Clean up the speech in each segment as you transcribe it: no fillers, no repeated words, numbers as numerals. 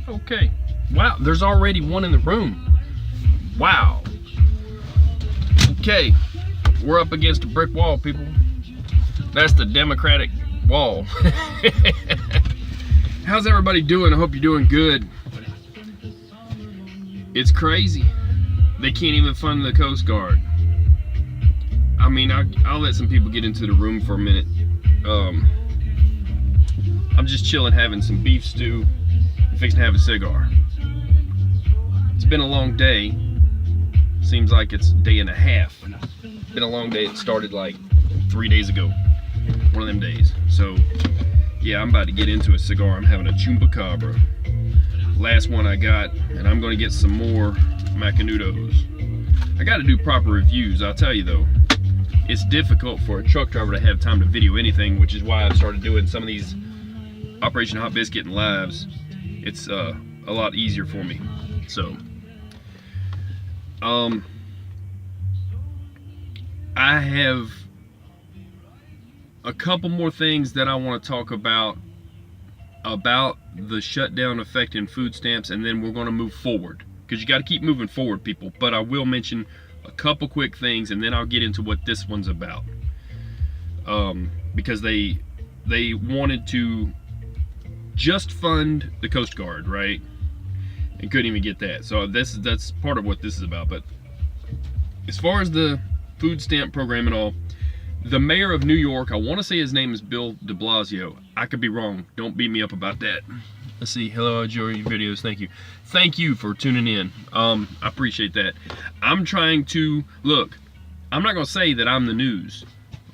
Okay. Wow, there's already one in the room. Wow. Okay, we're up against a brick wall, people. That's the Democratic wall. How's everybody doing? I hope you're doing good. It's crazy. They can't even fund the Coast Guard. I mean, I'll let some people get into the room for a minute. I'm just chilling, having some beef stew and fixing to have a cigar. It's been a long day. Seems like it's a day and a half. Been a long day. It started like 3 days ago. One of them days. So, yeah, I'm about to get into a cigar. I'm having a Chumbacabra. Last one I got, and I'm going to get some more Macanudos. I got to do proper reviews. I'll tell you though, it's difficult for a truck driver to have time to video anything, which is why I've started doing some of these Operation Hot Biscuit and lives. It's a lot easier for me. So, I have a couple more things that I want to talk about the shutdown affecting food stamps, and then we're going to move forward, because you got to keep moving forward, people. But I will mention a couple quick things, and then I'll get into what this one's about, because they wanted to just fund the Coast Guard, right, and couldn't even get that. So that's part of what this is about. But as far as the food stamp program and all, the mayor of New York, I want to say his name is Bill de Blasio. I could be wrong. Don't beat me up about that. Let's see. Hello, I enjoy your videos. Thank you. Thank you for tuning in. I appreciate that. I'm trying to, look, I'm not going to say that I'm the news,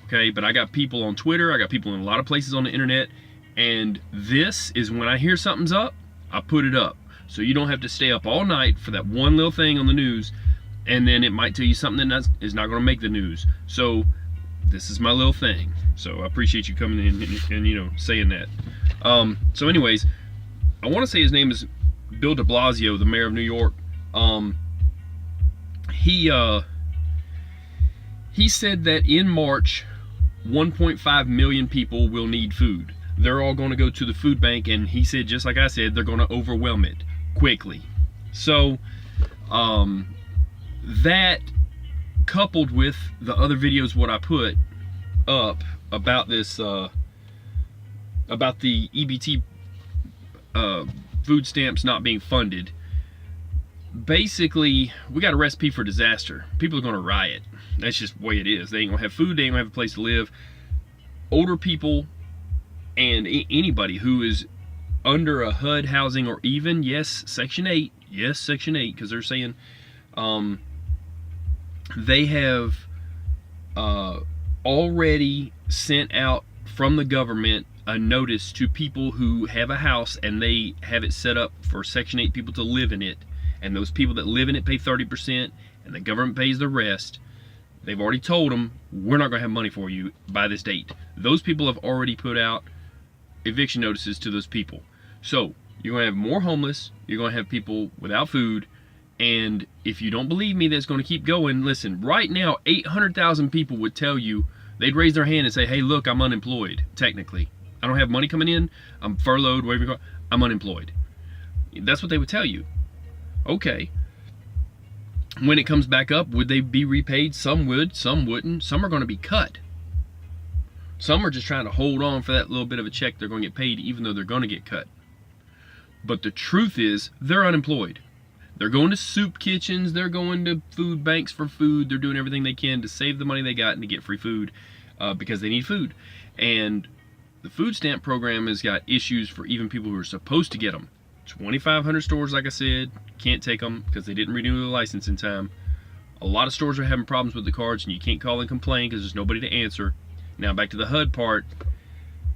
okay? But I got people on Twitter. I got people in a lot of places on the internet. And this is when I hear something's up, I put it up. So you don't have to stay up all night for that one little thing on the news. And then it might tell you something that is not going to make the news. So this is my little thing. So I appreciate you coming in and you know, saying that. So anyways, I want to say his name is Bill de Blasio, the mayor of New York. He said that in March, 1.5 million people will need food. They're all going to go to the food bank, and he said, just like I said, they're going to overwhelm it quickly. So that, coupled with the other videos what I put up about this about the EBT food stamps not being funded, basically we got a recipe for disaster. People are going to riot. That's just the way it is. They ain't gonna have food, they ain't gonna have a place to live. Older people and anybody who is under a HUD housing, or even, yes, Section 8, yes, Section 8, because they're saying they have already sent out from the government a notice to people who have a house and they have it set up for Section 8 people to live in it, and those people that live in it pay 30% and the government pays the rest. They've already told them, we're not going to have money for you by this date. Those people have already put out eviction notices to those people. So you're going to have more homeless, you're going to have people without food. And if you don't believe me, that's going to keep going. Listen, right now, 800,000 people would tell you, they'd raise their hand and say, hey, look, I'm unemployed, technically. I don't have money coming in, I'm furloughed, whatever you call it, I'm unemployed. That's what they would tell you. Okay. When it comes back up, would they be repaid? Some would, some wouldn't. Some are going to be cut. Some are just trying to hold on for that little bit of a check they're going to get paid, even though they're going to get cut. But the truth is, they're unemployed. They're going to soup kitchens, they're going to food banks for food, they're doing everything they can to save the money they got and to get free food because they need food. And the food stamp program has got issues for even people who are supposed to get them. 2,500 stores, like I said, can't take them because they didn't renew the license in time. A lot of stores are having problems with the cards, and you can't call and complain because there's nobody to answer. Now back to the HUD part,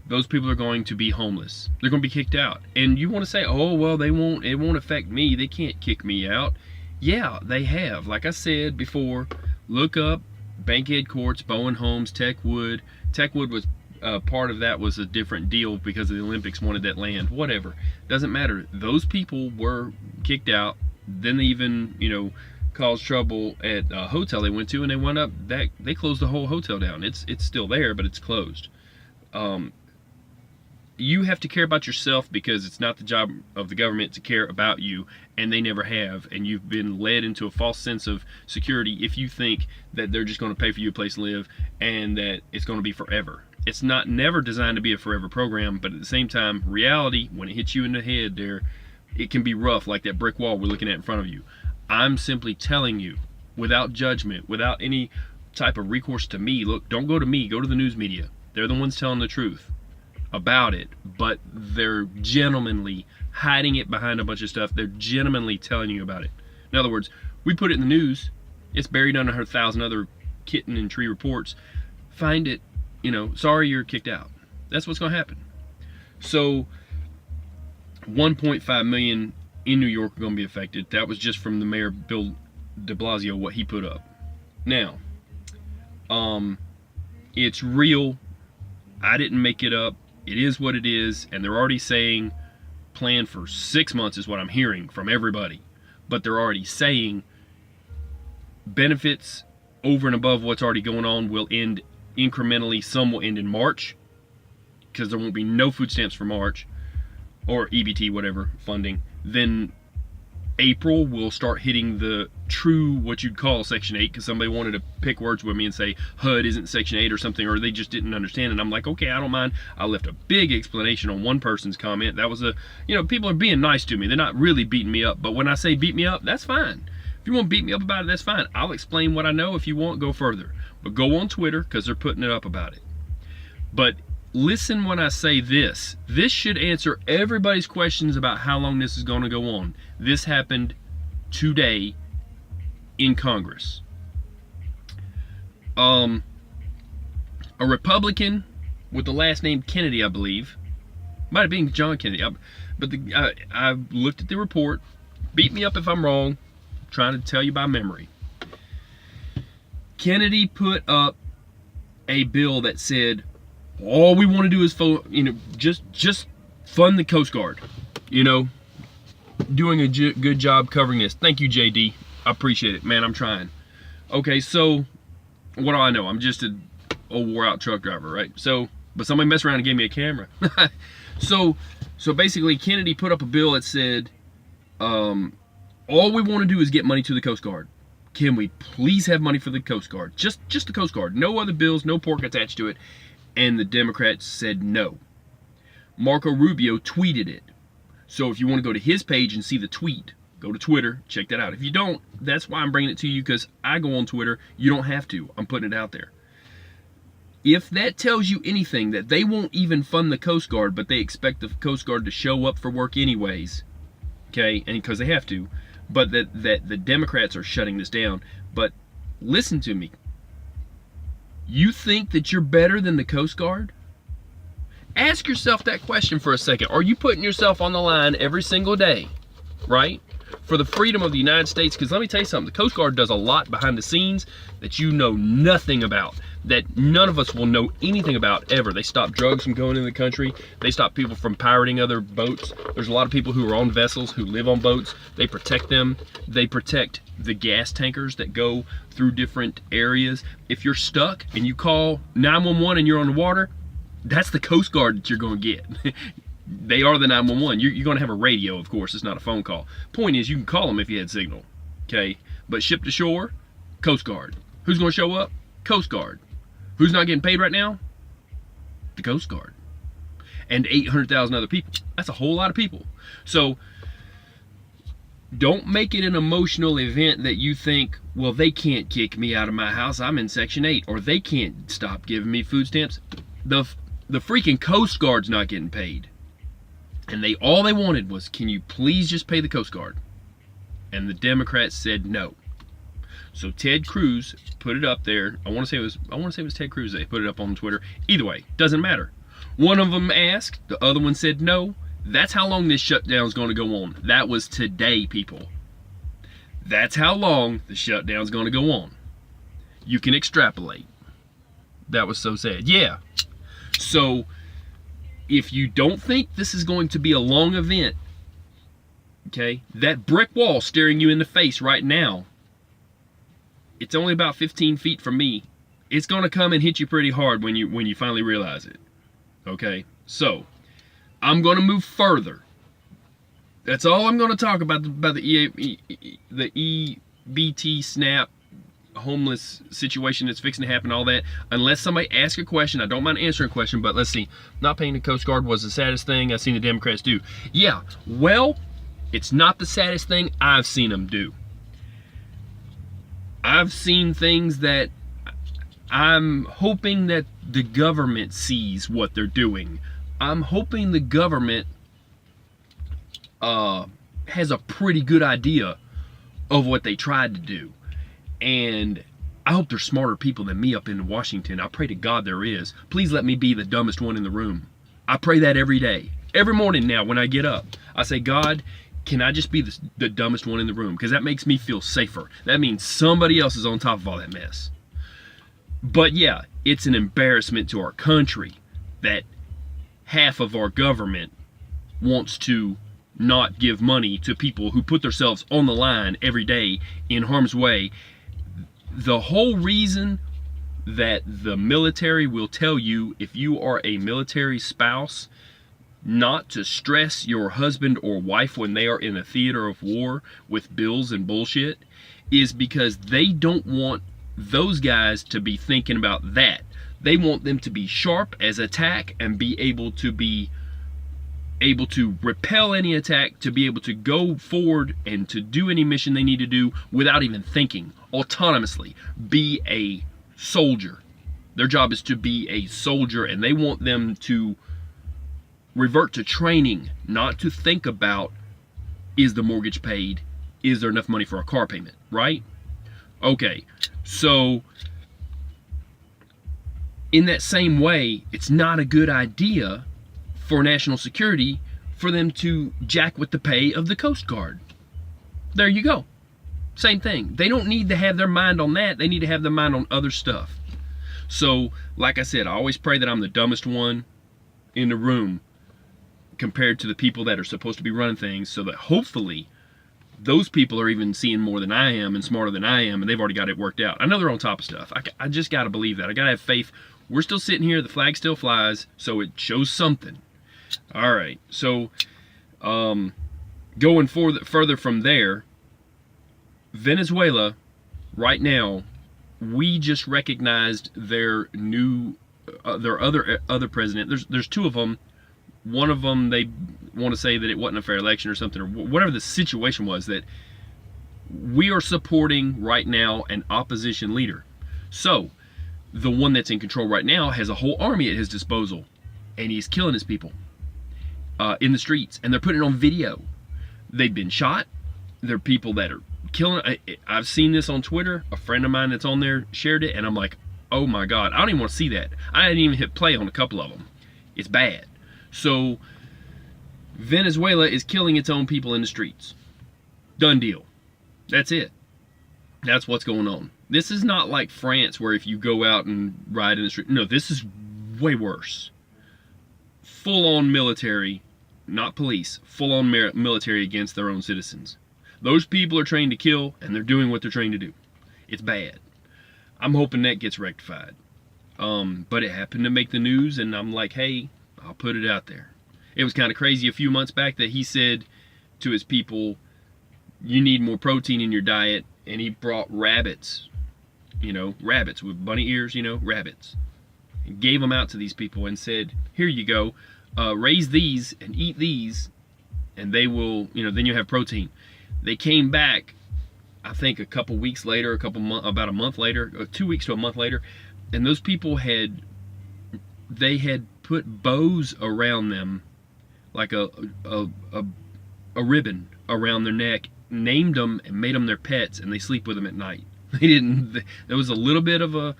those people are going to be homeless. They're going to be kicked out. And you want to say, oh, well, it won't affect me. They can't kick me out. Yeah, they have. Like I said before, look up Bankhead Courts, Bowen Homes, Techwood. Techwood was part of that was a different deal because the Olympics wanted that land. Whatever. Doesn't matter. Those people were kicked out. Then they even, you know, caused trouble at a hotel they went to, and they wound up that they closed the whole hotel down. It's still there, but it's closed. you have to care about yourself, because it's not the job of the government to care about you, and they never have. And you've been led into a false sense of security if you think that they're just going to pay for you a place to live and that it's going to be forever. It's not never designed to be a forever program, but at the same time, reality, when it hits you in the head there, it can be rough, like that brick wall we're looking at in front of you. I'm simply telling you, without judgment, without any type of recourse to me. Look, don't go to me, go to the news media. They're the ones telling the truth about it, but they're gentlemanly hiding it behind a bunch of stuff. They're gentlemanly telling you about it. In other words, we put it in the news, it's buried under 1,000 other kitten and tree reports. Find it, sorry, you're kicked out. That's what's going to happen. So 1.5 million in New York are going to be affected. That was just from the mayor, Bill de Blasio, what he put up. Now, it's real. I didn't make it up. It is what it is, and they're already saying plan for 6 months is what I'm hearing from everybody. But they're already saying benefits over and above what's already going on will end incrementally. Some will end in March, because there won't be no food stamps for March, or EBT, whatever, funding. Then April will start hitting the true, what you'd call Section 8, because somebody wanted to pick words with me and say HUD isn't Section 8 or something, or they just didn't understand. And I'm like, okay, I don't mind. I left a big explanation on one person's comment. That was people are being nice to me. They're not really beating me up. But when I say beat me up, that's fine. If you want to beat me up about it, that's fine. I'll explain what I know. If you want, go further. But go on Twitter, because they're putting it up about it. But listen when I say this. This should answer everybody's questions about how long this is going to go on. This happened today in Congress. A Republican with the last name Kennedy, I believe, might have been John Kennedy, but I looked at the report. Beat me up if I'm wrong. I'm trying to tell you by memory. Kennedy put up a bill that said, all we want to do is just fund the Coast Guard. Doing a good job covering this. Thank you, JD. I appreciate it, man. I'm trying. Okay, so what do I know? I'm just a old wore out truck driver, right? So, but somebody messed around and gave me a camera. so basically, Kennedy put up a bill that said, all we want to do is get money to the Coast Guard. Can we please have money for the Coast Guard? Just the Coast Guard. No other bills, no pork attached to it. And the Democrats said no. Marco Rubio tweeted it. So if you want to go to his page and see the tweet, go to Twitter, check that out. If you don't, that's why I'm bringing it to you, because I go on Twitter. You don't have to. I'm putting it out there. If that tells you anything, that they won't even fund the Coast Guard, but they expect the Coast Guard to show up for work anyways, okay, and because they have to, but that the Democrats are shutting this down. But listen to me. You think that you're better than the Coast Guard? Ask yourself that question for a second. Are you putting yourself on the line every single day, right, for the freedom of the United States? Because let me tell you something. The Coast Guard does a lot behind the scenes that you know nothing about, that none of us will know anything about ever. They stop drugs from going into the country. They stop people from pirating other boats. There's a lot of people who are on vessels, who live on boats. They protect them. They protect the gas tankers that go through different areas. If you're stuck and you call 911 and you're on the water, that's the Coast Guard that you're going to get. They are the 911. You're going to have a radio, of course. It's not a phone call. Point is, you can call them if you had signal, okay? But ship to shore, Coast Guard. Who's going to show up? Coast Guard. Who's not getting paid right now? The Coast Guard. And 800,000 other people. That's a whole lot of people. So don't make it an emotional event that you think, well, they can't kick me out of my house. I'm in Section 8. Or they can't stop giving me food stamps. The freaking Coast Guard's not getting paid. And all they wanted was, can you please just pay the Coast Guard? And the Democrats said no. So Ted Cruz put it up there. I want to say it was Ted Cruz that put it up on Twitter. Either way, doesn't matter. One of them asked, the other one said no. That's how long this shutdown is going to go on. That was today, people. That's how long the shutdown is going to go on. You can extrapolate. That was so sad. Yeah. So if you don't think this is going to be a long event, okay, that brick wall staring you in the face right now, it's only about 15 feet from me. It's going to come and hit you pretty hard when you finally realize it. Okay? So I'm going to move further. That's all I'm going to talk about the EBT SNAP homeless situation that's fixing to happen, all that. Unless somebody asks a question, I don't mind answering a question, but let's see. Not paying the Coast Guard was the saddest thing I've seen the Democrats do. Yeah, well, it's not the saddest thing I've seen them do. I've seen things that I'm hoping that the government sees what they're doing. I'm hoping the government has a pretty good idea of what they tried to do. And I hope there's smarter people than me up in Washington. I pray to God there is. Please let me be the dumbest one in the room. I pray that every day. Every morning now when I get up, I say, God, can I just be the dumbest one in the room? Because that makes me feel safer. That means somebody else is on top of all that mess. But yeah, it's an embarrassment to our country that half of our government wants to not give money to people who put themselves on the line every day in harm's way. The whole reason that the military will tell you, if you are a military spouse, not to stress your husband or wife when they are in a theater of war with bills and bullshit, is because they don't want those guys to be thinking about that. They want them to be sharp as attack and be able to repel any attack, to be able to go forward and to do any mission they need to do without even thinking, autonomously. Be a soldier. Their job is to be a soldier, and they want them to revert to training, not to think about, is the mortgage paid? Is there enough money for a car payment, right? Okay, so in that same way, it's not a good idea for national security for them to jack with the pay of the Coast Guard. There you go. Same thing. They don't need to have their mind on that. They need to have their mind on other stuff. So, like I said, I always pray that I'm the dumbest one in the room compared to the people that are supposed to be running things, so that hopefully those people are even seeing more than I am and smarter than I am, and they've already got it worked out. I know they're on top of stuff. I just got to believe that. I got to have faith. We're still sitting here. The flag still flies, so it shows something. All right, so going further from there, Venezuela, right now, we just recognized their new, their other president. There's two of them. One of them, they want to say that it wasn't a fair election or something, or whatever the situation was, that we are supporting right now an opposition leader. So, the one that's in control right now has a whole army at his disposal, and he's killing his people in the streets, and they're putting it on video. They've been shot. There are people that are killing. I've seen this on Twitter. A friend of mine that's on there shared it, and I'm like, oh my God, I don't even want to see that. I didn't even hit play on a couple of them. It's bad. So, Venezuela is killing its own people in the streets. Done deal. That's it. That's what's going on. This is not like France, where if you go out and ride in the street. No, this is way worse. Full-on military, not police, full-on military against their own citizens. Those people are trained to kill, and they're doing what they're trained to do. It's bad. I'm hoping that gets rectified. But it happened to make the news, and I'm like, hey, I'll put it out there. It was kind of crazy a few months back that he said to his people, you need more protein in your diet, and he brought rabbits, rabbits with bunny ears, rabbits. And gave them out to these people and said, here you go, raise these and eat these, and they will, then you'll have protein. They came back, I think a couple weeks later, about a month later, 2 weeks to a month later, and those people had put bows around them, like a ribbon around their neck, named them and made them their pets, and they sleep with them at night. There was a little bit of a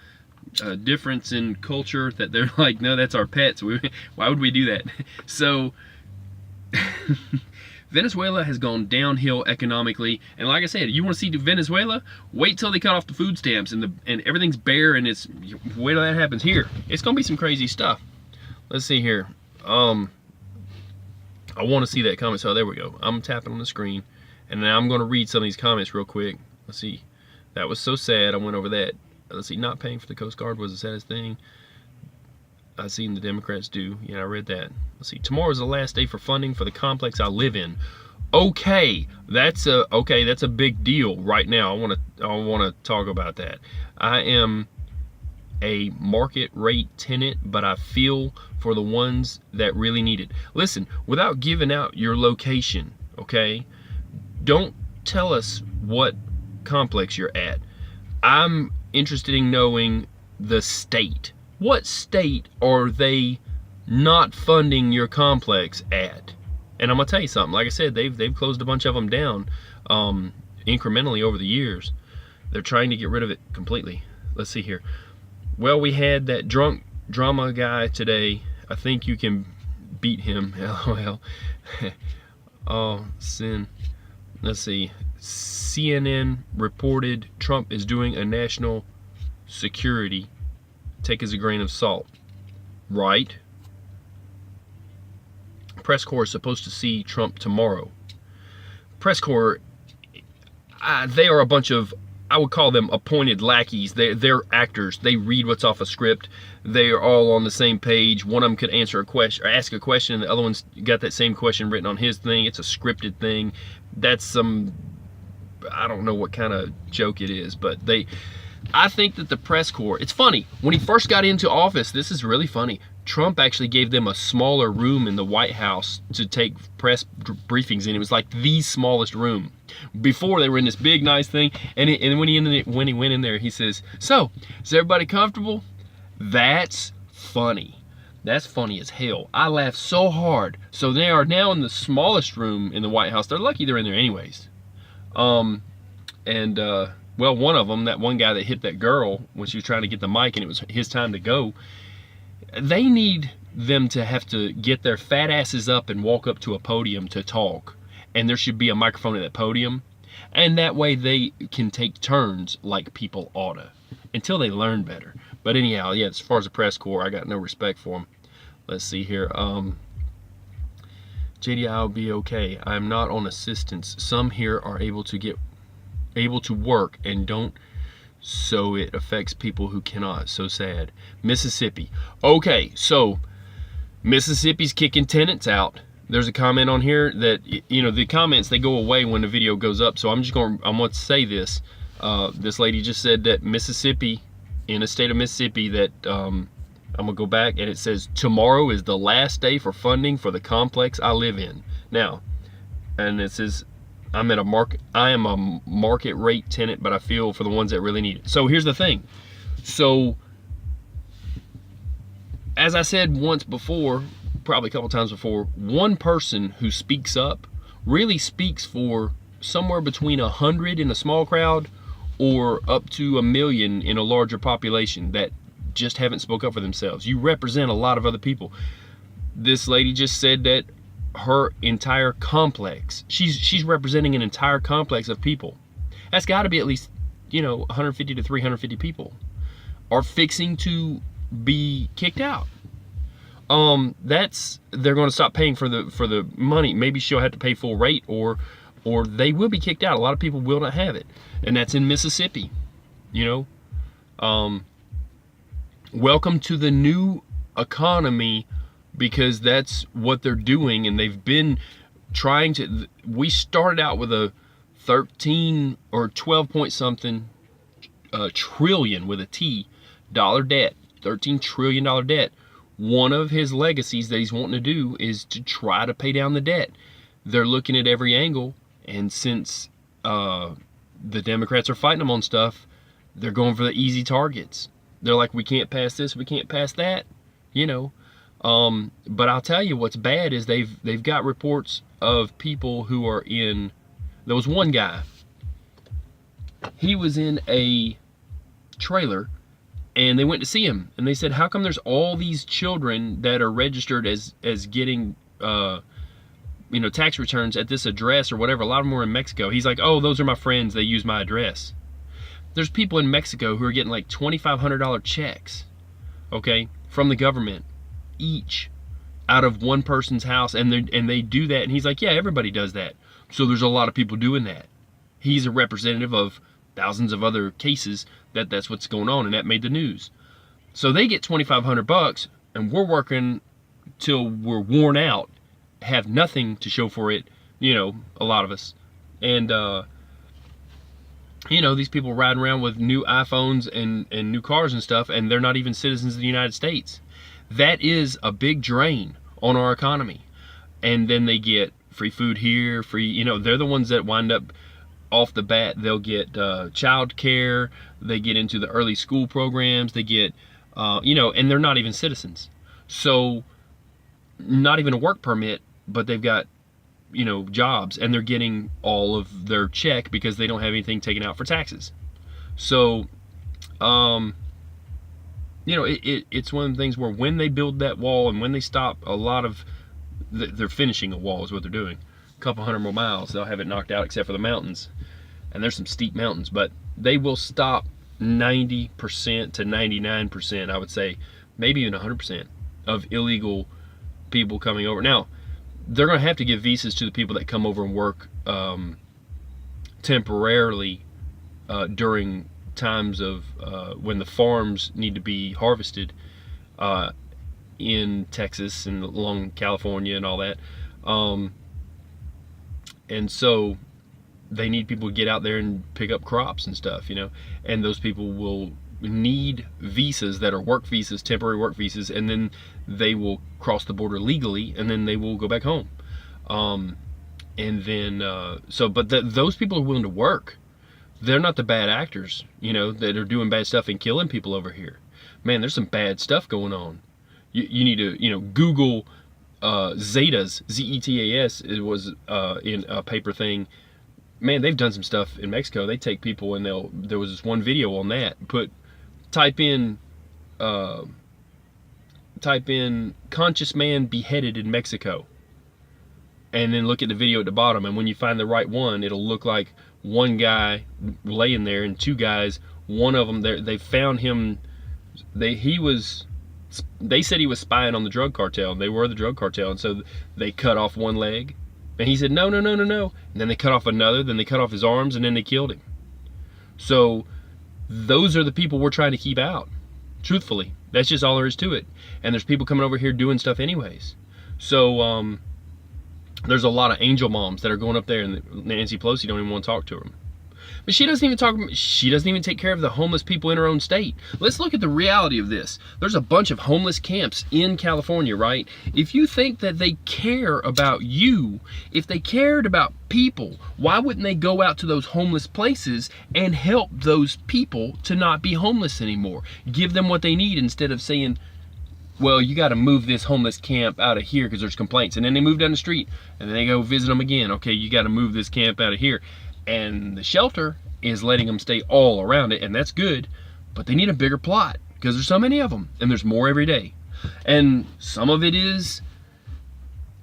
difference in culture that they're like, no, that's our pets. Why would we do that? So Venezuela has gone downhill economically, and like I said, you want to see Venezuela? Wait till they cut off the food stamps and everything's bare, and wait till that happens here. It's gonna be some crazy stuff. Let's see here. I want to see that comment. So there we go. I'm tapping on the screen, and now I'm gonna read some of these comments real quick. Let's see. That was so sad. I went over that. Let's see. Not paying for the Coast Guard was the saddest thing. I seen the Democrats do. Yeah, I read that. Let's see. Tomorrow is the last day for funding for the complex I live in. Okay, that's a big deal right now. I want to talk about that. I am a market rate tenant, but I feel for the ones that really need it. Listen, without giving out your location, okay? Don't tell us what complex you're at. I'm interested in knowing the state. What state are they not funding your complex at? And I'm gonna tell you something. Like I said, they've closed a bunch of them down incrementally over the years. They're trying to get rid of it completely. Let's see here. Well, we had that drunk drama guy today. I think you can beat him. LOL. Oh, sin. Let's see. CNN reported Trump is doing a national security. Take as a grain of salt. Right? Press corps is supposed to see Trump tomorrow. Press corps, they are a bunch of, I would call them appointed lackeys. They're actors. They read what's off a script. They are all on the same page. One of them could answer a question or ask a question, and the other one's got that same question written on his thing. It's a scripted thing. That's some, I don't know what kind of joke it is, but I think that the press corps, it's funny, when he first got into office, this is really funny, Trump actually gave them a smaller room in the White House to take press briefings in. It was like the smallest room. Before, they were in this big nice thing, and when he went in there, he says, "So, is everybody comfortable?" That's funny. That's funny as hell. I laughed so hard. So they are now in the smallest room in the White House. They're lucky they're in there anyways. Well, one of them, that one guy that hit that girl when she was trying to get the mic and it was his time to go, they need them to have to get their fat asses up and walk up to a podium to talk. And there should be a microphone at that podium. And that way they can take turns like people oughta until they learn better. But anyhow, yeah, as far as the press corps, I got no respect for them. Let's see here. JD, I'll be okay. I'm not on assistance. Some here are able to work and don't, so it affects people who cannot. So sad. Mississippi. Okay, so Mississippi's kicking tenants out. There's a comment on here that, you know, the comments, they go away when the video goes up. So I'm going to say this. This lady just said that Mississippi, in the state of Mississippi, that I'm going to go back, and it says tomorrow is the last day for funding for the complex I live in. Now, and it says I am a market rate tenant, but I feel for the ones that really need it. So here's the thing. So as I said once before, probably a couple times before, one person who speaks up really speaks for somewhere between 100 in a small crowd or up to 1 million in a larger population that just haven't spoke up for themselves. You represent a lot of other people. This lady just said that her entire complex, she's representing an entire complex of people. That's got to be at least, you know, 150 to 350 people are fixing to be kicked out. They're going to stop paying for the money. Maybe she'll have to pay full rate, or they will be kicked out. A lot of people will not have it, and that's in Mississippi. You know, welcome to the new economy, because that's what they're doing, and they've been trying to. We started out with a 13 or 12 point something trillion with a T dollar debt, $13 trillion debt. One of his legacies that he's wanting to do is to try to pay down the debt. They're looking at every angle, and since the Democrats are fighting them on stuff, they're going for the easy targets. They're like, we can't pass this, we can't pass that, you know. But I'll tell you what's bad is they've got reports of people who are in. There was one guy. He was in a trailer, and they went to see him, and they said, how come there's all these children that are registered as getting you know, tax returns at this address or whatever? A lot of them were in Mexico. He's like, oh, those are my friends, they use my address. There's people in Mexico who are getting like $2,500 checks, okay, from the government each out of one person's house, and they do that, and he's like, yeah, everybody does that. So there's a lot of people doing that. He's a representative of thousands of other cases that's what's going on, and that made the news. So they get $2,500. and we're working till we're worn out, have nothing to show for it, a lot of us. And these people riding around with new iPhones and new cars and stuff, and they're not even citizens of the United States. That is a big drain on our economy. And then they get free food here, they're the ones that wind up off the bat. They'll get child care, they get into the early school programs, they get, and they're not even citizens. So, not even a work permit, but they've got, jobs, and they're getting all of their check because they don't have anything taken out for taxes. So, it's one of the things where when they build that wall and when they stop a lot of, they're finishing a wall is what they're doing. A couple hundred more miles, they'll have it knocked out except for the mountains. And there's some steep mountains, but they will stop 90% to 99%, I would say, maybe even 100% of illegal people coming over. Now, they're going to have to give visas to the people that come over and work temporarily during times of when the farms need to be harvested in Texas and along California and all that. And so they need people to get out there and pick up crops and stuff, and those people will need visas that are work visas, temporary work visas, and then they will cross the border legally, and then they will go back home. And then, but those people are willing to work. They're not the bad actors, that are doing bad stuff and killing people over here. Man, there's some bad stuff going on. You need to, Google Zetas, Z-E-T-A-S. It was in a paper thing. Man, they've done some stuff in Mexico. They take people and there was this one video on that. Type in conscious man beheaded in Mexico, and then look at the video at the bottom, and when you find the right one, it'll look like one guy laying there and two guys. One of them, they found him, they said he was spying on the drug cartel. They were the drug cartel, and so they cut off one leg, and he said no, and then they cut off another, then they cut off his arms, and then they killed him. So those are the people we're trying to keep out. Truthfully, that's just all there is to it. And there's people coming over here doing stuff anyways. So there's a lot of angel moms that are going up there, and Nancy Pelosi don't even want to talk to them. But she doesn't even take care of the homeless people in her own state. Let's look at the reality of this. There's a bunch of homeless camps in California, right? If you think that they care about you, if they cared about people, why wouldn't they go out to those homeless places and help those people to not be homeless anymore? Give them what they need instead of saying, well, you got to move this homeless camp out of here because there's complaints. And then they move down the street and then they go visit them again. Okay, you got to move this camp out of here. And the shelter is letting them stay all around it, and that's good, but they need a bigger plot because there's so many of them, and there's more every day. And some of it is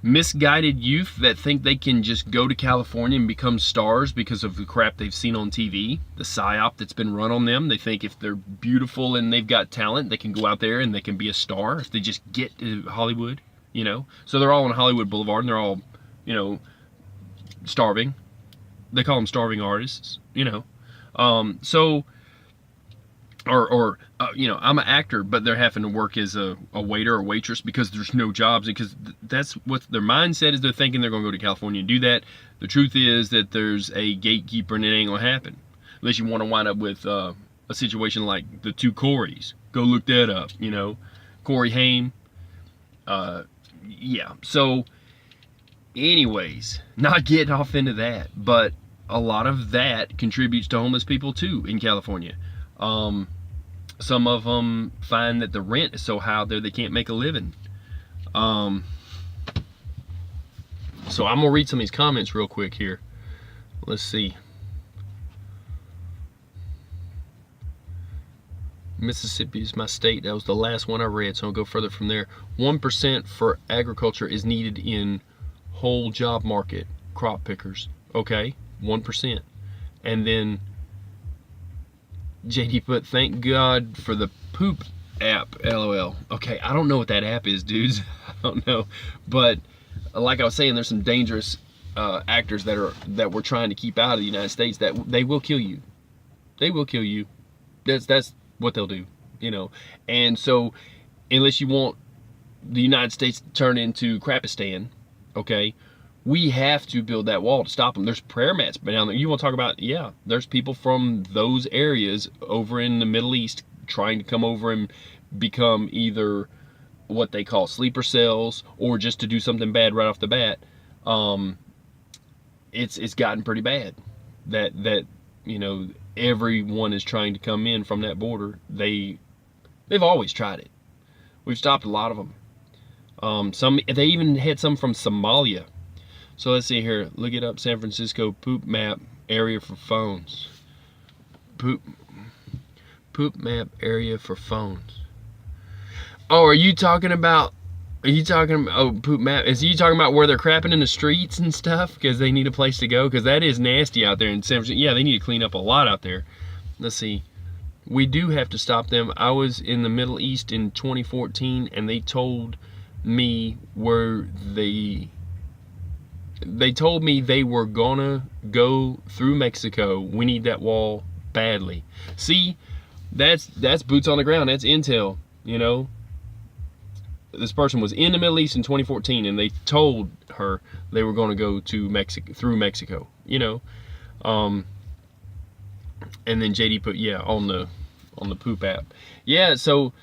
misguided youth that think they can just go to California and become stars because of the crap they've seen on TV, the psyop that's been run on them. They think if they're beautiful and they've got talent, they can go out there and they can be a star if they just get to Hollywood, So they're all on Hollywood Boulevard, and they're all, starving. They call them starving artists, I'm an actor, but they're having to work as a waiter or waitress because there's no jobs, because that's what their mindset is. They're thinking they're going to go to California and do that. The truth is that there's a gatekeeper, and it ain't going to happen unless you want to wind up with a situation like the two Corys. Go look that up, Corey Haim. Yeah. So anyways, not getting off into that, but a lot of that contributes to homeless people too in California. Some of them find that the rent is so high out there they can't make a living. So I'm gonna read some of these comments real quick here. Let's see. Mississippi is my state. That was the last one I read, so I'll go further from there. 1% for agriculture is needed in whole job market. Crop pickers. Okay, 1%. And then JD put, thank God for the poop app, LOL. Okay, I don't know what that app is, dudes. I don't know. But like I was saying, there's some dangerous actors that we're trying to keep out of the United States that they will kill you. They will kill you. That's what they'll do, And so unless you want the United States turn into Crapistan, okay, we have to build that wall to stop them. There's prayer mats down there. You want to talk about, yeah, there's people from those areas over in the Middle East trying to come over and become either what they call sleeper cells or just to do something bad right off the bat. It's gotten pretty bad that you know, everyone is trying to come in from that border. They've always tried it. We've stopped a lot of them. They even had some from Somalia. So let's see here. Look it up. San Francisco poop map area for phones. Poop map area for phones. Oh, are you talking about? Oh, poop map? Is you talking about where they're crapping in the streets and stuff because they need a place to go? Because that is nasty out there in San Francisco. Yeah, they need to clean up a lot out there. Let's see. We do have to stop them. I was in the Middle East in 2014, and they told me they told me they were gonna go through Mexico. We need that wall badly. See, that's boots on the ground. That's intel. You know, this person was in the Middle East in 2014, and they told her they were going to go to Mexico, through Mexico. You know, and then JD put, yeah, on the poop app. Yeah, so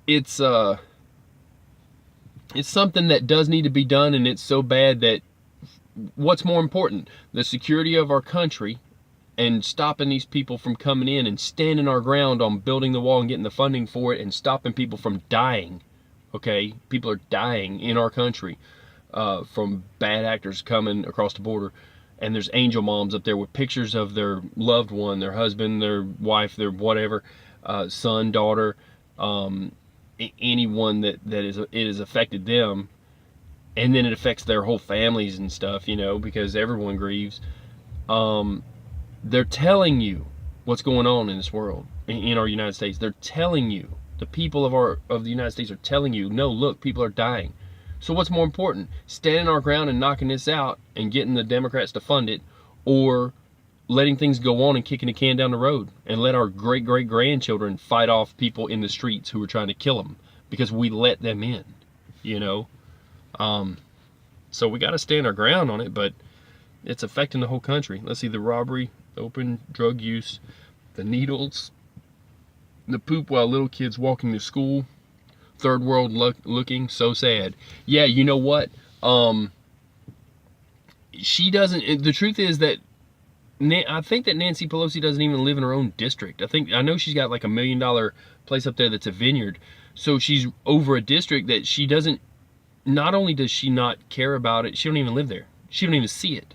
it's something that does need to be done, and it's so bad that what's more important, the security of our country and stopping these people from coming in and standing our ground on building the wall and getting the funding for it and stopping people from dying. Okay, people are dying in our country from bad actors coming across the border. And there's angel moms up there with pictures of their loved one, their husband, their wife, their whatever, son, daughter, anyone that it has affected them, and then it affects their whole families and stuff, you know, because everyone grieves. They're telling you what's going on in this world, in our United States. They're telling you, the people of the United States are telling you, no, look, people are dying. So what's more important, standing our ground and knocking this out and getting the Democrats to fund it, or letting things go on and kicking the can down the road and let our great-great-grandchildren fight off people in the streets who are trying to kill them because we let them in, you know? So we got to stand our ground on it, but it's affecting the whole country. Let's see, the robbery, open drug use, the needles, the poop while little kids walking to school, third world looking, so sad. Yeah, you know what? She doesn't, the truth is that I think that Nancy Pelosi doesn't even live in her own district. I know she's got like $1 million place up there that's a vineyard. So she's over a district that she doesn't, not only does she not care about it, she don't even live there. She don't even see it.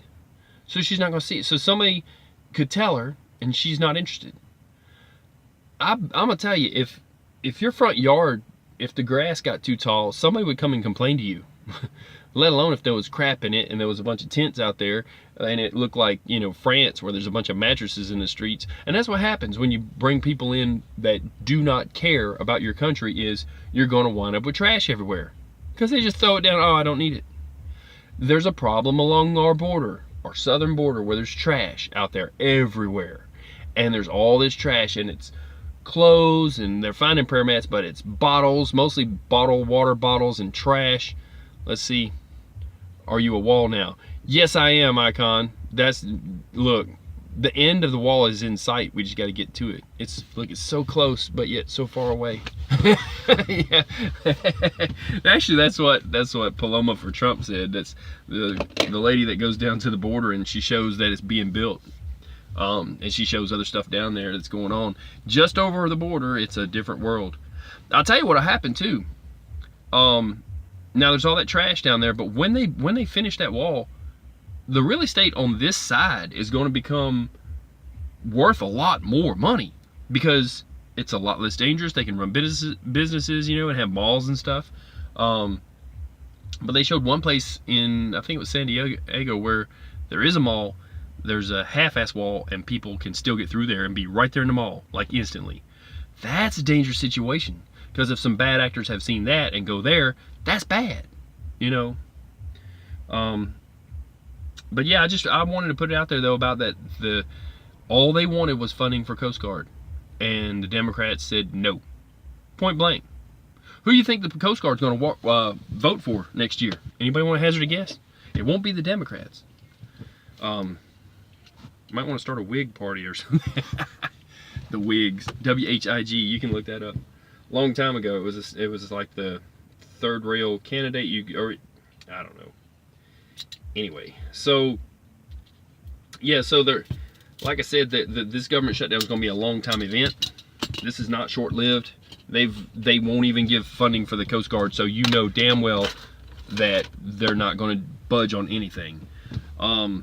So she's not going to see it. So somebody could tell her and she's not interested. I'm going to tell you, if your front yard, if the grass got too tall, somebody would come and complain to you. Let alone if there was crap in it and there was a bunch of tents out there and it looked like, you know, France, where there's a bunch of mattresses in the streets. And that's what happens when you bring people in that do not care about your country, is you're going to wind up with trash everywhere because they just throw it down. Oh, I don't need it. There's a problem along our border, our southern border, where there's trash out there everywhere. And there's all this trash, and it's clothes, and they're finding prayer mats, but it's bottles, mostly bottled water bottles and trash. Let's see. Are you a wall now? Yes, I am, Icon. Look, the end of the wall is in sight. We just got to get to it. Look, it's so close, but yet so far away. Yeah. Actually, that's what Paloma for Trump said. That's the lady that goes down to the border and she shows that it's being built. And she shows other stuff down there that's going on. Just over the border, it's a different world. I'll tell you what'll happen too. Now there's all that trash down there, but when they finish that wall, the real estate on this side is going to become worth a lot more money because it's a lot less dangerous. They can run businesses, you know, and have malls and stuff. But they showed one place in, I think it was San Diego, where there is a mall, there's a half-ass wall, and people can still get through there and be right there in the mall, like instantly. That's a dangerous situation, because if some bad actors have seen that and go there, that's bad, you know. But yeah, I wanted to put it out there though about that. All they wanted was funding for Coast Guard, and the Democrats said no. Point blank. Who do you think the Coast Guard's going to vote for next year? Anybody want to hazard a guess? It won't be the Democrats. Might want to start a Whig party or something. The Whigs, W-H-I-G. You can look that up. Long time ago, it was like the third rail candidate. I don't know. Anyway, so yeah, so like I said, this government shutdown is going to be a long time event. This is not short lived. They won't even give funding for the Coast Guard, so you know damn well that they're not going to budge on anything. And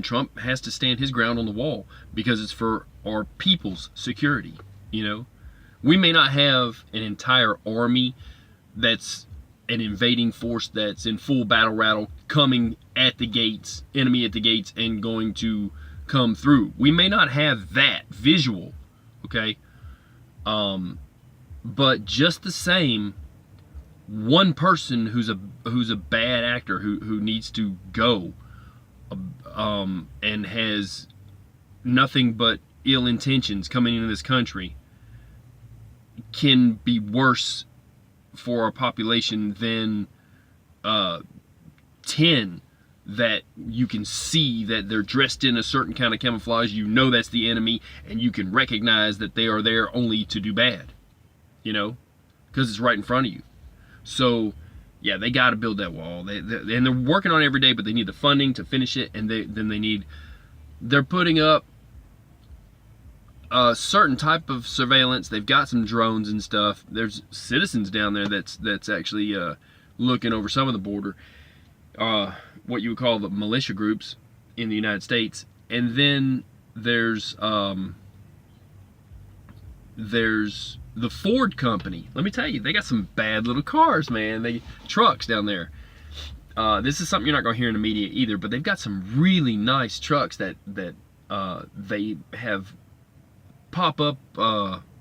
Trump has to stand his ground on the wall because it's for our people's security. You know, we may not have an entire army that's an invading force that's in full battle rattle coming at the gates, enemy at the gates, and going to come through. We may not have that visual, okay? But just the same, one person who's a bad actor who needs to go, and has nothing but ill intentions coming into this country can be worse for our population than 10 that you can see that they're dressed in a certain kind of camouflage. You know that's the enemy, and you can recognize that they are there only to do bad, you know, because it's right in front of you. So yeah, they got to build that wall. And they're working on it every day, but they need the funding to finish it, and they're putting up a certain type of surveillance. They've got some drones and stuff. There's citizens down there that's actually looking over some of the border, what you would call the militia groups in the United States. And then there's the Ford company. Let me tell you, they got some bad little cars, man. Trucks down there. This is something you're not going to hear in the media either, but they've got some really nice trucks that they have pop-up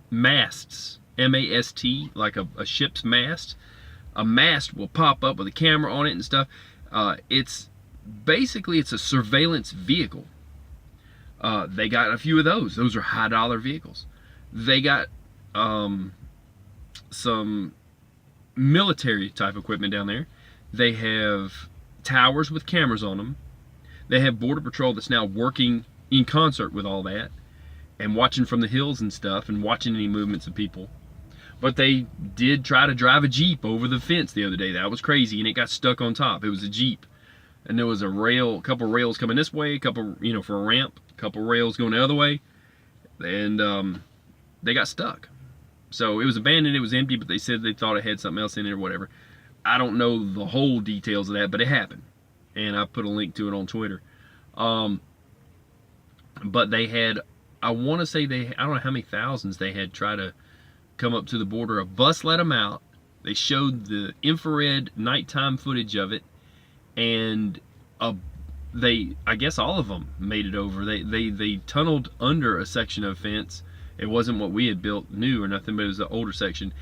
masts, M-A-S-T, like a ship's mast. A mast will pop up with a camera on it and stuff. It's a surveillance vehicle. They got a few of those. Those are high-dollar vehicles. They got some military type equipment down there. They have towers with cameras on them. They have Border Patrol that's now working in concert with all that and watching from the hills and stuff and watching any movements of people. But they did try to drive a Jeep over the fence the other day. That was crazy, and it got stuck on top. It was a Jeep, and there was a couple rails coming this way, a couple, for a ramp, a couple rails going the other way, and they got stuck. So it was abandoned, it was empty, but they said they thought it had something else in it or whatever. I don't know the whole details of that, but it happened. And I put a link to it on Twitter. But they had, I want to say I don't know how many thousands they had tried to come up to the border. A bus let them out. They showed the infrared nighttime footage of it. And I guess all of them made it over. They tunneled under a section of fence. It wasn't what we had built new or nothing, but it was an older section.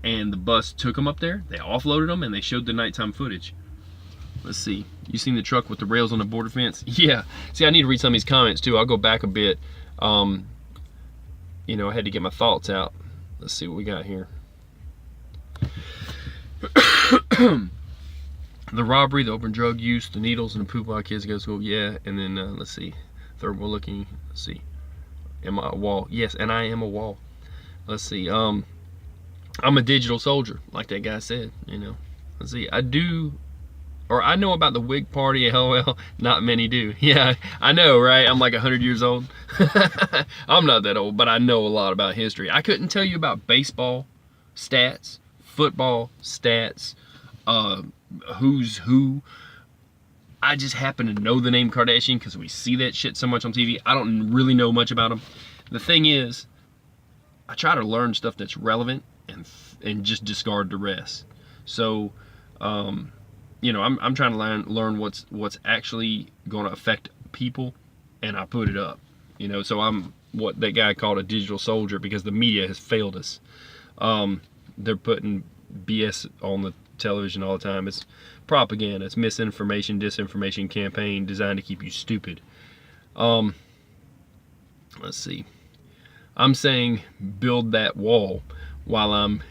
And the bus took them up there, they offloaded them, and they showed the nighttime footage. Let's see. You seen the truck with the rails on the border fence? Yeah. See, I need to read some of these comments too. I'll go back a bit. I had to get my thoughts out. Let's see what we got here. The robbery, the open drug use, the needles and the poop while kids go to school. Yeah. And then, let's see. Third, we're looking. Let's see. Am I a wall? Yes, and I am a wall. Let's see. I'm a digital soldier, like that guy said, Let's see. I know about the Whig Party. LOL. Not many do. Yeah, I know, right? I'm like 100 years old. I'm not that old, but I know a lot about history. I couldn't tell you about baseball stats, football stats, who's who. I just happen to know the name Kardashian because we see that shit so much on TV. I don't really know much about them. The thing is, I try to learn stuff that's relevant and just discard the rest. So, I'm trying to learn what's actually going to affect people, and I put it up. So I'm what that guy called a digital soldier because the media has failed us. They're putting BS on the television all the time. It's propaganda. It's misinformation, disinformation campaign designed to keep you stupid. Let's see. I'm saying build that wall while I'm.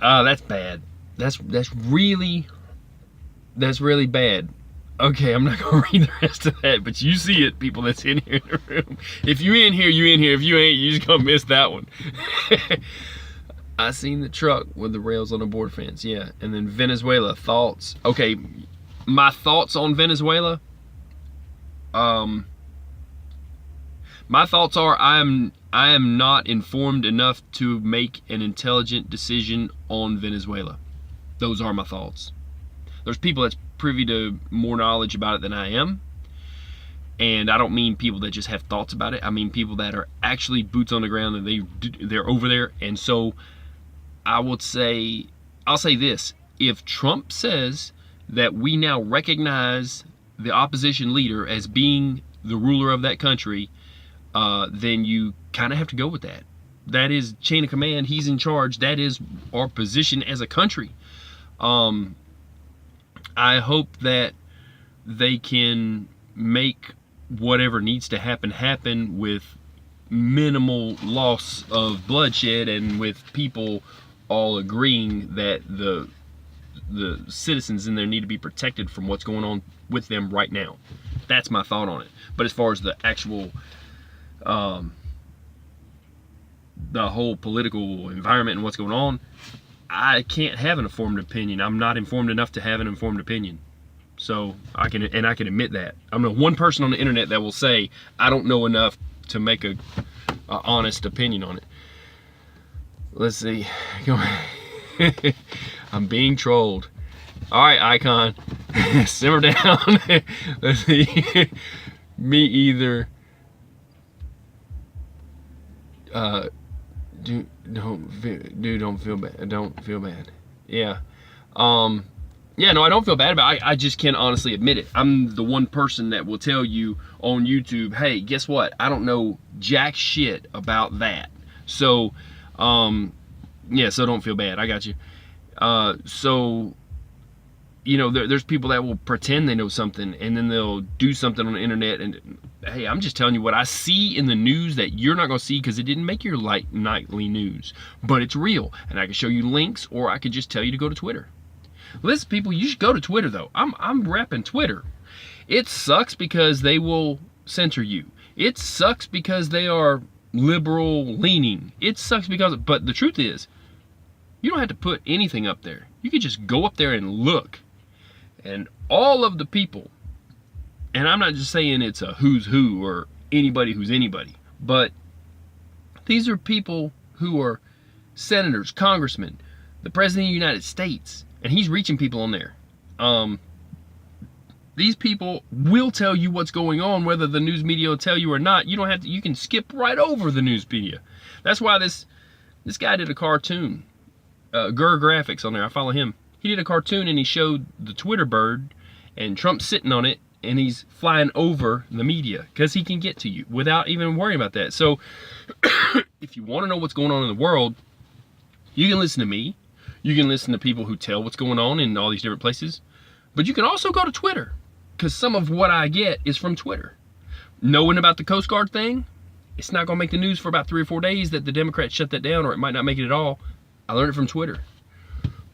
That's bad. That's really bad. Okay, I'm not gonna read the rest of that, but you see it, people that's in here in the room. If you in here, you in here. If you ain't, you just gonna miss that one. I seen the truck with the rails on the board fence, yeah. And then Venezuela, thoughts. Okay, my thoughts on Venezuela. My thoughts are I am not informed enough to make an intelligent decision on Venezuela. Those are my thoughts. There's people that's privy to more knowledge about it than I am. And I don't mean people that just have thoughts about it. I mean people that are actually boots on the ground and they're over there. And so I'll say this. If Trump says that we now recognize the opposition leader as being the ruler of that country, then you kind of have to go with that. That is chain of command. He's in charge. That is our position as a country. I hope that they can make whatever needs to happen with minimal loss of bloodshed and with people all agreeing that the citizens in there need to be protected from what's going on with them right now. That's my thought on it. But as far as the actual the whole political environment and what's going on, I can't have an informed opinion. I'm not informed enough to have an informed opinion. So I can admit that. I'm the one person on the internet that will say I don't know enough to make a honest opinion on it. Let's see. I'm being trolled. All right, Icon, simmer down. Let's see. Me either. Don't feel bad. Don't feel bad. Yeah. Yeah, no, I don't feel bad about it. I just can't honestly admit it. I'm the one person that will tell you on YouTube, hey, guess what? I don't know jack shit about that. So, yeah, so don't feel bad. I got you. So, you know, there's people that will pretend they know something and then they'll do something on the internet and, hey, I'm just telling you what I see in the news that you're not going to see because it didn't make your nightly news. But it's real. And I can show you links or I could just tell you to go to Twitter. Listen, people, you should go to Twitter, though. I'm repping Twitter. It sucks because they will censor you. It sucks because they are liberal leaning. It sucks because, but the truth is, you don't have to put anything up there. You can just go up there and look. And all of the people, and I'm not just saying it's a who's who or anybody who's anybody, but these are people who are senators, congressmen, the president of the United States, and he's reaching people on there. These people will tell you what's going on, whether the news media will tell you or not. You don't have to. You can skip right over the news media. That's why this guy did a cartoon, Gur Graphics on there. I follow him. He did a cartoon and he showed the Twitter bird, and Trump sitting on it, and he's flying over the media because he can get to you without even worrying about that. So, if you want to know what's going on in the world, you can listen to me. You can listen to people who tell what's going on in all these different places. But you can also go to Twitter, because some of what I get is from Twitter. Knowing about the Coast Guard thing, it's not going to make the news for about 3 or 4 days that the Democrats shut that down, or it might not make it at all. I learned it from Twitter.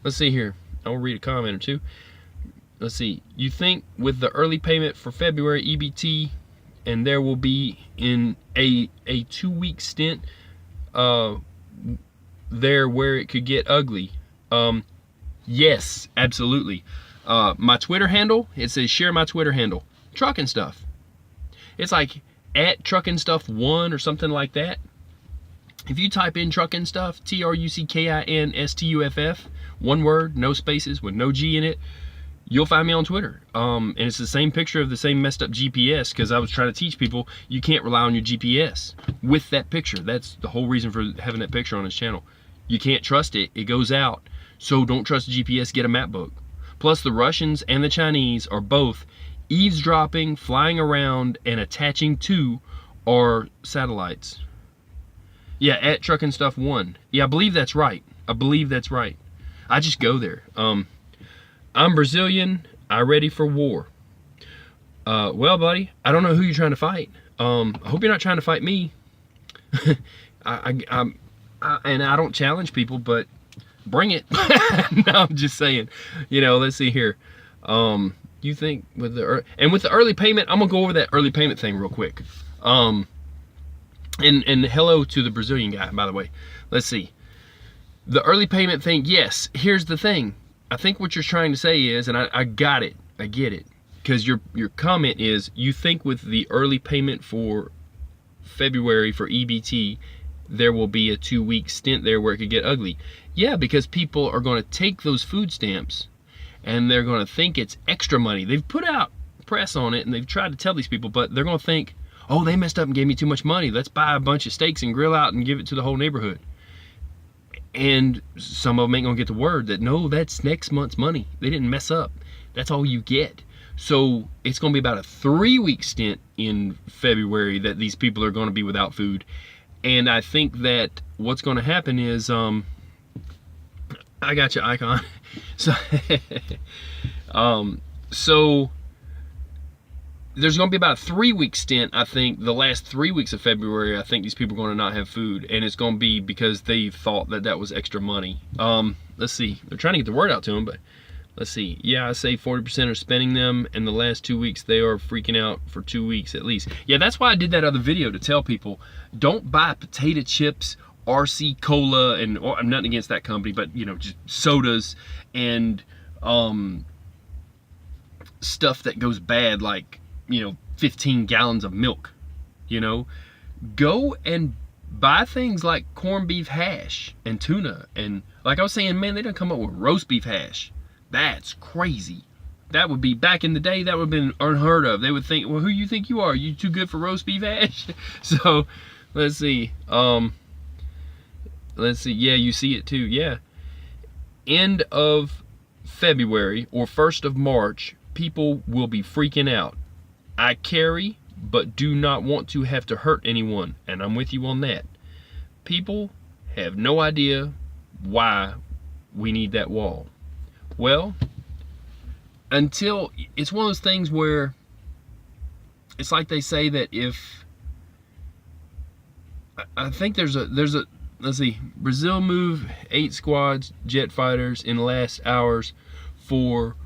Let's see here. I'll read a comment or two. Let's see. You think with the early payment for February EBT, and there will be in a 2-week stint there where it could get ugly? Yes, absolutely. My Twitter handle, it says share my Twitter handle. Trucking Stuff. It's like at Trucking Stuff 1 or something like that. If you type in Trucking Stuff, TRUCKINSTUFF, one word, no spaces, with no G in it, you'll find me on Twitter. And it's the same picture of the same messed up GPS, because I was trying to teach people you can't rely on your GPS with that picture. That's the whole reason for having that picture on his channel. You can't trust it. It goes out. So don't trust GPS. Get a map book. Plus, the Russians and the Chinese are both eavesdropping, flying around, and attaching to our satellites. Yeah, at Trucking Stuff 1. Yeah, I believe that's right. I believe that's right. I just go there. I'm Brazilian. I'm ready for war. Well, buddy, I don't know who you're trying to fight. I hope you're not trying to fight me. And I don't challenge people, but bring it. No, I'm just saying. Let's see here. You think with the early payment, I'm gonna go over that early payment thing real quick. And hello to the Brazilian guy, by the way. Let's see. The early payment thing, yes. Here's the thing. I think what you're trying to say is, and I got it. I get it. Because your comment is, you think with the early payment for February for EBT, there will be a 2-week stint there where it could get ugly. Yeah, because people are going to take those food stamps and they're going to think it's extra money. They've put out press on it and they've tried to tell these people, but they're going to think, oh, they messed up and gave me too much money. Let's buy a bunch of steaks and grill out and give it to the whole neighborhood. And some of them ain't going to get the word that, no, that's next month's money. They didn't mess up. That's all you get. So it's going to be about a 3-week stint in February that these people are going to be without food. And I think that what's going to happen is, I got your icon. So, so there's going to be about a 3-week stint. I think the last 3 weeks of February, I think these people are going to not have food, and it's going to be because they thought that was extra money. Let's see. They're trying to get the word out to them, but let's see. Yeah, I say 40% are spending them, and the last 2 weeks they are freaking out for 2 weeks at least. Yeah, that's why I did that other video, to tell people, don't buy potato chips, RC Cola, and I'm not against that company, but just sodas and stuff that goes bad, like 15 gallons of milk. Go and buy things like corned beef hash and tuna, and like I was saying, man, they done come up with roast beef hash. That's crazy. That would be, back in the day, that would have been unheard of. They would think, well, who you think you are? You too good for roast beef hash? So let's see. Let's see. Yeah, you see it too. Yeah. End of February or 1st of March, people will be freaking out. I carry, but do not want to have to hurt anyone, and I'm with you on that. People have no idea why we need that wall. Well, until it's one of those things where it's like they say that if I think there's a let's see, Brazil move 8 squads jet fighters in the last hours for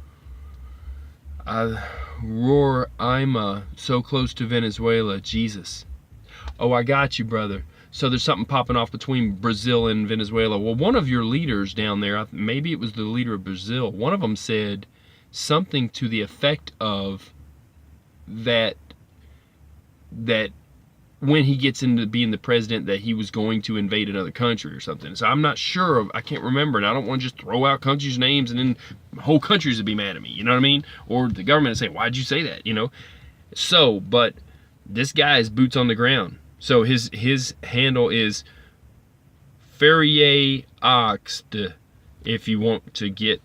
Roraima, so close to Venezuela. Jesus. Oh, I got you, brother. So there's something popping off between Brazil and Venezuela. Well, one of your leaders down there, maybe it was the leader of Brazil, one of them said something to the effect of that when he gets into being the president, that he was going to invade another country or something. So I'm not sure, I can't remember, and I don't want to just throw out countries' names and then whole countries would be mad at me, you know what I mean? Or the government would say, why'd you say that, So, but this guy is boots on the ground. So his handle is Ferrier Axt, if you want to get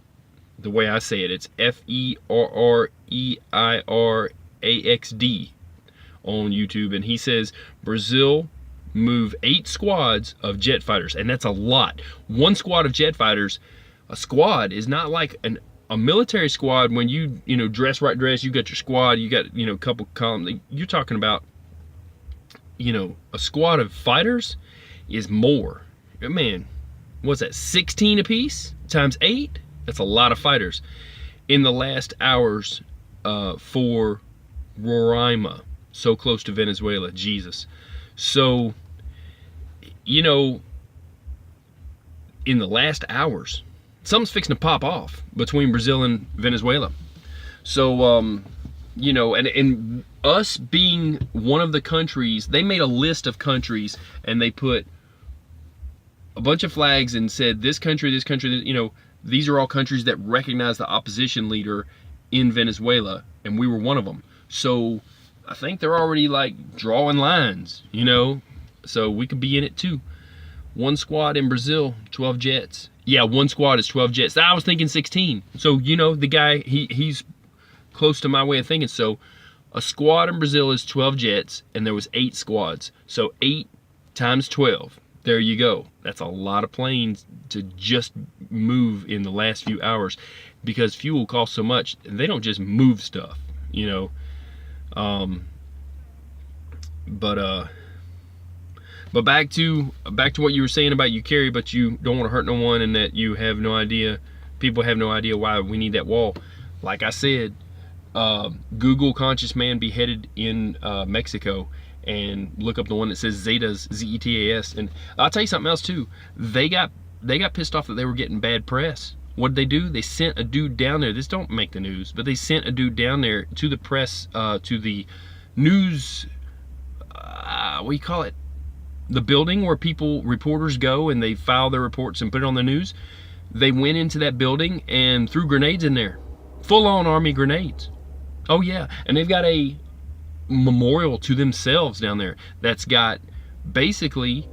the way I say it. It's FERREIRAXD on YouTube, and he says Brazil move 8 squads of jet fighters, and that's a lot. 1 squad of jet fighters. A squad is not like a military squad. When you dress right dress, you got your squad, you got a couple columns. You're talking about a squad of fighters is more. Man, what's that, 16 apiece times 8? That's a lot of fighters in the last hours for Roraima, so close to Venezuela. Jesus. So in the last hours, something's fixing to pop off between Brazil and Venezuela. So and us being one of the countries, they made a list of countries and they put a bunch of flags and said this country, these are all countries that recognize the opposition leader in Venezuela, and we were one of them. So I think they're already like drawing lines, so we could be in it too. 1 squad in Brazil, 12 jets. Yeah, 1 squad is 12 jets. I was thinking 16. So the guy, he's close to my way of thinking. So a squad in Brazil is 12 jets, and there was 8 squads. So 8 times 12. There you go. That's a lot of planes to just move in the last few hours, because fuel costs so much, and they don't just move stuff, But back to what you were saying about you carry, but you don't want to hurt no one, and that you have no idea, people have no idea why we need that wall. Like I said, Google conscious man beheaded in Mexico, and look up the one that says Zetas, Z-E-T-A-S. And I'll tell you something else too. They got pissed off that they were getting bad press. What did they do? They sent a dude down there. This don't make the news, but they sent a dude down there to the press, to the news, what do you call it? The building where reporters go and they file their reports and put it on the news. They went into that building and threw grenades in there. Full-on army grenades. Oh yeah, and they've got a memorial to themselves down there that's got basically,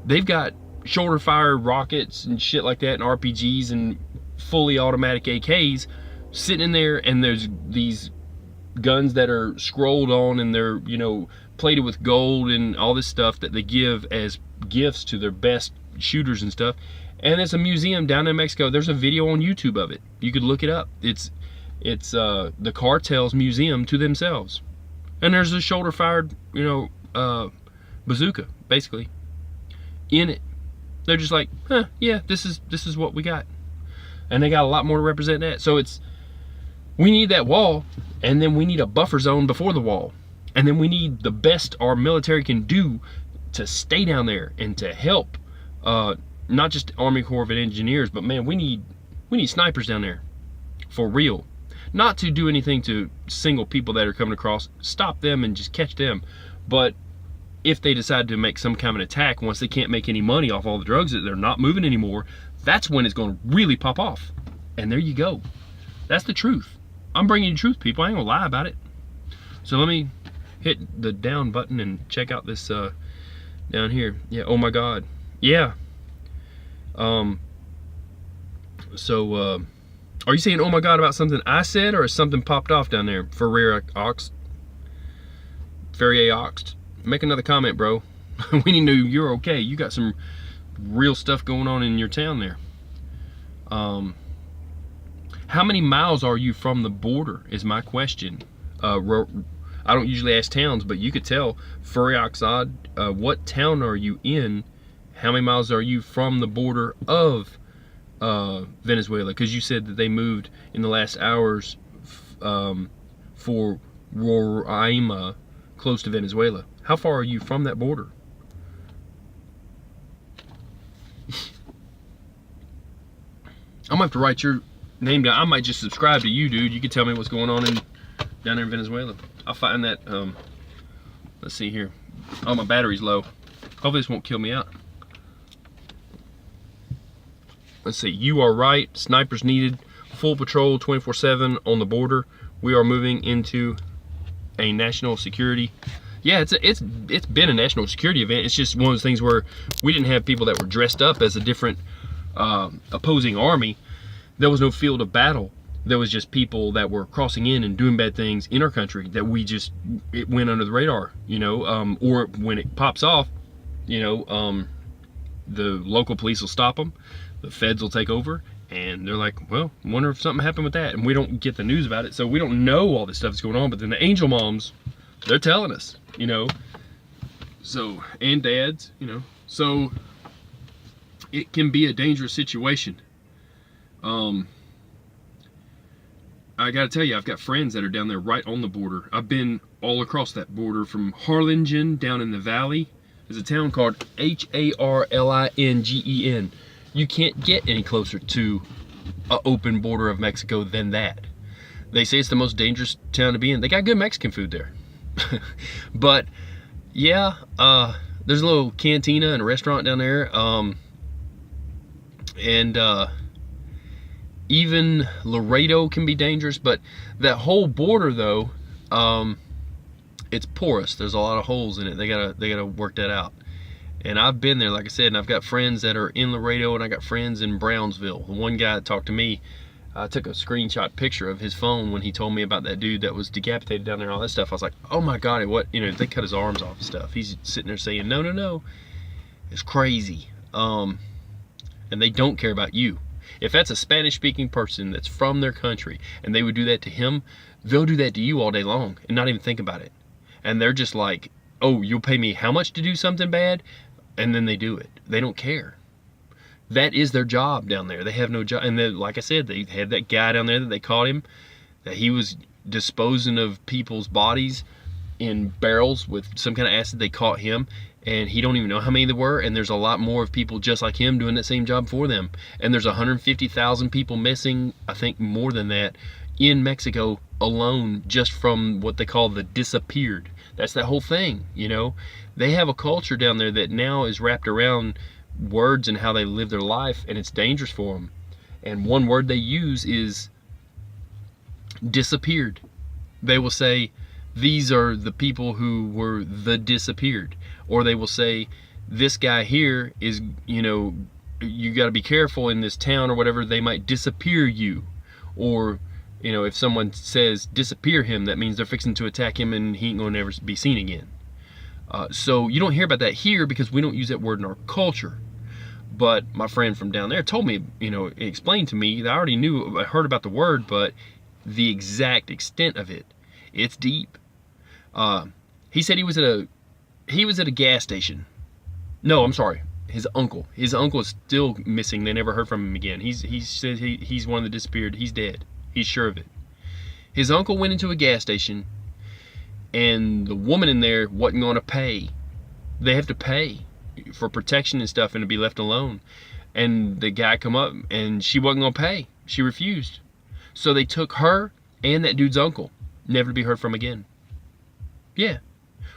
they've got shoulder-fire rockets and shit like that, and RPGs and fully automatic AKs sitting in there, and there's these guns that are scrolled on, and they're, you know, plated with gold and all this stuff that they give as gifts to their best shooters and stuff. And it's a museum down in Mexico. There's a video on YouTube of it. You could look it up. It's the cartel's museum to themselves. And there's a shoulder-fired, you know, bazooka, basically, in it. They're just like, huh, yeah, this is what we got. And they got a lot more to represent that. So we need that wall, and then we need a buffer zone before the wall. And then we need the best our military can do to stay down there and to help, not just Army Corps of Engineers, but man, we need snipers down there, for real. Not to do anything to single people that are coming across, stop them and just catch them. But if they decide to make some kind of an attack, once they can't make any money off all the drugs that they're not moving anymore, that's when it's going to really pop off. And there you go. That's the truth. I'm bringing you the truth, people. I ain't gonna lie about it. So let me hit the down button and check out this down here. Yeah, oh my God. Yeah. So are you saying oh my God about something I said, or something popped off down there? Ferrier Oxt. Make another comment, bro. We need to know you're okay. You got some real stuff going on in your town there. How many miles are you from the border is my question. I don't usually ask towns, but you could tell. Ferrier, what town are you in? How many miles are you from the border of Venezuela? Because you said that they moved in the last hours for Roraima, close to Venezuela. How far are you from that border? I'm gonna have to write your name down. I might just subscribe to you, dude. You can tell me what's going on down there in Venezuela. I'll find that. Let's see here. Oh, my battery's low. Hopefully this won't kill me out. Let's see. You are right. Snipers needed. Full patrol 24/7 on the border. We are moving into a national security. Yeah, it's been a national security event. It's just one of those things where we didn't have people that were dressed up as a different opposing army. There was no field of battle. There was just people that were crossing in and doing bad things in our country that it went under the radar, you know, or when it pops off, you know, the local police will stop them, the feds will take over, and they're like, well, wonder if something happened with that, and we don't get the news about it, so we don't know all this stuff that's going on. But then the angel moms, they're telling us, you know, so, and dads, you know, so it can be a dangerous situation. I gotta tell you, I've got friends that are down there right on the border. I've been all across that border, from Harlingen down in the valley. There's a town called Harlingen. You can't get any closer to an open border of Mexico than that. They say it's the most dangerous town to be in. They got good Mexican food there. But yeah, there's a little cantina and a restaurant down there. Even Laredo can be dangerous, but that whole border though, it's porous. There's a lot of holes in it. They gotta work that out. And I've been there, like I said, and I've got friends that are in Laredo, and I got friends in Brownsville. The one guy that talked to me, I took a screenshot picture of his phone when he told me about that dude that was decapitated down there and all that stuff. I was like, oh my God, what, you know, they cut his arms off and stuff. He's sitting there saying, no, it's crazy. And they don't care about you. If that's a Spanish-speaking person that's from their country and they would do that to him, they'll do that to you all day long and not even think about it. And they're just like, oh, you'll pay me how much to do something bad? And then they do it. They don't care. That is their job down there. They have no job. And then, like I said, they had that guy down there that they caught him, that he was disposing of people's bodies in barrels with some kind of acid. They caught him, and he don't even know how many there were, and there's a lot more of people just like him doing that same job for them. And there's 150,000 people missing, I think more than that, in Mexico alone, just from what they call the disappeared. That's that whole thing, you know. They have a culture down there that now is wrapped around words and how they live their life, and it's dangerous for them. And one word they use is disappeared. They will say, these are the people who were the disappeared. Or they will say, this guy here is, you know, you got to be careful in this town or whatever, they might disappear you. Or, you know, if someone says disappear him, that means they're fixing to attack him and he ain't gonna never be seen again. So you don't hear about that here because we don't use that word in our culture. But my friend from down there told me, you know, explained to me that I already knew, I heard about the word, but the exact extent of it, it's deep. He said he was at a gas station. No, I'm sorry. His uncle is still missing. They never heard from him again. He said he's one that disappeared. He's dead. He's sure of it. His uncle went into a gas station, and the woman in there wasn't going to pay. They have to pay for protection and stuff and to be left alone. And the guy come up, and she wasn't going to pay. She refused. So they took her and that dude's uncle, never to be heard from again. Yeah.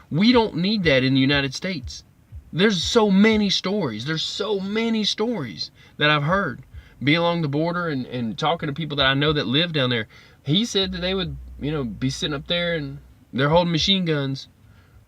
We don't need that in the United States. There's so many stories. There's so many stories that I've heard. Being along the border and talking to people that I know that live down there. He said that they would, you know, be sitting up there and they're holding machine guns,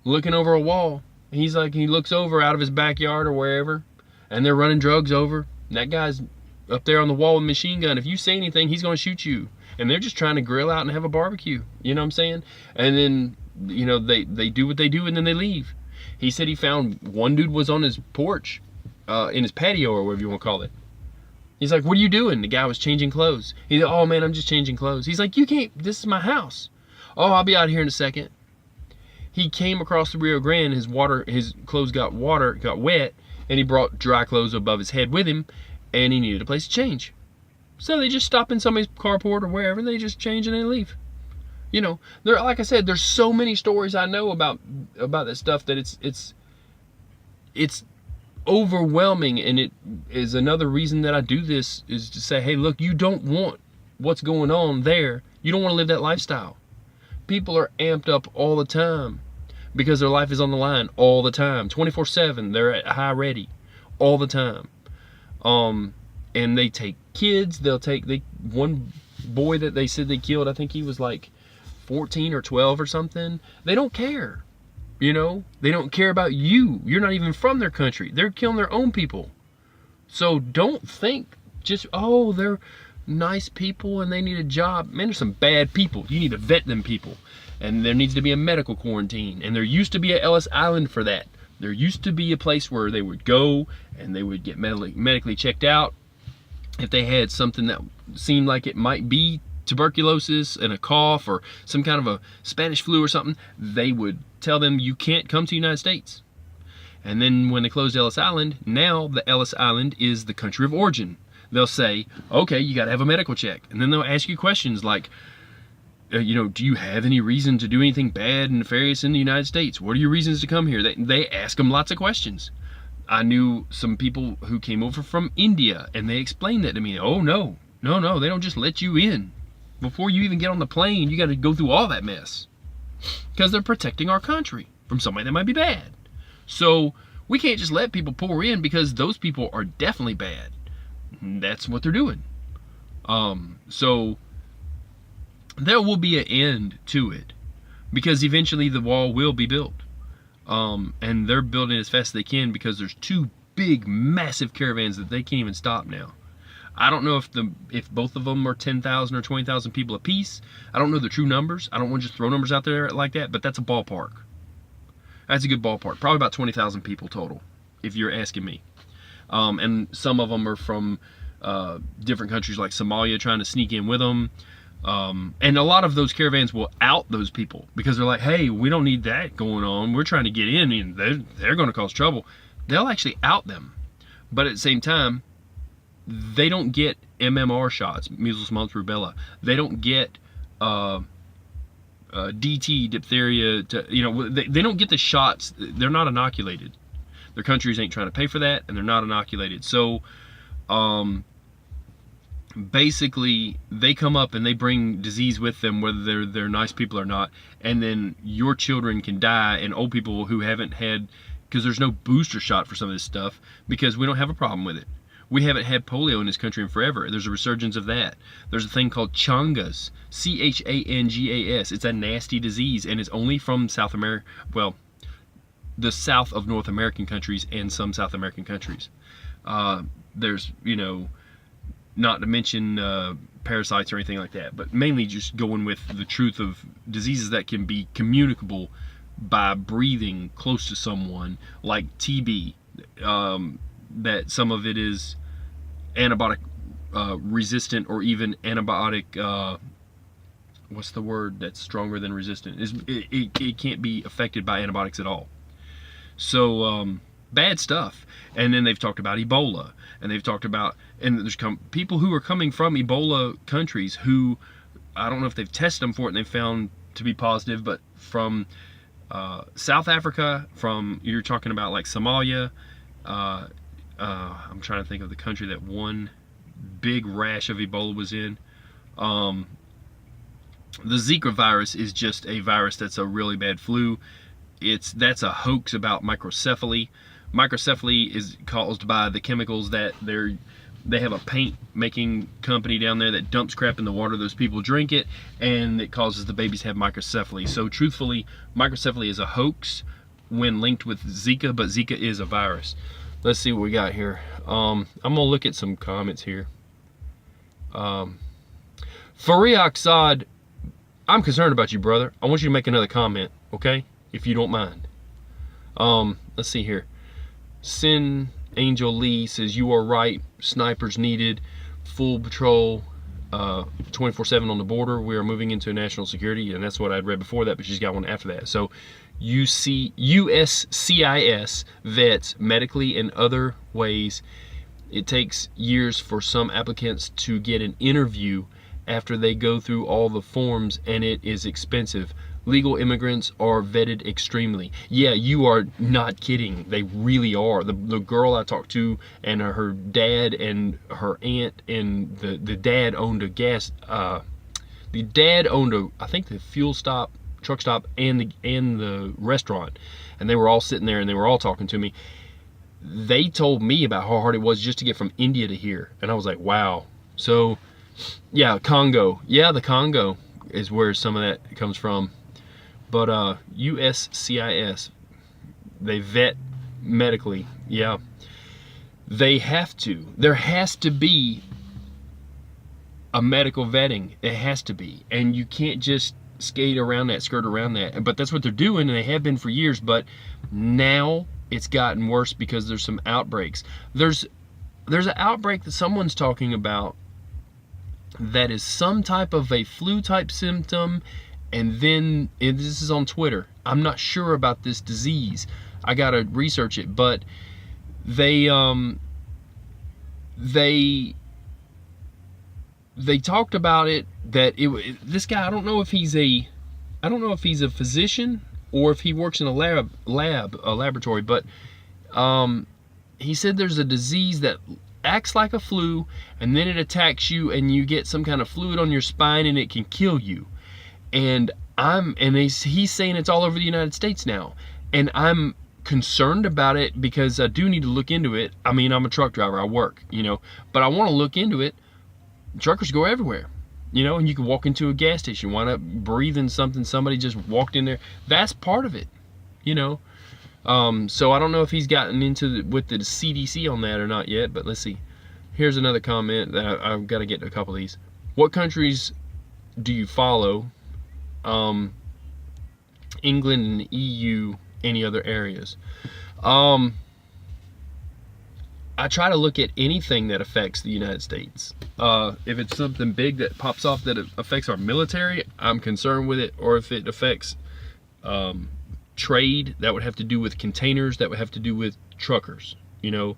looking over a wall. He's like, he looks over out of his backyard or wherever, and they're running drugs over. And that guy's up there on the wall with a machine gun. If you say anything, he's going to shoot you. And they're just trying to grill out and have a barbecue. You know what I'm saying? And then, you know, they do what they do and then they leave. He said he found one dude was on his porch, in his patio or whatever you want to call it. He's like, what are you doing? The guy was changing clothes. He's like, oh man, I'm just changing clothes. He's like, you can't, this is my house. Oh, I'll be out here in a second. He came across the Rio Grande, his clothes got wet, and he brought dry clothes above his head with him, and he needed a place to change. So they just stop in somebody's carport or wherever, and they just change and they leave. You know, there, like I said, there's so many stories I know about that stuff that it's overwhelming, and it is another reason that I do this is to say, hey, look, you don't want what's going on there. You don't want to live that lifestyle. People are amped up all the time because their life is on the line all the time, 24/7. They're at high ready all the time. And they take kids. One boy that they said they killed, I think he was like 14 or 12 or something. They don't care. You know, they don't care about you. You're not even from their country. They're killing their own people. So don't think just, oh, they're nice people and they need a job. Man, there's some bad people. You need to vet them people. And there needs to be a medical quarantine. And there used to be a Ellis Island for that. There used to be a place where they would go and they would get medically checked out. If they had something that seemed like it might be tuberculosis and a cough or some kind of a Spanish flu or something, they would tell them you can't come to the United States. And then when they closed Ellis Island, now the Ellis Island is the country of origin. They'll say, okay, you got to have a medical check. And then they'll ask you questions like, you know, do you have any reason to do anything bad and nefarious in the United States? What are your reasons to come here? They ask them lots of questions. I knew some people who came over from India and they explained that to me. Oh, no, they don't just let you in. Before you even get on the plane, you got to go through all that mess. Because they're protecting our country from somebody that might be bad. So we can't just let people pour in because those people are definitely bad. That's what they're doing. So there will be an end to it because eventually the wall will be built. And they're building as fast as they can because there's two big, massive caravans that they can't even stop now. I don't know if both of them are 10,000 or 20,000 people apiece. I don't know the true numbers. I don't want to just throw numbers out there like that, but that's a ballpark. That's a good ballpark. Probably about 20,000 people total, if you're asking me. And some of them are from different countries like Somalia trying to sneak in with them. And a lot of those caravans will out those people because they're like, hey, we don't need that going on. We're trying to get in, and they're going to cause trouble. They'll actually out them. But at the same time, they don't get MMR shots, measles, mumps, rubella. They don't get DT, diphtheria. They don't get the shots. They're not inoculated. Their countries ain't trying to pay for that, and they're not inoculated. So, basically, they come up and they bring disease with them, whether they're nice people or not, and then your children can die, and old people who haven't had, because there's no booster shot for some of this stuff, because we don't have a problem with it. We haven't had polio in this country in forever. There's a resurgence of that. There's a thing called Changas, Changas. It's a nasty disease, and it's only from South America, well, the south of North American countries and some South American countries. There's, not to mention parasites or anything like that, but mainly just going with the truth of diseases that can be communicable by breathing close to someone, like TB, that some of it is antibiotic resistant, or even antibiotic, what's the word that's stronger than resistant? It can't be affected by antibiotics at all. So bad stuff. And then they've talked about Ebola, and they've talked about, and there's people who are coming from Ebola countries who, I don't know if they've tested them for it and they've found to be positive, but from South Africa, from, you're talking about like Somalia, I'm trying to think of the country that one big rash of Ebola was in. The Zika virus is just a virus that's a really bad flu. That's a hoax about microcephaly. Microcephaly is caused by the chemicals that they have a paint making company down there that dumps crap in the water. Those people drink it, and it causes the babies to have microcephaly. So truthfully, microcephaly is a hoax when linked with Zika, but Zika is a virus. Let's see what we got here. I'm gonna look at some comments here. Fariq Saad, I'm concerned about you, brother. I want you to make another comment, okay? If you don't mind. Let's see here. Sin Angel Lee says, you are right, snipers needed, full patrol 24/7 on the border. We are moving into national security, and that's what I'd read before that, but she's got one after that. So USCIS vets medically and other ways. It takes years for some applicants to get an interview after they go through all the forms, and it is expensive. Legal immigrants are vetted extremely. Yeah, you are not kidding. They really are. The girl I talked to, and her dad and her aunt, and the dad owned a gas. The dad owned I think the fuel stop, truck stop, and the restaurant, and they were all sitting there and they were all talking to me. They told me about how hard it was just to get from India to here, and I was like, wow. So, yeah, Congo. Yeah, the Congo is where some of that comes from. But USCIS, they vet medically. Yeah, they have to. There has to be a medical vetting. It has to be, and you can't just skirt around that. But that's what they're doing, and they have been for years. But now it's gotten worse because there's some outbreaks. There's an outbreak that someone's talking about that is some type of a flu type symptom. And then, and this is on Twitter, I'm not sure about this disease. I gotta research it, but they talked about it, that this guy, I don't know if he's a physician or if he works in a laboratory, but he said there's a disease that acts like a flu, and then it attacks you, and you get some kind of fluid on your spine, and it can kill you. And he's saying it's all over the United States now, and I'm concerned about it because I do need to look into it. I mean, I'm a truck driver, I work, but I want to look into it. Truckers go everywhere, and you can walk into a gas station, wind up breathing something somebody just walked in there. That's part of it, so I don't know if he's gotten into with the CDC on that or not yet, but let's see. Here's another comment that I've got to get a couple of these. What countries do you follow? England and EU, any other areas? I try to look at anything that affects the United States. If it's something big that pops off that affects our military, I'm concerned with it. Or if it affects trade, that would have to do with containers, that would have to do with truckers, you know.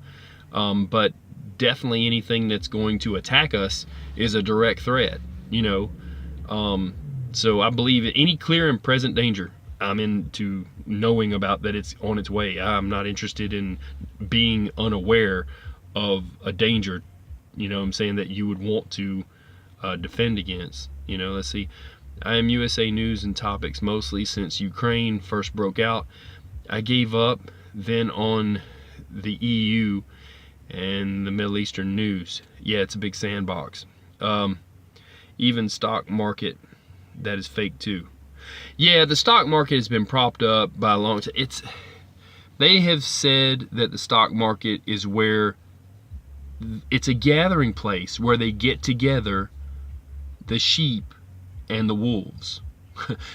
But definitely anything that's going to attack us is a direct threat, you know. So I believe in any clear and present danger, I'm into knowing about that it's on its way. I'm not interested in being unaware of a danger, you know what I'm saying, that you would want to defend against. You know, let's see. I am USA News and Topics mostly since Ukraine first broke out. I gave up then on the EU and the Middle Eastern news. Yeah, it's a big sandbox. Even stock market, that is fake too. Yeah, the stock market has been propped up by a long time. They have said that the stock market is where it's a gathering place where they get together, the sheep and the wolves.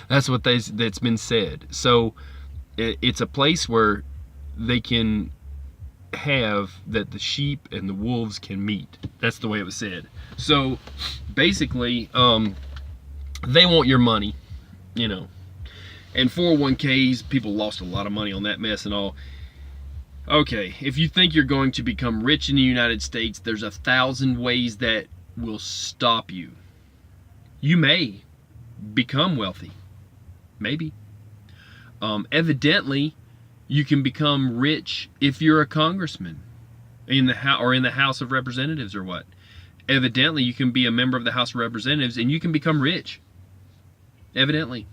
That's what that's been said. So it's a place where they can have that the sheep and the wolves can meet. That's the way it was said. So basically, they want your money, you know. And 401ks, people lost a lot of money on that mess and all. Okay, if you think you're going to become rich in the United States, there's 1,000 ways that will stop you. You may become wealthy. Maybe. Evidently, you can become rich if you're a congressman in the House of Representatives or what. Evidently, you can be a member of the House of Representatives and you can become rich. Evidently.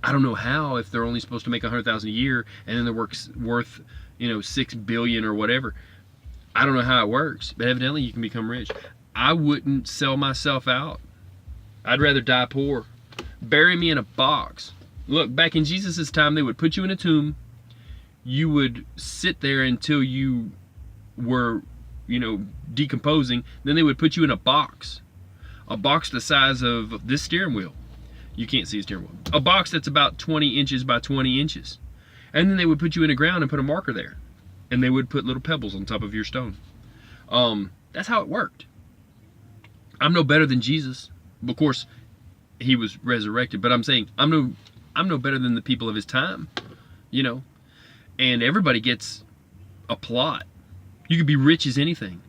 I don't know how, if they're only supposed to make $100,000 a year and then they're worth, you know, $6 billion or whatever. I don't know how it works, but evidently you can become rich. I wouldn't sell myself out. I'd rather die poor. Bury me in a box. Look, back in Jesus' time, they would put you in a tomb. You would sit there until you were, you know, decomposing. Then they would put you in a box the size of this steering wheel. You can't see a steering wheel. A box that's about 20 inches by 20 inches. And then they would put you in the ground and put a marker there. And they would put little pebbles on top of your stone. That's how it worked. I'm no better than Jesus. Of course, he was resurrected. But I'm saying, I'm no better than the people of his time. You know. And everybody gets a plot. You could be rich as anything.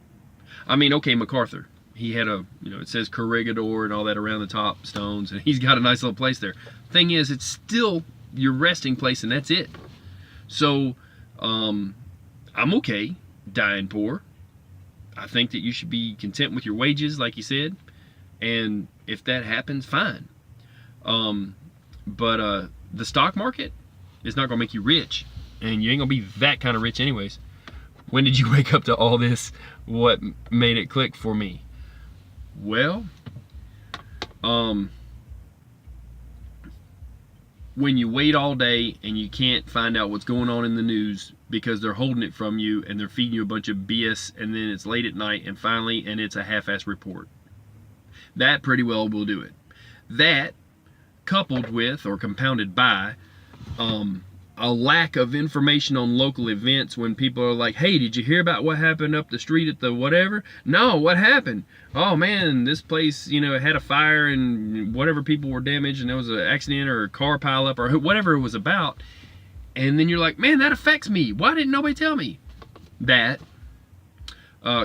I mean, okay, MacArthur. He had a, you know, it says corregidor and all that around the top, stones, and he's got a nice little place there. Thing is, it's still your resting place, and that's it. So, I'm okay dying poor. I think that you should be content with your wages, like you said, and if that happens, fine. But the stock market is not gonna make you rich, and you ain't gonna be that kind of rich anyways. When did you wake up to all this? What made it click for me? Well, when you wait all day and you can't find out what's going on in the news because they're holding it from you and they're feeding you a bunch of BS, and then it's late at night and finally, and it's a half-assed report. That pretty well will do it. That, coupled with or compounded by a lack of information on local events, when people are like, hey, did you hear about what happened up the street at the whatever? No, what happened? Oh man, this place, you know, had a fire and whatever, people were damaged and there was an accident or a car pileup or whatever it was about. And then you're like, man, that affects me. Why didn't nobody tell me? That,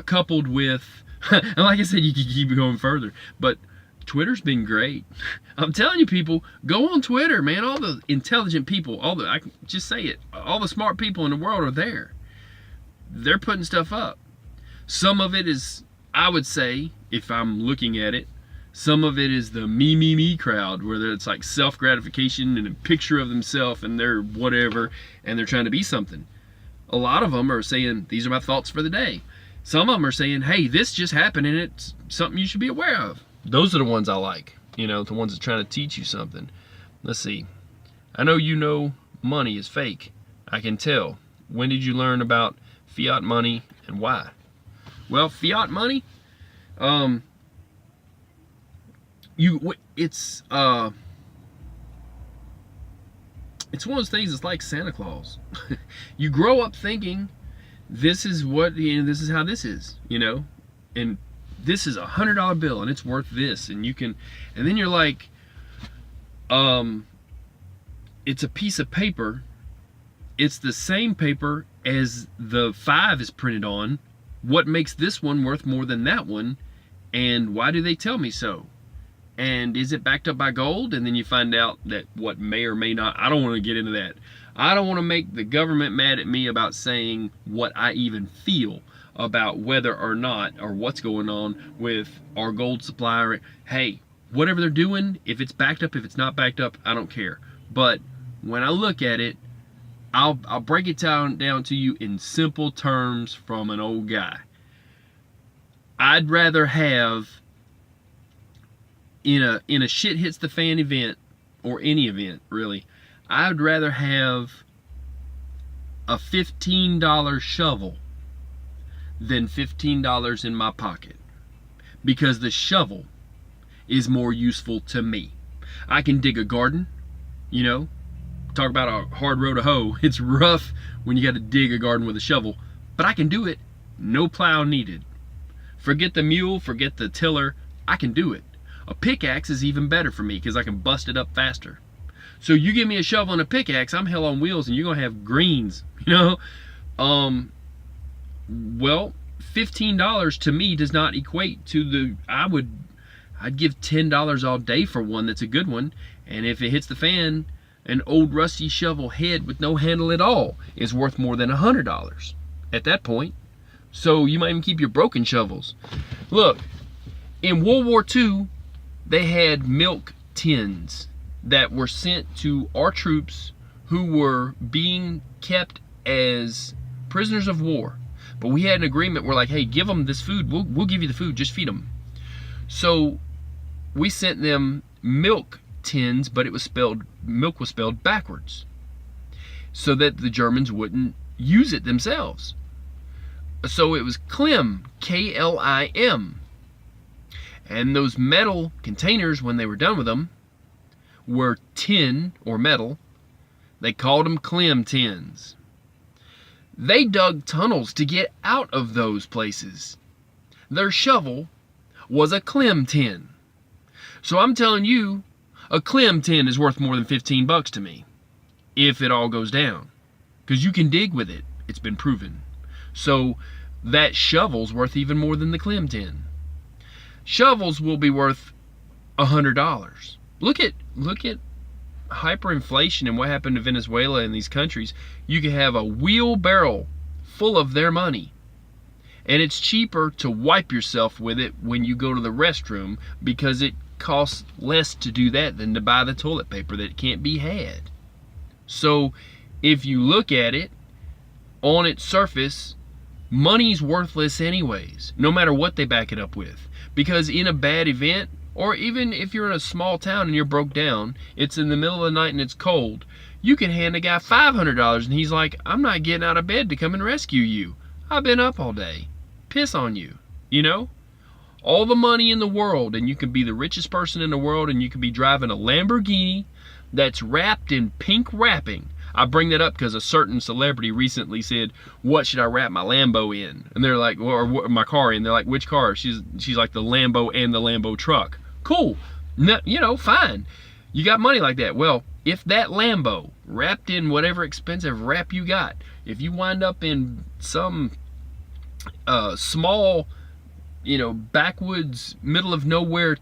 coupled with, and like I said, you could keep going further, but Twitter's been great. I'm telling you, people, go on Twitter, man. All the intelligent people, I can just say it, all the smart people in the world are there. They're putting stuff up. Some of it is, I would say, if I'm looking at it, some of it is the me crowd, where it's like self-gratification and a picture of themselves and they're whatever, and they're trying to be something. A lot of them are saying, these are my thoughts for the day. Some of them are saying, hey, this just happened and it's something you should be aware of. Those are the ones I like, you know, the ones that are trying to teach you something. Let's see. I know you know money is fake. I can tell. When did you learn about fiat money and why? Well, fiat money, it's one of those things. It's like Santa Claus. You grow up thinking this is what, this is how this is, and this is $100 bill and it's worth this, and you can, and then you're like, it's a piece of paper. It's the same paper as the 5 is printed on. What makes this one worth more than that one? And why do they tell me so? And is it backed up by gold? And then you find out that what may or may not, I don't want to get into that. I don't want to make the government mad at me about saying what I even feel about whether or not, or what's going on with our gold supply. Hey, whatever they're doing, if it's backed up, if it's not backed up, I don't care. But when I look at it, I'll break it down to you in simple terms from an old guy. I'd rather have, in a shit hits the fan event, or any event really, I'd rather have a $15 shovel than $15 in my pocket, because the shovel is more useful to me. I can dig a garden, talk about a hard road to hoe. It's rough when you got to dig a garden with a shovel, but I can do it. No plow needed. Forget the mule, forget the tiller, I can do it. A pickaxe is even better for me because I can bust it up faster. So you give me a shovel and a pickaxe, I'm hell on wheels, and you're gonna have greens, Well, $15 to me does not equate to I'd give $10 all day for one that's a good one, and if it hits the fan, an old rusty shovel head with no handle at all is worth more than $100 at that point. So you might even keep your broken shovels. Look, in World War II, they had milk tins that were sent to our troops who were being kept as prisoners of war. But we had an agreement, we're like, hey, give them this food, we'll give you the food, just feed them. So we sent them milk tins, but milk was spelled backwards, so that the Germans wouldn't use it themselves. So it was Klim, K-L-I-M. And those metal containers, when they were done with them, were tin or metal. They called them Klim tins. They dug tunnels to get out of those places. Their shovel was a Klim tin. So I'm telling you, a Klim tin is worth more than $15 to me, if it all goes down. Because you can dig with it. It's been proven. So that shovel's worth even more than the Klim tin. Shovels will be worth $100. Look at hyperinflation and what happened to Venezuela and these countries. You can have a wheelbarrow full of their money, and it's cheaper to wipe yourself with it when you go to the restroom, because it costs less to do that than to buy the toilet paper that can't be had. So if you look at it on its surface, money's worthless anyways, no matter what they back it up with. Because in a bad event, or even if you're in a small town and you're broke down, it's in the middle of the night and it's cold, you can hand a guy $500 and he's like, I'm not getting out of bed to come and rescue you. I've been up all day. Piss on you, All the money in the world, and you can be the richest person in the world, and you can be driving a Lamborghini that's wrapped in pink wrapping. I bring that up because a certain celebrity recently said, what should I wrap my Lambo in? And they're like, or my car in. They're like, which car? She's like, the Lambo and the Lambo truck. Cool. No, fine. You got money like that. Well, if that Lambo, wrapped in whatever expensive wrap you got, if you wind up in some small, backwoods, middle of nowhere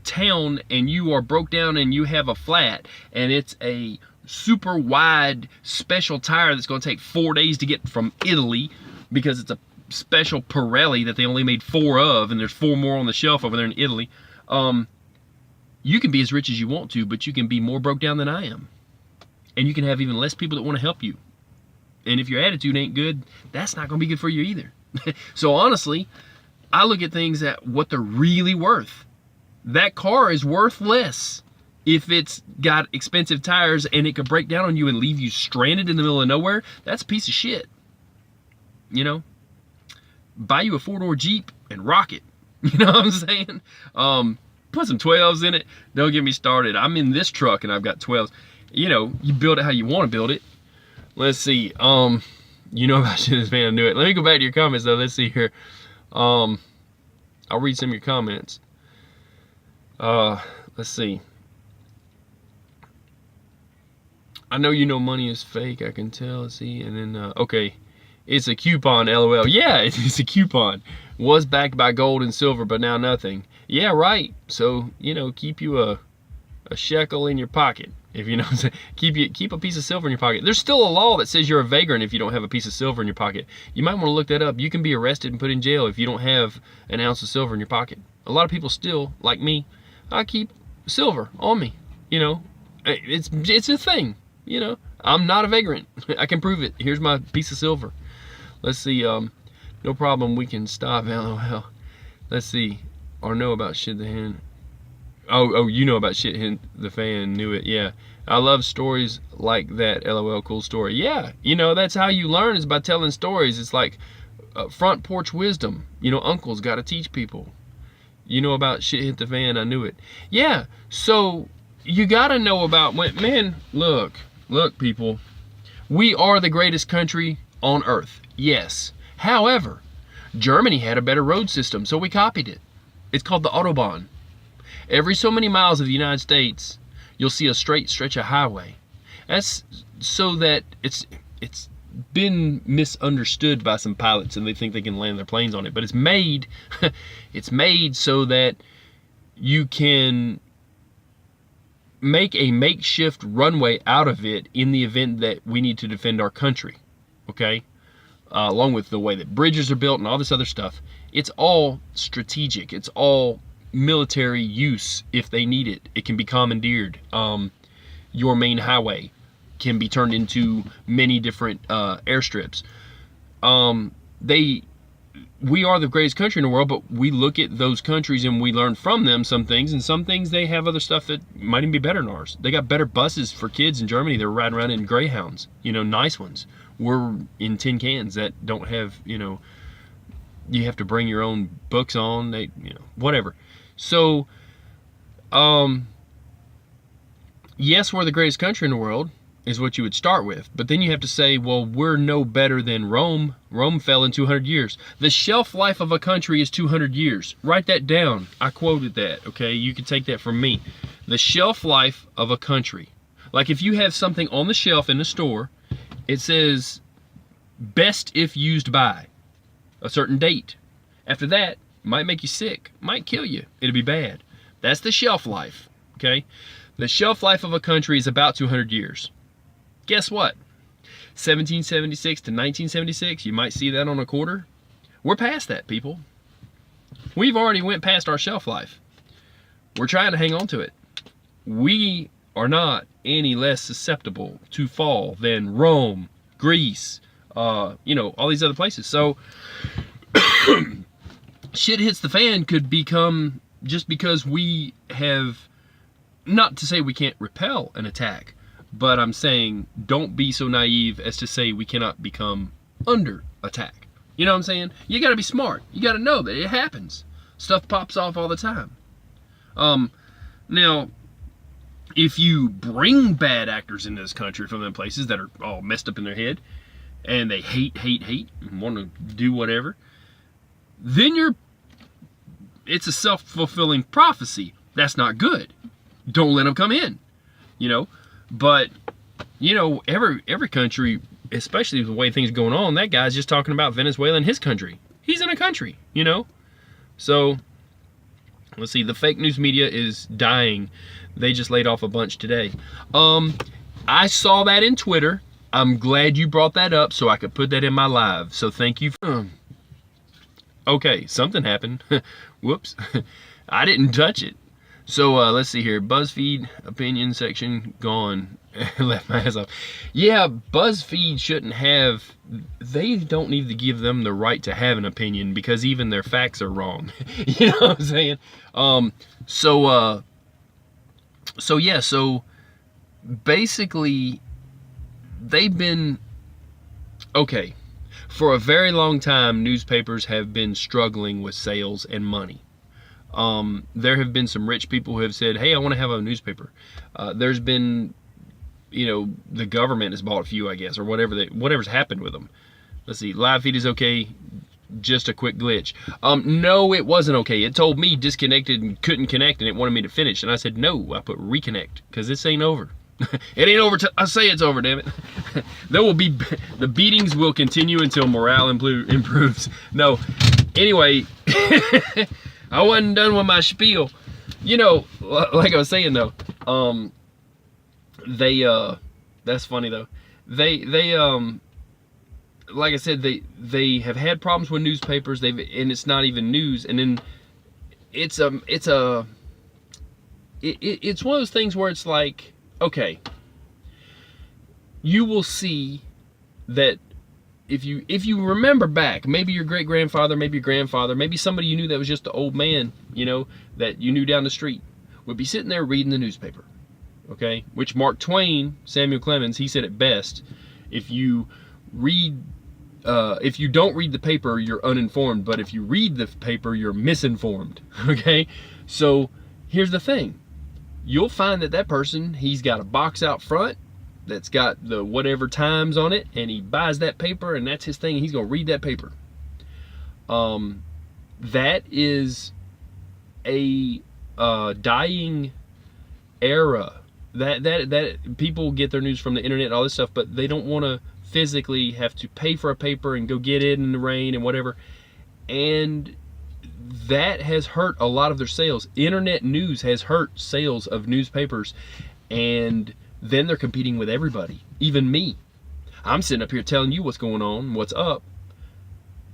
town, and you are broke down and you have a flat, and it's a super wide special tire that's going to take 4 days to get from Italy, because it's a special Pirelli that they only made 4 of, and there's 4 more on the shelf over there in Italy. You can be as rich as you want to, but you can be more broke down than I am, and you can have even less people that want to help you. And if your attitude ain't good, that's not going to be good for you either. So honestly, I look at things at what they're really worth. That car is worth less if it's got expensive tires and it could break down on you and leave you stranded in the middle of nowhere. That's a piece of shit. Buy you a 4-door Jeep and rock it. You know what I'm saying? Put some 12s in it. Don't get me started. I'm in this truck and I've got 12s. You build it how you want to build it. Let's see. You know about shit this fan, I knew it. Let me go back to your comments though. Let's see here. I'll read some of your comments. Let's see. I know you know money is fake, I can tell. Let's see. And then okay. It's a coupon, LOL. Yeah, it's a coupon. Was backed by gold and silver, but now nothing. Yeah, right. So, you know, keep you a shekel in your pocket. If you know what I'm saying. Keep a piece of silver in your pocket. There's still a law that says you're a vagrant if you don't have a piece of silver in your pocket. You might want to look that up. You can be arrested and put in jail if you don't have an ounce of silver in your pocket. A lot of people still, like me, I keep silver on me. You know, it's a thing. You know, I'm not a vagrant. I can prove it. Here's my piece of silver. Let's see, no problem, we can stop, LOL. Let's see, or know about shit the hand. Oh, you know about shit the fan, knew it, yeah. I love stories like that, LOL, cool story. Yeah, you know, that's how you learn, is by telling stories. It's like front porch wisdom. You know, uncles gotta teach people. You know about shit hit the fan, I knew it. Yeah, so you gotta know about, man, look people, we are the greatest country on earth. Yes. However, Germany had a better road system, so we copied it. It's called the Autobahn. Every so many miles of the United States, you'll see a straight stretch of highway. That's so that it's been misunderstood by some pilots, and they think they can land their planes on it. But it's made so that you can make a makeshift runway out of it in the event that we need to defend our country. Okay? Along with the way that bridges are built and all this other stuff. It's all strategic. It's all military use if they need it. It can be commandeered. Your main highway can be turned into many different airstrips. We are the greatest country in the world, but we look at those countries and we learn from them some things, and some things they have other stuff that might even be better than ours. They got better buses for kids in Germany. They're riding around in Greyhounds, you know, nice ones. We're in tin cans that don't have, you know, you have to bring your own books on, they, you know, whatever. So, yes, we're the greatest country in the world, is what you would start with. But then you have to say, well, we're no better than Rome. Rome fell in 200 years. The shelf life of a country is 200 years. Write that down. I quoted that, okay? You can take that from me. The shelf life of a country. Like if you have something on the shelf in the store, it says, best if used by a certain date. After that, might make you sick, might kill you. It'll be bad. That's the shelf life, okay? The shelf life of a country is about 200 years. Guess what? 1776 to 1976, you might see that on a quarter. We're past that, people. We've already went past our shelf life. We're trying to hang on to it. We are not any less susceptible to fall than Rome, Greece, you know, all these other places. So shit hits the fan could become, just because we have, not to say we can't repel an attack, but I'm saying don't be so naive as to say we cannot become under attack. You know what I'm saying? You gotta be smart. You gotta know that it happens. Stuff pops off all the time. Now, if you bring bad actors into this country from them places that are all messed up in their head, and they hate, and want to do whatever, then it's a self-fulfilling prophecy. That's not good. Don't let them come in, you know. But, you know, every country, especially the way things are going on, that guy's just talking about Venezuela and his country. He's in a country, you know. So, let's see, the fake news media is dying. They just laid off a bunch today. I saw that in Twitter. I'm glad you brought that up so I could put that in my live. So thank you. Okay, something happened. Whoops. I didn't touch it. So let's see here. BuzzFeed opinion section gone. Left my ass off. Yeah, BuzzFeed shouldn't have. They don't need to give them the right to have an opinion, because even their facts are wrong. You know what I'm saying? So yeah. So basically, they've been okay. For a very long time, newspapers have been struggling with sales and money. There have been some rich people who have said, hey, I want to have a newspaper. There's been, you know, the government has bought a few, I guess, or whatever's happened with them. Let's see, live feed is okay, just a quick glitch. No, it wasn't okay. It told me disconnected and couldn't connect, and it wanted me to finish. And I said no. I put reconnect, because this ain't over. It ain't over till I say it's over, damn it. There will be, the beatings will continue until morale improves. No, anyway, I wasn't done with my spiel. You know, like I was saying though, that's funny though. Like I said, they have had problems with newspapers. And it's not even news. And then it's one of those things where it's like, okay, you will see that if you remember back, maybe your great grandfather, maybe your grandfather, maybe somebody you knew that was just an old man, you know, that you knew down the street, would be sitting there reading the newspaper. Okay, which Mark Twain, Samuel Clemens, he said it best: if you don't read the paper, you're uninformed, but if you read the paper, you're misinformed. Okay, so here's the thing: you'll find that person, he's got a box out front that's got the whatever times on it, and he buys that paper, and that's his thing, and he's gonna read that paper. That is a dying era. That people get their news from the internet and all this stuff, but they don't want to physically have to pay for a paper and go get it in the rain and whatever. And that has hurt a lot of their sales. Internet news has hurt sales of newspapers, and then they're competing with everybody, even me. I'm sitting up here telling you what's going on, what's up.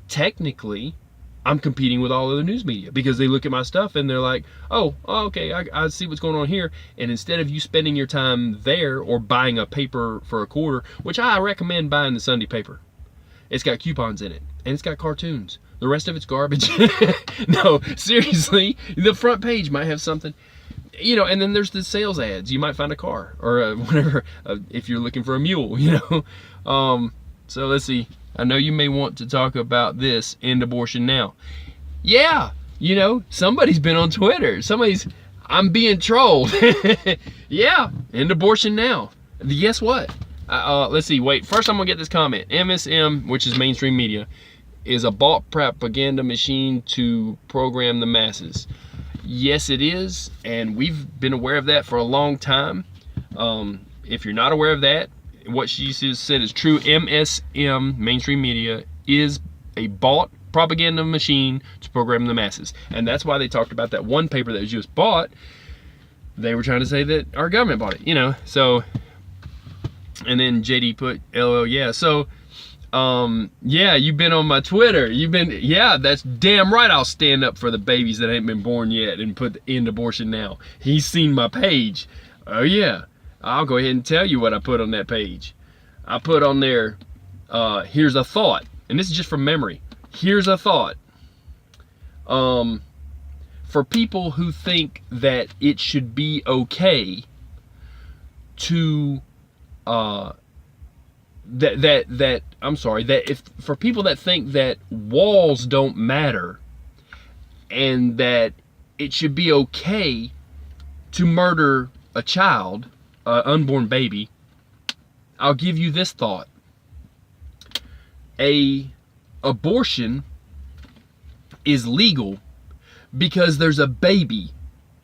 Technically, I'm competing with all other news media, because they look at my stuff and they're like, oh okay, I see what's going on here. And instead of you spending your time there or buying a paper for a quarter, which I recommend buying the Sunday paper. It's got coupons in it, and it's got cartoons. The rest of it's garbage. No, seriously, the front page might have something. You know, and then there's the sales ads. You might find a car or whatever, if you're looking for a mule, you know. So let's see. I know you may want to talk about this, end abortion now. Yeah, you know, somebody's been on Twitter. I'm being trolled. Yeah, end abortion now. Guess what? Let's see, wait, first I'm gonna get this comment. MSM, which is mainstream media, is a bought propaganda machine to program the masses. Yes, it is, and we've been aware of that for a long time. If you're not aware of that, what she said is true. MSM, mainstream media, is a bought propaganda machine to program the masses. And that's why they talked about that one paper that was just bought. They were trying to say that our government bought it, you know. So, and then JD put LOL, yeah. So, yeah, you've been on my Twitter. Yeah, that's damn right. I'll stand up for the babies that ain't been born yet and put the end abortion now. He's seen my page. Oh yeah. I'll go ahead and tell you what I put on that page. I put on there, here's a thought. And this is just from memory. Here's a thought. For people who think that it should be okay to, for people that think that walls don't matter and that it should be okay to murder a child, unborn baby, I'll give you this thought. Abortion is legal because there's a baby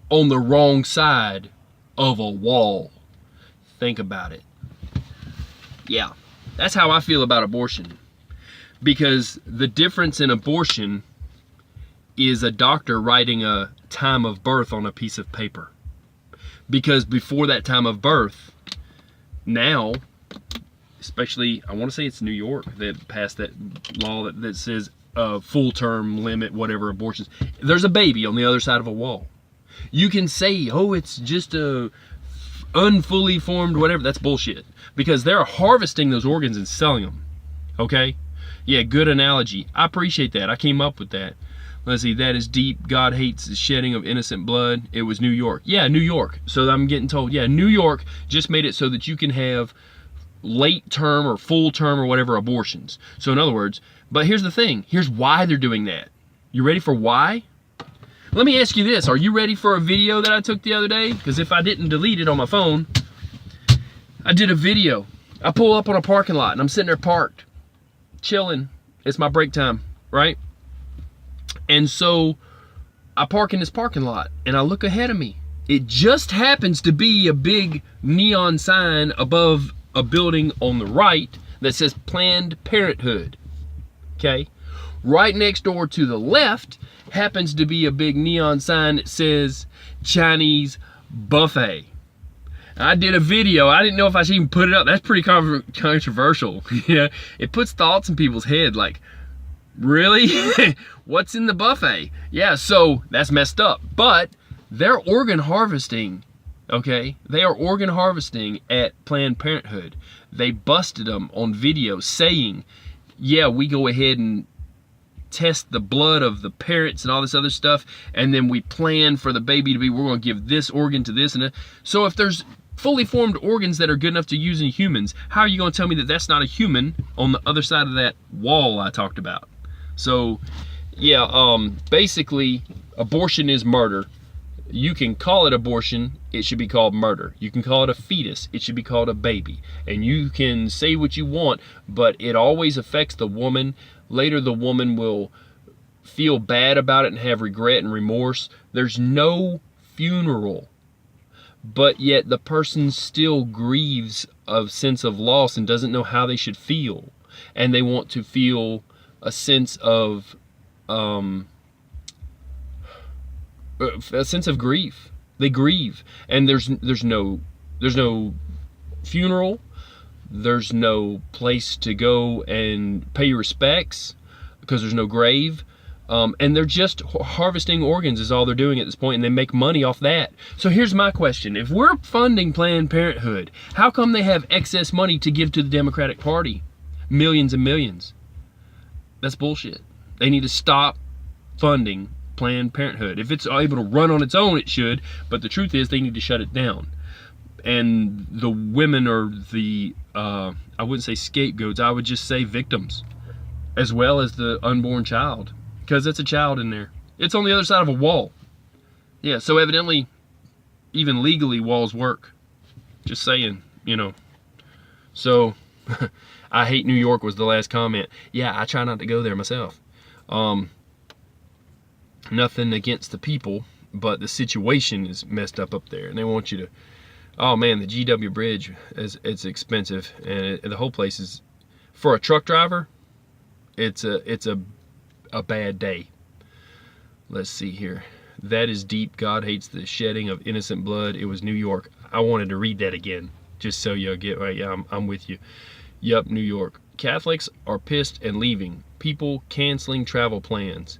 on the wrong side of a wall. Think about it. Yeah, that's how I feel about abortion. Because the difference in abortion is a doctor writing a time of birth on a piece of paper. Because before that time of birth, now, especially, I want to say it's New York that passed that law that says full term limit, whatever, abortions. There's a baby on the other side of a wall. You can say, oh, it's just a unfully formed whatever. That's bullshit. Because they're harvesting those organs and selling them. Okay? Yeah, good analogy. I appreciate that. I came up with that. Let's see, that is deep. God hates the shedding of innocent blood. It was New York. Yeah, New York. So I'm getting told, yeah, New York just made it so that you can have late term or full term or whatever abortions. So in other words, but here's the thing. Here's why they're doing that. You ready for why? Let me ask you this. Are you ready for a video that I took the other day? Because if I didn't delete it on my phone, I did a video. I pull up on a parking lot and I'm sitting there parked, chilling. It's my break time, right? And so I park in this parking lot and I look ahead of me. It just happens to be a big neon sign above a building on the right that says Planned Parenthood, okay? Right next door to the left happens to be a big neon sign that says Chinese buffet. I did a video. I didn't know if I should even put it up. That's pretty controversial. Yeah, it puts thoughts in people's head like, really? What's in the buffet? Yeah, so that's messed up. But they're organ harvesting, okay? They are organ harvesting at Planned Parenthood. They busted them on video saying, yeah, we go ahead and test the blood of the parents and all this other stuff, and then we plan for the baby to be, we're going to give this organ to this and that. So if there's fully formed organs that are good enough to use in humans, how are you going to tell me that that's not a human on the other side of that wall I talked about? So yeah, basically abortion is murder. You can call it abortion, it should be called murder. You can call it a fetus, it should be called a baby. And you can say what you want, but it always affects the woman. Later the woman will feel bad about it and have regret and remorse. There's no funeral, but yet the person still grieves a sense of loss and doesn't know how they should feel. And they want to feel a sense of grief. They grieve, and there's no funeral. There's no place to go and pay your respects because there's no grave. And they're just harvesting organs is all they're doing at this point, and they make money off that. So here's my question. If we're funding Planned Parenthood, how come they have excess money to give to the Democratic Party? Millions and millions. That's bullshit. They need to stop funding Planned Parenthood. If it's able to run on its own, it should, but the truth is they need to shut it down. And the women are the, I wouldn't say scapegoats, I would just say victims, as well as the unborn child, because it's a child in there. It's on the other side of a wall. Yeah, so evidently, even legally, walls work. Just saying, you know. So, I hate New York was the last comment. Yeah, I try not to go there myself. Nothing against the people, but the situation is messed up there, and they want you to, oh man, the GW Bridge it's expensive, and the whole place is, for a truck driver, it's a bad day. Let's see here. That is deep. God hates the shedding of innocent blood. It was New York. I wanted to read that again, just so y'all get right. Yeah, I'm with you. Yup, New York. Catholics are pissed and leaving. People canceling travel plans.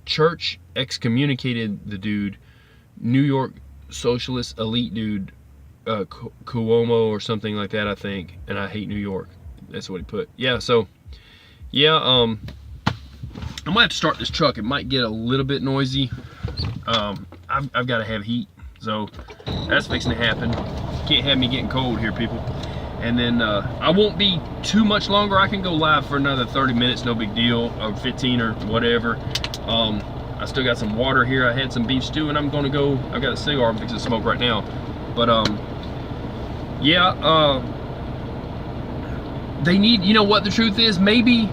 Church excommunicated the dude. New York socialist elite dude, Cuomo or something like that, I think. And I hate New York. That's what he put. Yeah, so, yeah, I might have to start this truck. It might get a little bit noisy. I've got to have heat, so that's fixing to happen. Can't have me getting cold here, people. And then I won't be too much longer. I can go live for another 30 minutes, no big deal, or 15 or whatever. I still got some water here. I had some beef stew, and I'm gonna go, I've got a cigar I'm fixing to smoke right now. But yeah, they need, you know what the truth is? Maybe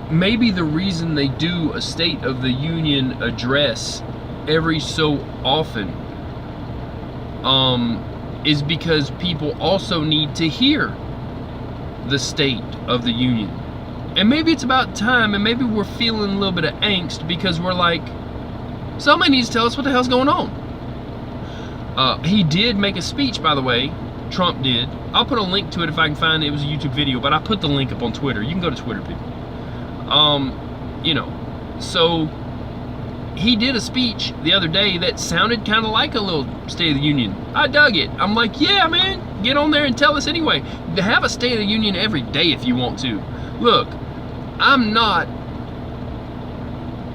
the reason they do a State of the Union address every so often is because people also need to hear the State of the Union. And maybe it's about time, and maybe we're feeling a little bit of angst because we're like, somebody needs to tell us what the hell's going on. He did make a speech, by the way. Trump did. I'll put a link to it if I can find it. It was a YouTube video, but I put the link up on Twitter. You can go to Twitter, people. You know, so he did a speech the other day that sounded kind of like a little State of the Union. I dug it. I'm like, yeah, man, get on there and tell us anyway. Have a State of the Union every day if you want to. Look, I'm not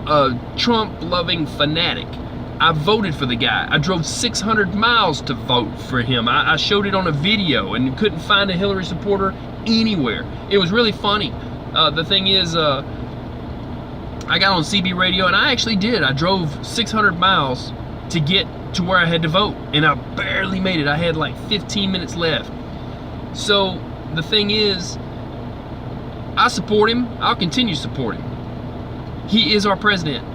a Trump-loving fanatic. I voted for the guy. I drove 600 miles to vote for him. I showed it on a video and couldn't find a Hillary supporter anywhere. It was really funny. The thing is, I got on CB radio, and I actually did. I drove 600 miles to get to where I had to vote, and I barely made it. I had like 15 minutes left. So the thing is, I support him. I'll continue to support him. He is our president.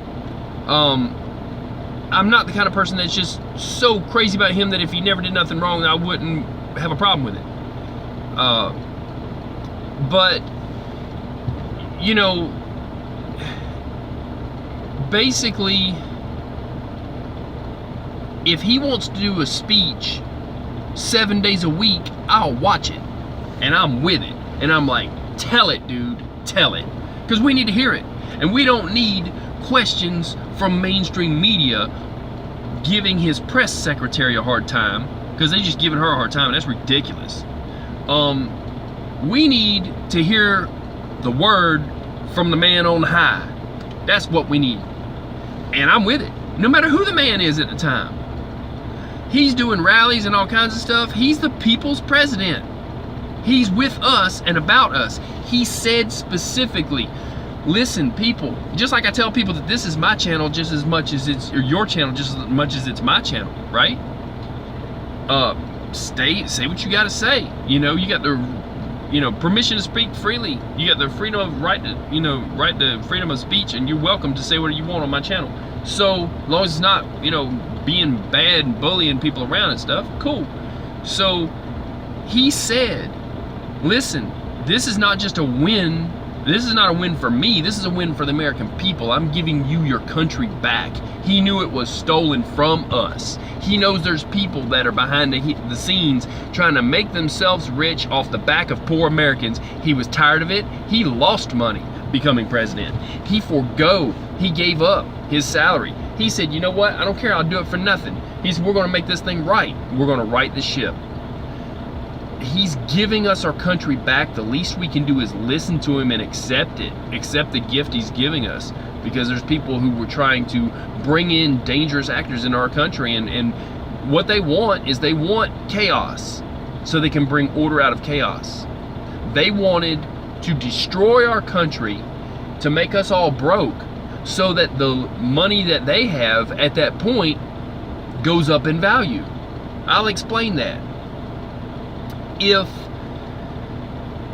I'm not the kind of person that's just so crazy about him that if he never did nothing wrong, I wouldn't have a problem with it. But, you know, basically, if he wants to do a speech 7 days a week, I'll watch it. And I'm with it. And I'm like, tell it, dude. Tell it. Because we need to hear it. And we don't need questions from mainstream media giving his press secretary a hard time, because they just giving her a hard time, and that's ridiculous. We need to hear the word from the man on high. That's what we need. And I'm with it. No matter who the man is at the time. He's doing rallies and all kinds of stuff. He's the people's president. He's with us and about us. He said specifically, listen, people, just like I tell people that this is my channel just as much as it's your channel, just as much as it's my channel, right? Say what you got to say. You know, you got the, you know, permission to speak freely. You got the freedom of right to, you know, right to freedom of speech, and you're welcome to say whatever you want on my channel. So, as long as it's not, you know, being bad and bullying people around and stuff, cool. So, he said, listen, this is not just a win. This is not a win for me. This is a win for the American people. I'm giving you your country back. He knew it was stolen from us. He knows there's people that are behind the scenes trying to make themselves rich off the back of poor Americans. He was tired of it. He lost money becoming president. He gave up his salary. He said, you know what? I don't care. I'll do it for nothing. He said, we're going to make this thing right. We're going to right the ship. He's giving us our country back. The least we can do is listen to him and accept it. Accept the gift he's giving us. Because there's people who were trying to bring in dangerous actors in our country. And what they want is they want chaos. So they can bring order out of chaos. They wanted to destroy our country to make us all broke. So that the money that they have at that point goes up in value. I'll explain that. If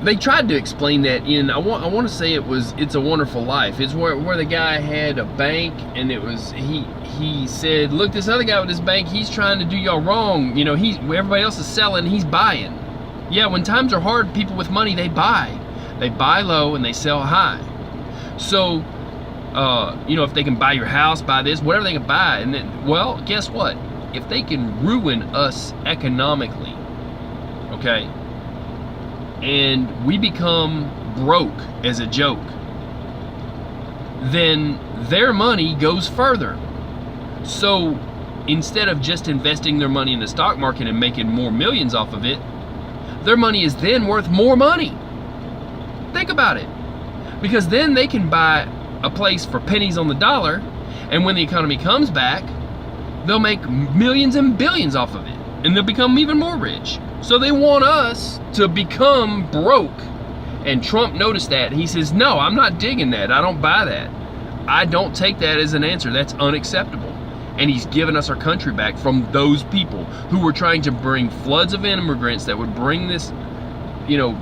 they tried to explain that in, I want to say It's a Wonderful Life. It's where the guy had a bank, and it was he said, look, this other guy with this bank, he's trying to do y'all wrong. You know, everybody else is selling, he's buying. Yeah, when times are hard, people with money, they buy. They buy low and they sell high. So, you know, if they can buy your house, buy this, whatever they can buy, and then, well, guess what? If they can ruin us economically, okay, and we become broke as a joke, then their money goes further. So instead of just investing their money in the stock market and making more millions off of it, their money is then worth more money. Think about it. Because then they can buy a place for pennies on the dollar, and when the economy comes back, they'll make millions and billions off of it, and they'll become even more rich. So they want us to become broke. And Trump noticed that. He says, no, I'm not digging that. I don't buy that. I don't take that as an answer. That's unacceptable. And he's given us our country back from those people who were trying to bring floods of immigrants that would bring this, you know,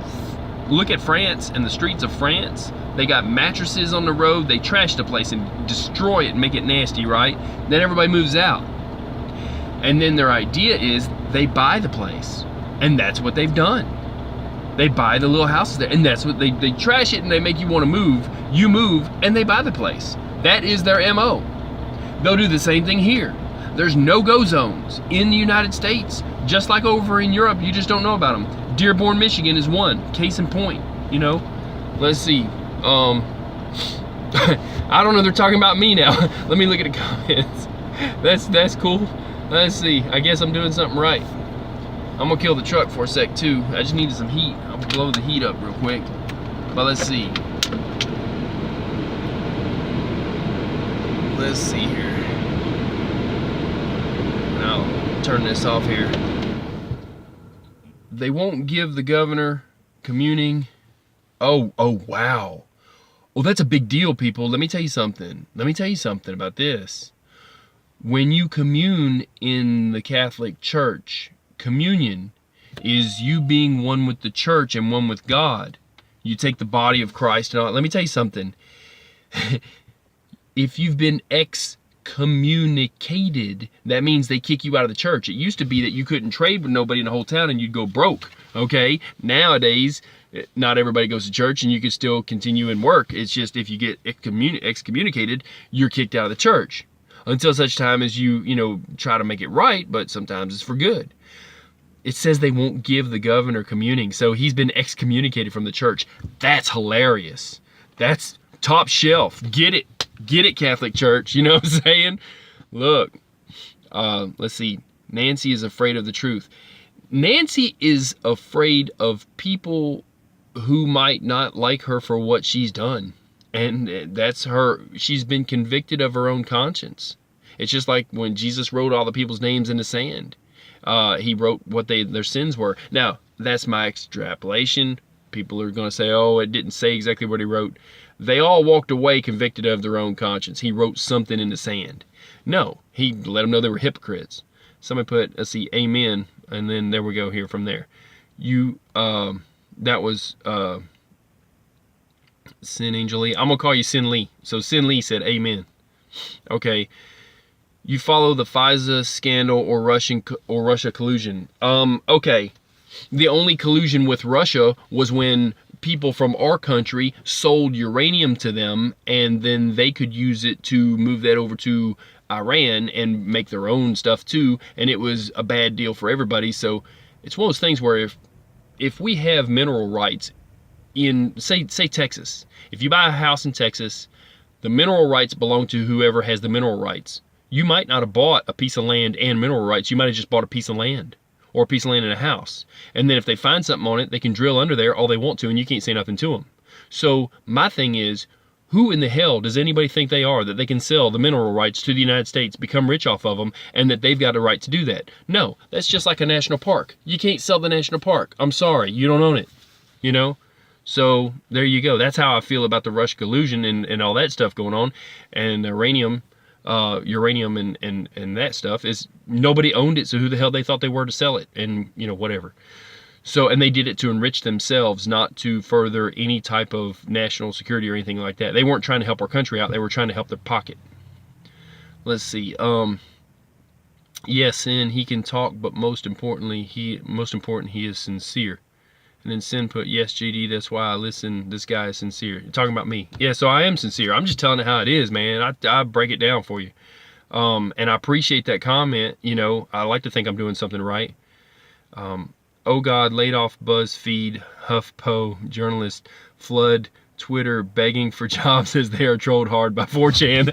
look at France and the streets of France. They got mattresses on the road. They trash the place and destroy it and make it nasty, right? Then everybody moves out. And then their idea is they buy the place. And that's what they've done. They buy the little houses there, and that's what they trash it, and they make you want to move. You move, and they buy the place. That is their MO. They'll do the same thing here. There's no-go zones in the United States, just like over in Europe. You just don't know about them. Dearborn, Michigan is one. Case in point, you know. Let's see. I don't know. They're talking about me now. Let me look at the comments. That's cool. Let's see. I guess I'm doing something right. I'm gonna kill the truck for a sec too. I just needed some heat. I'll blow the heat up real quick. But let's see. Let's see here. And I'll turn this off here. They won't give the governor communing. Oh wow. Well, that's a big deal, people. Let me tell you something. Let me tell you something about this. When you commune in the Catholic Church, communion is you being one with the church and one with God. You take the body of Christ and all. Let me tell you something. If you've been excommunicated, that means they kick you out of the church. It used to be that you couldn't trade with nobody in the whole town and you'd go broke. Okay? Nowadays, not everybody goes to church and you can still continue and work. It's just if you get excommunicated, you're kicked out of the church. Until such time as you try to make it right, but sometimes it's for good. It says they won't give the governor communing, so he's been excommunicated from the church. That's hilarious. That's top shelf. Get it, Catholic Church. You know what I'm saying? Look, let's see. Nancy is afraid of the truth. Nancy is afraid of people who might not like her for what she's done. And that's her. She's been convicted of her own conscience. It's just like when Jesus wrote all the people's names in the sand. He wrote what their sins were. Now, that's my extrapolation. People are going to say, oh, it didn't say exactly what he wrote. They all walked away convicted of their own conscience. He wrote something in the sand. No, he let them know they were hypocrites. Somebody put, let's see, amen, and then there we go here from there. That was Sin Angel Lee. I'm going to call you Sin Lee. So Sin Lee said amen. Okay. You follow the FISA scandal or Russia collusion. Okay. The only collusion with Russia was when people from our country sold uranium to them, and then they could use it to move that over to Iran and make their own stuff too, and it was a bad deal for everybody. So it's one of those things where if we have mineral rights in, say Texas, if you buy a house in Texas, the mineral rights belong to whoever has the mineral rights. You might not have bought a piece of land and mineral rights. You might have just bought a piece of land or a piece of land in a house. And then if they find something on it, they can drill under there all they want to, and you can't say nothing to them. So my thing is, who in the hell does anybody think they are that they can sell the mineral rights to the United States, become rich off of them, and that they've got a right to do that? No, that's just like a national park. You can't sell the national park. I'm sorry, you don't own it, you know? So there you go. That's how I feel about the Russia collusion and all that stuff going on. And uranium and that stuff is, nobody owned it, so who the hell they thought they were to sell it, and whatever. So, and they did it to enrich themselves, not to further any type of national security or anything like that. They weren't trying to help our country out, they were trying to help their pocket. Let's see. Yes, and he can talk, but most important he is sincere. And then Sin put, yes, JD, that's why I listen. This guy is sincere. You're talking about me. Yeah, so I am sincere. I'm just telling it how it is, man. I break it down for you. And I appreciate that comment. I like to think I'm doing something right. Oh God, laid off BuzzFeed, HuffPo, journalist, flood Twitter begging for jobs as they are trolled hard by 4chan.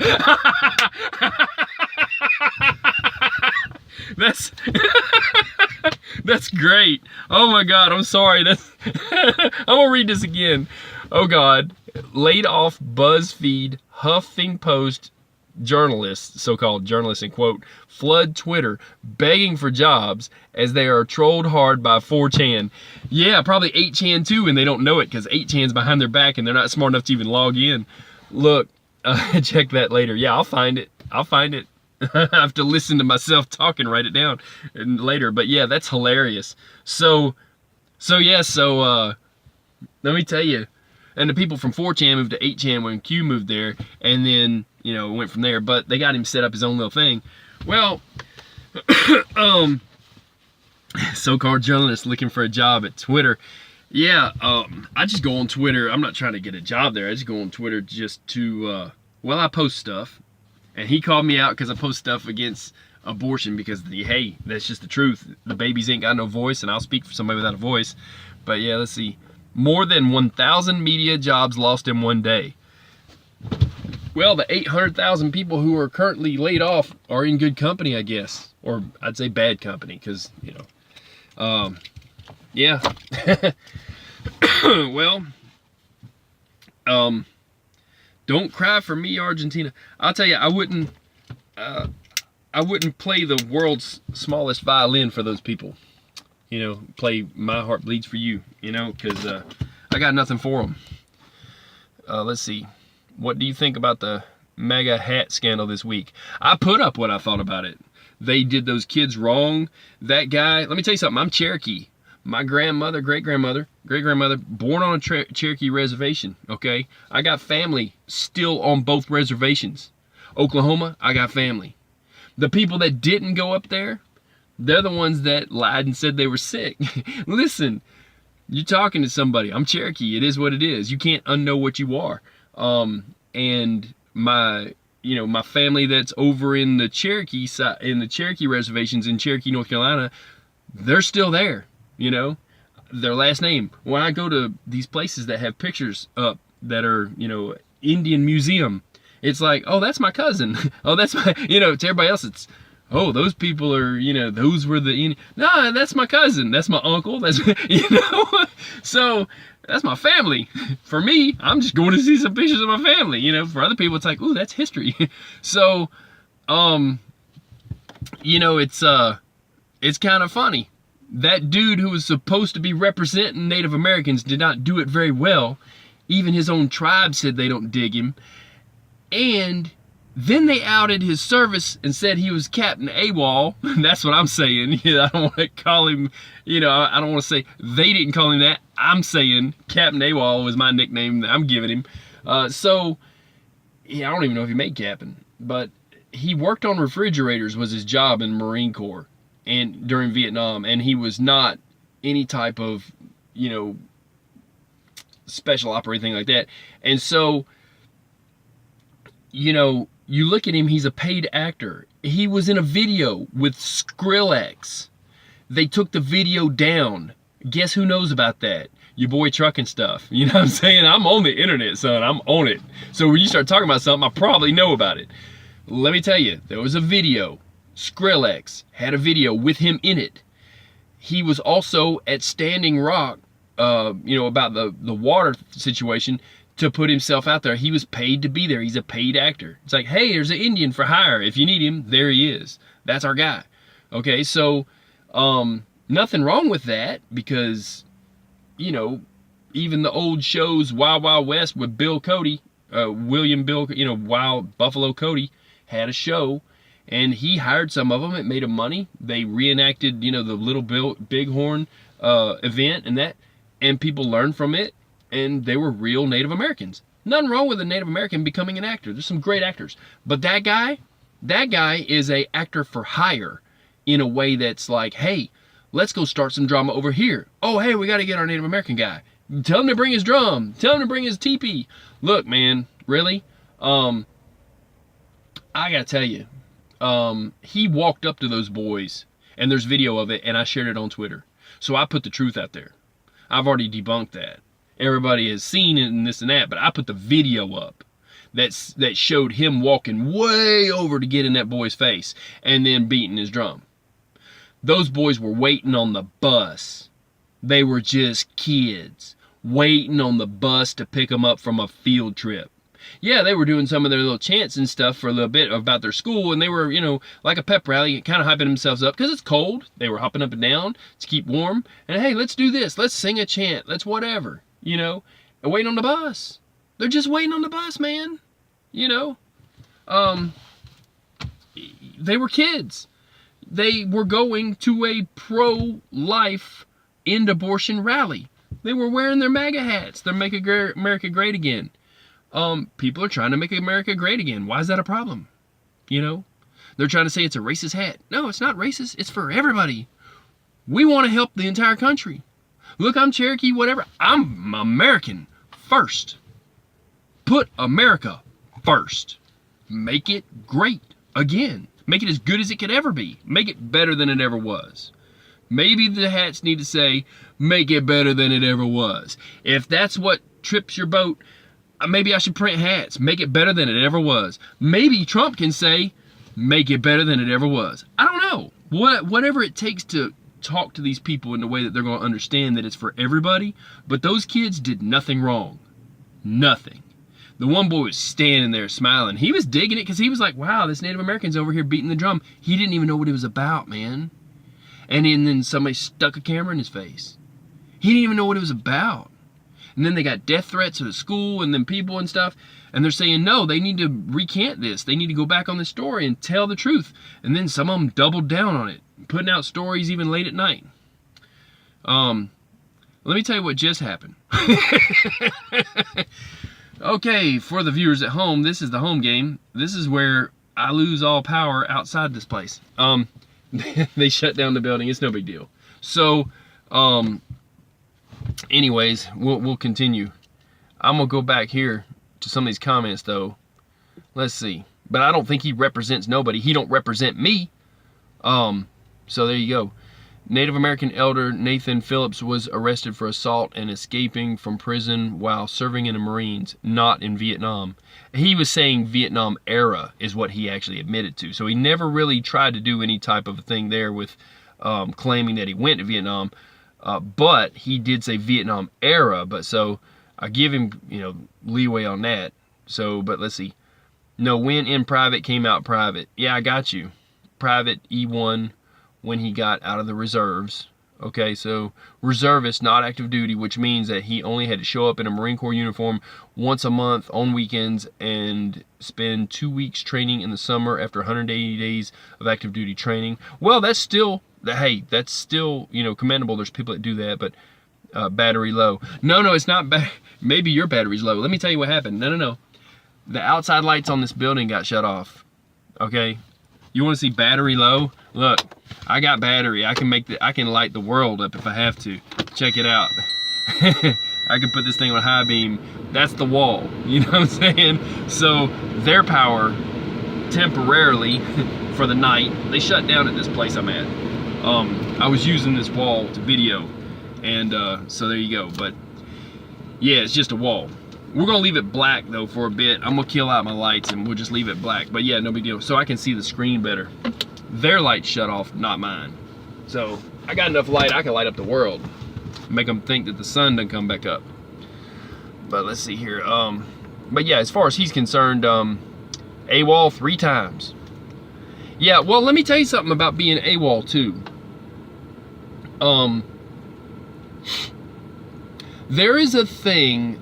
That's great. Oh my God, I'm sorry. I'm gonna read this again. Oh God, laid off BuzzFeed, Huffing Post journalists, so-called journalists in quote, flood Twitter begging for jobs as they are trolled hard by 4chan. Yeah, probably 8chan too, and they don't know it because 8chan's behind their back and they're not smart enough to even log in. Look, check that later. Yeah, I'll find it. I have to listen to myself talk and write it down later. But yeah, that's hilarious. So let me tell you. And the people from 4chan moved to 8chan when Q moved there, and then, went from there. But they got him set up his own little thing. Well, so-called journalist looking for a job at Twitter. Yeah, I just go on Twitter. I'm not trying to get a job there. I just go on Twitter just to, I post stuff. And he called me out because I post stuff against abortion because, hey, that's just the truth. The babies ain't got no voice, and I'll speak for somebody without a voice. But yeah, let's see. More than 1,000 media jobs lost in one day. Well, the 800,000 people who are currently laid off are in good company, I guess. Or I'd say bad company because, yeah. Well, don't cry for me, Argentina. I'll tell you, I wouldn't play the world's smallest violin for those people. Play My Heart Bleeds for You, because I got nothing for them. Let's see. What do you think about the MAGA hat scandal this week? I put up what I thought about it. They did those kids wrong. That guy, let me tell you something, I'm Cherokee. My grandmother, great-grandmother, great-grandmother, born on a Cherokee reservation, okay? I got family still on both reservations. Oklahoma, I got family. The people that didn't go up there, they're the ones that lied and said they were sick. Listen, you're talking to somebody. I'm Cherokee. It is what it is. You can't unknow what you are. And my family that's over in the Cherokee side, in the Cherokee reservations in Cherokee, North Carolina, they're still there. You know, their last name. When I go to these places that have pictures up that are, Indian museum, it's like, oh, that's my cousin. Oh, that's my, to everybody else, it's, oh, those people are, those were the, no, that's my cousin. That's my uncle. That's, so that's my family. For me, I'm just going to see some pictures of my family. For other people, it's like, ooh, that's history. So, it's kind of funny. That dude who was supposed to be representing Native Americans did not do it very well. Even his own tribe said they don't dig him. And then they outed his service and said he was Captain AWOL. That's what I'm saying. I don't want to call him, I don't want to say they didn't call him that. I'm saying Captain AWOL was my nickname that I'm giving him. I don't even know if he made captain, but he worked on refrigerators was his job in the Marine Corps and during Vietnam, and he was not any type of, special op or anything like that. And so, you look at him, he's a paid actor. He was in a video with Skrillex. They took the video down. Guess who knows about that? Your boy Trucking Stuff. You know what I'm saying? I'm on the internet, son. I'm on it. So when you start talking about something, I probably know about it. Let me tell you, there was a video. Skrillex had a video with him in it. He was also at Standing Rock, about the water situation, to put himself out there. He was paid to be there. He's a paid actor. It's like, hey, there's an Indian for hire. If you need him, there he is. That's our guy. Okay, so nothing wrong with that, because, even the old shows Wild Wild West with Bill Cody, Wild Buffalo Cody had a show, and he hired some of them. It made him money. They reenacted, the Little Bighorn event and people learned from it. And they were real Native Americans. Nothing wrong with a Native American becoming an actor. There's some great actors. But that guy is a actor for hire in a way that's like, hey, let's go start some drama over here. Oh, hey, we got to get our Native American guy. Tell him to bring his drum. Tell him to bring his teepee. Look, man, really? I got to tell you, he walked up to those boys, and there's video of it, and I shared it on Twitter. So I put the truth out there. I've already debunked that. Everybody has seen it and this and that, but I put the video up that showed him walking way over to get in that boy's face and then beating his drum. Those boys were waiting on the bus. They were just kids waiting on the bus to pick them up from a field trip. Yeah, they were doing some of their little chants and stuff for a little bit about their school, and they were, like a pep rally, kind of hyping themselves up because it's cold. They were hopping up and down to keep warm. And hey, let's do this. Let's sing a chant. Let's whatever. And waiting on the bus. They're just waiting on the bus, man. They were kids. They were going to a pro-life end abortion rally. They were wearing their MAGA hats. They're Make America Great Again. People are trying to make America great again. Why is that a problem? They're trying to say it's a racist hat. No, it's not racist. It's for everybody. We want to help the entire country. Look, I'm Cherokee, whatever. I'm American first. Put America first. Make it great again. Make it as good as it could ever be. Make it better than it ever was. Maybe the hats need to say, make it better than it ever was. If that's what trips your boat, maybe I should print hats. Make it better than it ever was. Maybe Trump can say, make it better than it ever was. I don't know. Whatever it takes to talk to these people in a way that they're going to understand that it's for everybody. But those kids did nothing wrong. Nothing. The one boy was standing there smiling. He was digging it because he was like, wow, this Native American's over here beating the drum. He didn't even know what it was about, man. And then somebody stuck a camera in his face. He didn't even know what it was about. And then they got death threats to the school and then people and stuff. And they're saying, no, they need to recant this. They need to go back on this story and tell the truth. And then some of them doubled down on it, putting out stories even late at night. Let me tell you what just happened. Okay, for the viewers at home, this is the home game. This is where I lose all power outside this place. They shut down the building. It's no big deal. So, anyways, we'll continue. I'm gonna go back here to some of these comments though. Let's see. But I don't think he represents nobody. He don't represent me. So there you go. Native American elder Nathan Phillips was arrested for assault and escaping from prison while serving in the Marines, not in Vietnam. He was saying Vietnam era is what he actually admitted to. So he never really tried to do any type of a thing there with claiming that he went to Vietnam. But he did say Vietnam era. But so I give him, you know, leeway on that. So, but let's see. No, when in private, came out private. Yeah, I got you. Private E1 when he got out of the reserves. Okay, so reservist, not active duty, which means that he only had to show up in a Marine Corps uniform once a month on weekends and spend 2 weeks training in the summer after 180 days of active duty training. Well, that's still, hey, that's still, you know, commendable. There's people that do that, but battery low. No, it's not bad. Maybe your battery's low. Let me tell you what happened. No. The outside lights on this building got shut off. Okay, you want to see battery low? Look, I got battery. I can light the world up if I have to. Check it out. I can put this thing on high beam. That's the wall. You know what I'm saying? So their power temporarily for the night, they shut down at this place I'm at. I was using this wall to video, and so there you go. But yeah, it's just a wall. We're gonna leave it black though for a bit. I'm gonna kill out my lights and we'll just leave it black. But yeah, no big deal. So I can see the screen better. Their lights shut off, not mine. So I got enough light, I can light up the world. Make them think that the sun doesn't come back up. But let's see here. But yeah, as far as he's concerned, AWOL 3 times. Yeah, well, let me tell you something about being AWOL too. There is a thing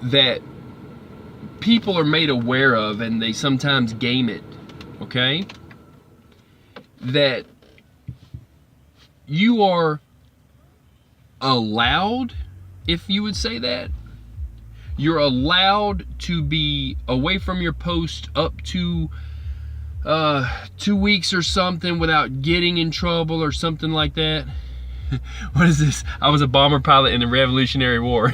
that people are made aware of, and they sometimes game it, okay? That you are allowed, if you would say that, you're allowed to be away from your post up to 2 weeks or something without getting in trouble or something like that. What is this? I was a bomber pilot in the Revolutionary War.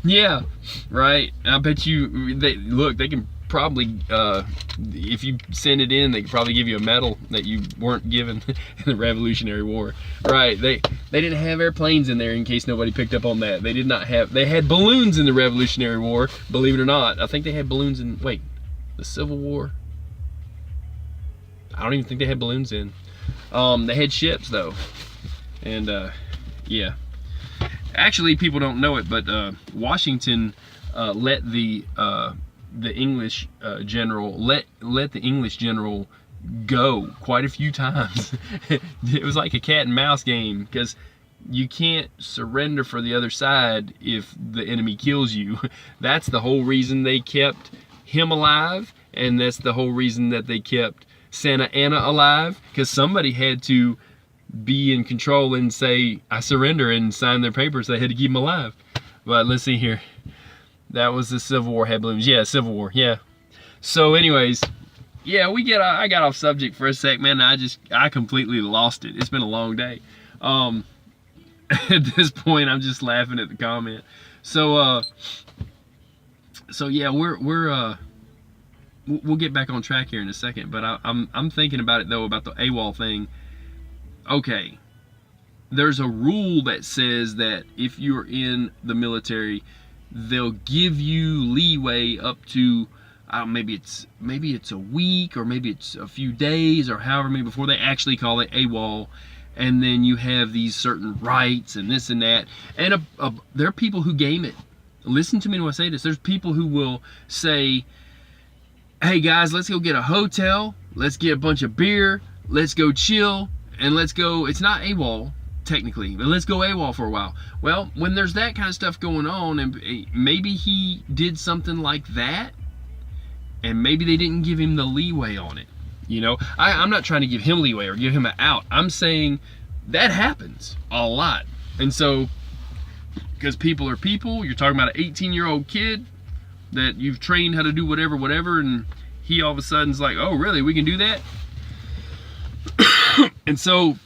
Yeah, right. I bet you, they can probably, if you send it in, they could probably give you a medal that you weren't given in the Revolutionary War. Right, they didn't have airplanes in there, in case nobody picked up on that. They did not have, they had balloons in the Revolutionary War, believe it or not. I think they had balloons in, wait, the Civil War? I don't even think they had balloons in. They had ships though, and yeah. Actually, people don't know it, but Washington let the English general let the English general go quite a few times. It was like a cat and mouse game, because you can't surrender for the other side if the enemy kills you. That's the whole reason they kept him alive, and that's the whole reason that they kept Santa Anna alive, because somebody had to be in control and say, I surrender, and sign their papers. They had to keep him alive. But let's see here. That was the Civil War, had balloons. Yeah, Civil War, yeah. So anyways, yeah, I got off subject for a sec, man. I completely lost it. It's been a long day. At this point, I'm just laughing at the comment. So yeah, we'll get back on track here in a second, but I'm thinking about it though, about the AWOL thing. Okay, there's a rule that says that if you're in the military, they'll give you leeway up to maybe it's a week, or maybe it's a few days, or however many before they actually call it AWOL, and then you have these certain rights and this and that. And there are people who game it. Listen to me when I say this. There's people who will say, hey guys, let's go get a hotel, let's get a bunch of beer, let's go chill, and let's go, it's not AWOL technically, but let's go AWOL for a while. Well, when there's that kind of stuff going on, and maybe he did something like that, and maybe they didn't give him the leeway on it, you know. I'm not trying to give him leeway or give him an out. I'm saying that happens a lot. And so, because people are people, you're talking about an 18-year-old kid that you've trained how to do whatever, and he all of a sudden's like, oh, really, we can do that? And so,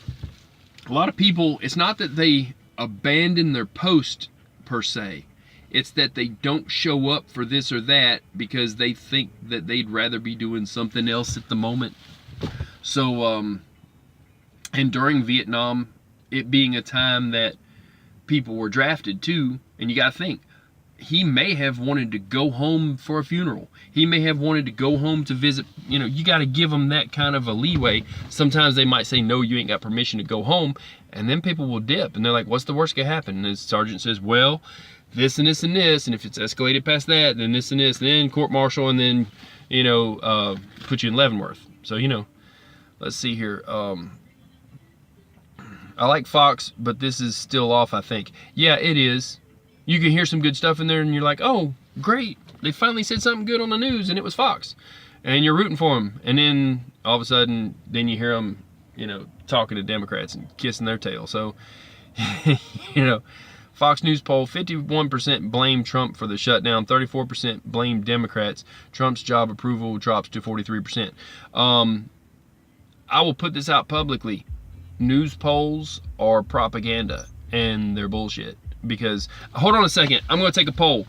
a lot of people, it's not that they abandon their post per se. It's that they don't show up for this or that because they think that they'd rather be doing something else at the moment. So, and during Vietnam, it being a time that people were drafted too, and you gotta think, he may have wanted to go home for a funeral. He may have wanted to go home to visit. You know, you gotta give them that kind of a leeway. Sometimes they might say, no, you ain't got permission to go home, and then people will dip, and they're like, what's the worst that could happen? And the sergeant says, well, this and this and this, and if it's escalated past that, then this and this, then court-martial, and then, you know, put you in Leavenworth. So, you know, let's see here. I like Fox, but this is still off, I think. Yeah, it is. You can hear some good stuff in there, and you're like, oh, great. They finally said something good on the news, and it was Fox. And you're rooting for them. And then, all of a sudden, then you hear them, you know, talking to Democrats and kissing their tail. So, you know, Fox News poll, 51% blame Trump for the shutdown, 34% blame Democrats. Trump's job approval drops to 43%. I will put this out publicly. News polls are propaganda, and they're bullshit. Because, hold on a second, I'm going to take a poll.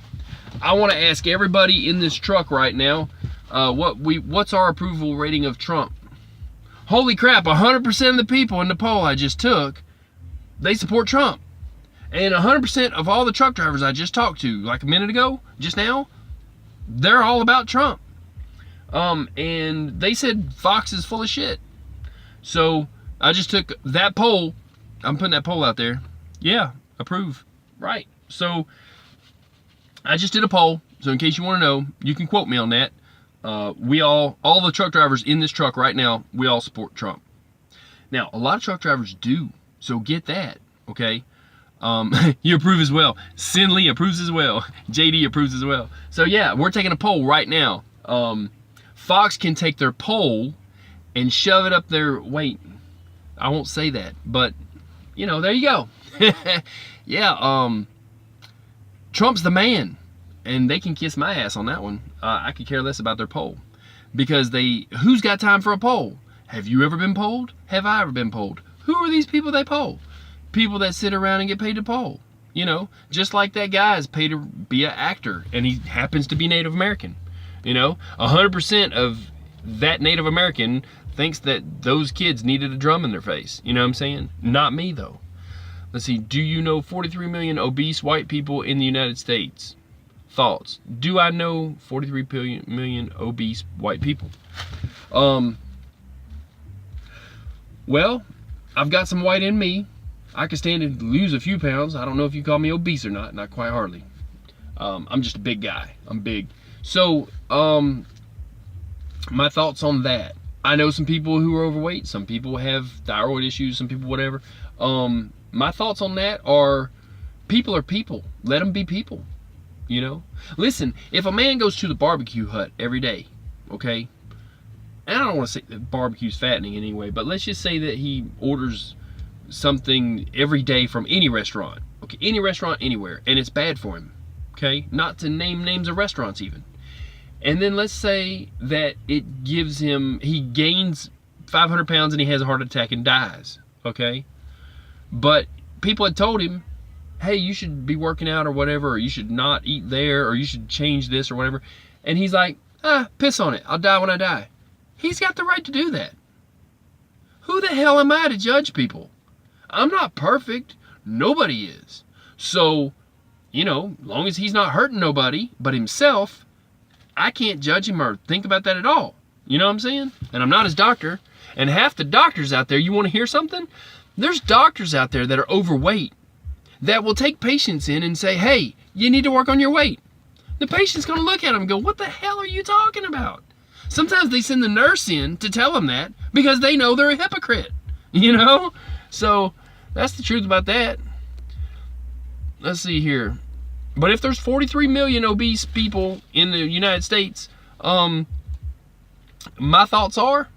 I want to ask everybody in this truck right now, what's our approval rating of Trump? Holy crap, 100% of the people in the poll I just took, they support Trump. And 100% of all the truck drivers I just talked to, like a minute ago, just now, they're all about Trump. And they said Fox is full of shit. So, I just took that poll, I'm putting that poll out there. Yeah, approve. Right. So, I just did a poll. So, in case you want to know, you can quote me on that. We all the truck drivers in this truck right now, we all support Trump. Now, a lot of truck drivers do. So, get that. Okay? You approve as well. Sin Lee approves as well. JD approves as well. So, yeah, we're taking a poll right now. Fox can take their poll and shove it up their... Wait, I won't say that. But, you know, there you go. Yeah, Trump's the man, and they can kiss my ass on that one. I could care less about their poll, because who's got time for a poll? Have you ever been polled? Have I ever been polled? Who are these people they poll? People that sit around and get paid to poll. You know, just like that guy is paid to be an actor, and he happens to be Native American. You know, 100% of that Native American thinks that those kids needed a drum in their face. You know what I'm saying? Not me, though. Let's see, do you know 43 million obese white people in the United States? Thoughts? Do I know 43 million obese white people? Well, I've got some white in me. I could stand to lose a few pounds. I don't know if you call me obese or not quite hardly. I'm just a big guy. I'm big. So, my thoughts on that. I know some people who are overweight. Some people have thyroid issues. Some people whatever. My thoughts on that are people. Let them be people, you know? Listen, if a man goes to the barbecue hut every day, okay? And I don't want to say that barbecue's fattening anyway, but let's just say that he orders something every day from any restaurant, okay? Any restaurant, anywhere, and it's bad for him, okay? Not to name names of restaurants even. And then let's say that it gives him, he gains 500 pounds and he has a heart attack and dies, okay? But people had told him, hey, you should be working out or whatever, or you should not eat there, or you should change this or whatever. And he's like, piss on it. I'll die when I die. He's got the right to do that. Who the hell am I to judge people? I'm not perfect. Nobody is. So, you know, as long as he's not hurting nobody but himself, I can't judge him or think about that at all. You know what I'm saying? And I'm not his doctor. And half the doctors out there, you want to hear something? There's doctors out there that are overweight that will take patients in and say, hey, you need to work on your weight. The patient's going to look at them and go, what the hell are you talking about? Sometimes they send the nurse in to tell them that because they know they're a hypocrite, you know? So that's the truth about that. Let's see here. But if there's 43 million obese people in the United States, my thoughts are,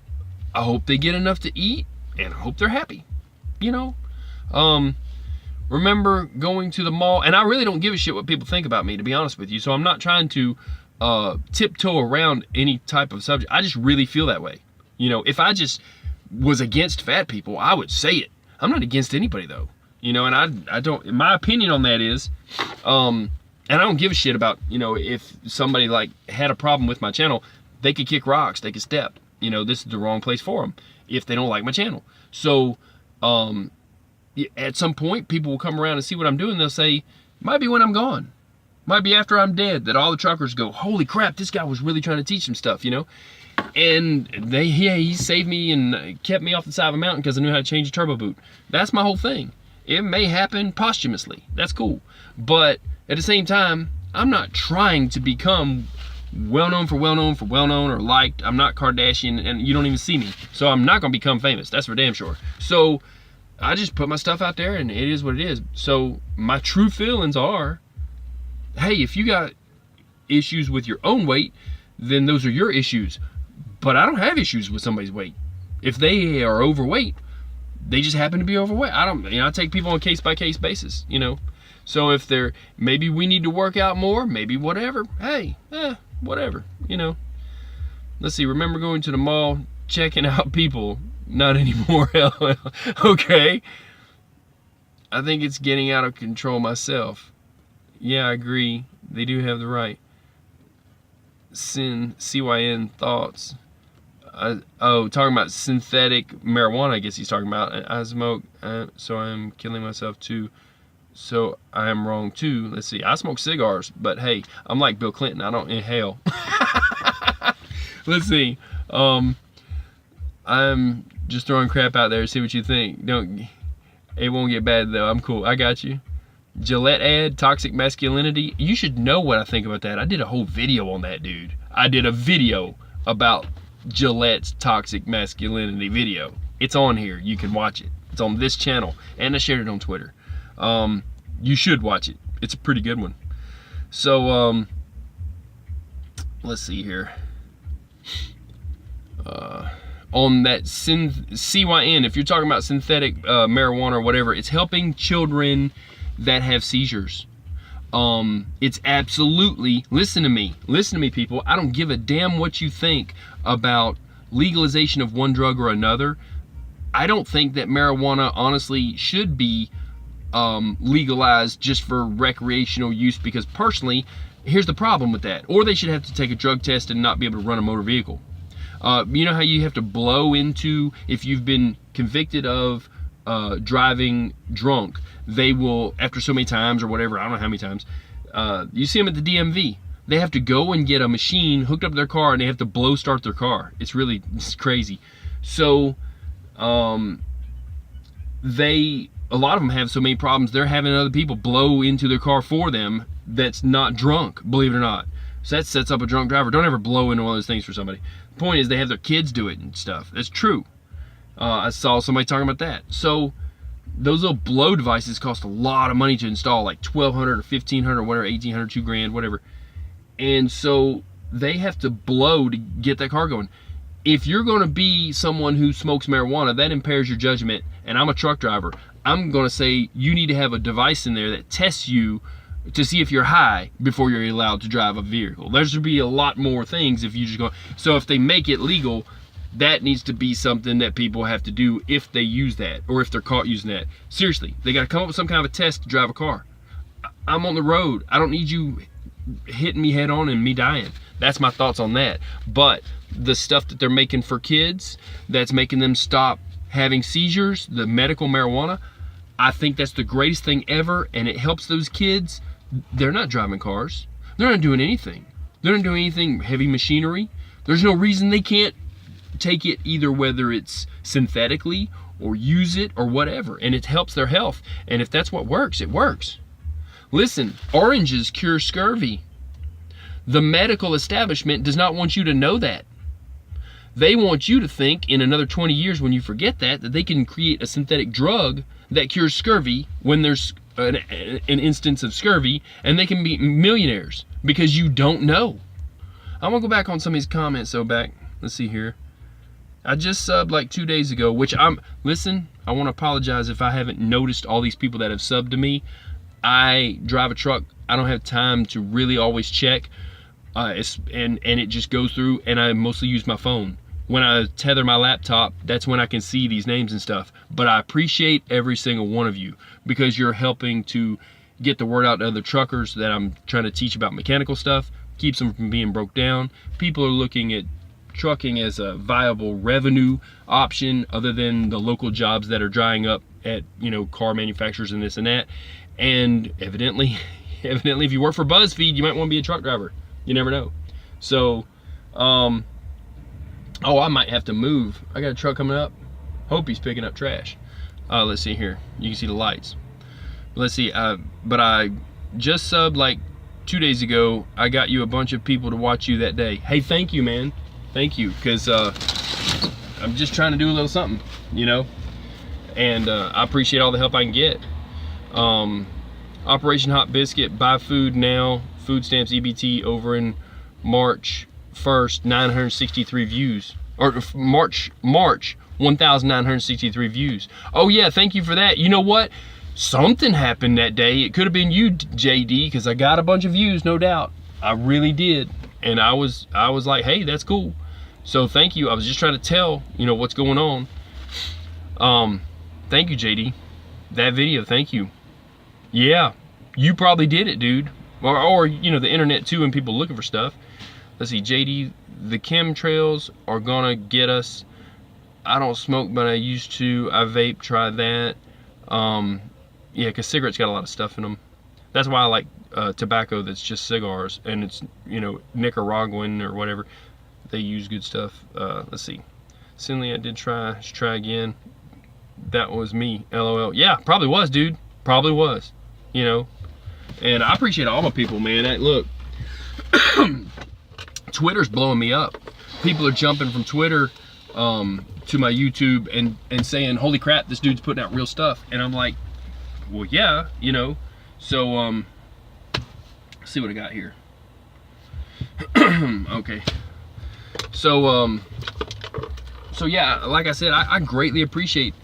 I hope they get enough to eat and I hope they're happy. You know, Remember going to the mall, and I really don't give a shit what people think about me, to be honest with you. So I'm not trying to tiptoe around any type of subject. I just really feel that way. You know, if I just was against fat people, I would say it. I'm not against anybody though. You know, and I don't, my opinion on that is, and I don't give a shit about, you know, if somebody like had a problem with my channel, they could kick rocks, they could step. You know, this is the wrong place for them if they don't like my channel. So, at some point, people will come around and see what I'm doing. They'll say, might be when I'm gone. Might be after I'm dead that all the truckers go, holy crap, this guy was really trying to teach some stuff, you know? And he saved me and kept me off the side of a mountain because I knew how to change a turbo boot. That's my whole thing. It may happen posthumously. That's cool. But at the same time, I'm not trying to become well-known or liked. I'm not Kardashian, and you don't even see me. So I'm not going to become famous. That's for damn sure. So I just put my stuff out there, and it is what it is. So my true feelings are, hey, if you got issues with your own weight, then those are your issues. But I don't have issues with somebody's weight. If they are overweight, they just happen to be overweight. I take people on a case-by-case basis, you know. So if they're, maybe we need to work out more, maybe whatever. Hey, whatever, you know. Let's see, remember going to the mall, checking out people. Not anymore, LL. Okay. I think it's getting out of control myself. Yeah, I agree. They do have the right. CYN thoughts. Talking about synthetic marijuana, I guess he's talking about. I smoke, so I'm killing myself too. So I am wrong too. Let's see, I smoke cigars, but hey, I'm like Bill Clinton, I don't inhale. Let's see. I'm just throwing crap out there, see what you think. It won't get bad though, I'm cool, I got you. Gillette ad, toxic masculinity. You should know what I think about that. I did a whole video on that, dude. I did a video about Gillette's toxic masculinity video. It's on here, you can watch it. It's on this channel, and I shared it on Twitter. You should watch it. It's a pretty good one. So, let's see here. On that CYN, if you're talking about synthetic marijuana or whatever, it's helping children that have seizures. It's absolutely, listen to me people, I don't give a damn what you think about legalization of one drug or another. I don't think that marijuana honestly should be legalized just for recreational use, because personally, here's the problem with that. Or they should have to take a drug test and not be able to run a motor vehicle. You know how you have to blow into, if you've been convicted of driving drunk, they will, after so many times or whatever, I don't know how many times, you see them at the DMV. They have to go and get a machine hooked up to their car, and they have to blow start their car. It's crazy. So, a lot of them have so many problems, they're having other people blow into their car for them that's not drunk, believe it or not. So that sets up a drunk driver. Don't ever blow into one of those things for somebody. The point is, they have their kids do it and stuff. That's true. I saw somebody talking about that. So those little blow devices cost a lot of money to install, like $1,200 or $1,500 or whatever, $1,800, $2,000, whatever. And so they have to blow to get that car going. If you're going to be someone who smokes marijuana, that impairs your judgment. And I'm a truck driver. I'm going to say you need to have a device in there that tests you to see if you're high before you're allowed to drive a vehicle. There should be a lot more things if you just go. So if they make it legal, that needs to be something that people have to do if they use that, or if they're caught using that. Seriously, they got to come up with some kind of a test to drive a car. I'm on the road. I don't need you hitting me head on and me dying. That's my thoughts on that. But the stuff that they're making for kids that's making them stop having seizures, the medical marijuana, I think that's the greatest thing ever, and it helps those kids. They're not driving cars. They're not doing anything. They're not doing anything heavy machinery. There's no reason they can't take it, either whether it's synthetically or use it or whatever, and it helps their health. And if that's what works, it works. Listen, oranges cure scurvy. The medical establishment does not want you to know that. They want you to think in another 20 years, when you forget that they can create a synthetic drug that cures scurvy when there's an instance of scurvy, and they can be millionaires because you don't know. I'm gonna go back on some of these comments. So let's see here. I just subbed like 2 days ago, which listen, I want to apologize if I haven't noticed all these people that have subbed to me. I drive a truck. I don't have time to really always check, and it just goes through, and I mostly use my phone. When I tether my laptop, that's when I can see these names and stuff. But I appreciate every single one of you, because you're helping to get the word out to other truckers that I'm trying to teach about mechanical stuff, keeps them from being broke down. People are looking at trucking as a viable revenue option other than the local jobs that are drying up at, you know, car manufacturers and this and that. And evidently if you work for BuzzFeed, you might want to be a truck driver. You never know. So oh, I might have to move. I got a truck coming up. Hope he's picking up trash. Let's see here. You can see the lights. Let's see. But I just subbed like 2 days ago. I got you a bunch of people to watch you that day. Hey, thank you, man. Thank you, because I'm just trying to do a little something, you know, and I appreciate all the help I can get. Operation Hot Biscuit, buy food now, food stamps EBT over in March 1st, 963 views, or March 1,963 views. Oh yeah, thank you for that. You know what? Something happened that day. It could have been you, JD, because I got a bunch of views, no doubt. I really did, and I was like, hey, that's cool. So thank you. I was just trying to tell, you know, what's going on. Thank you, JD. That video, thank you. Yeah, you probably did it, dude. Or you know, the internet too, and people looking for stuff. Let's see, JD, the chemtrails are gonna get us. I don't smoke, but I used to. I vape, try that. Yeah, because cigarettes got a lot of stuff in them. That's why I like tobacco that's just cigars, and it's, you know, Nicaraguan or whatever. They use good stuff. Let's see. Cindy, I did try again. That was me, LOL. Yeah, probably was, dude. Probably was. You know. And I appreciate all my people, man. Hey, look, Twitter's blowing me up. People are jumping from Twitter to my YouTube and saying, holy crap, this dude's putting out real stuff. And I'm like, well, yeah, you know. So, let's see what I got here. Okay. So yeah, like I said, I greatly appreciate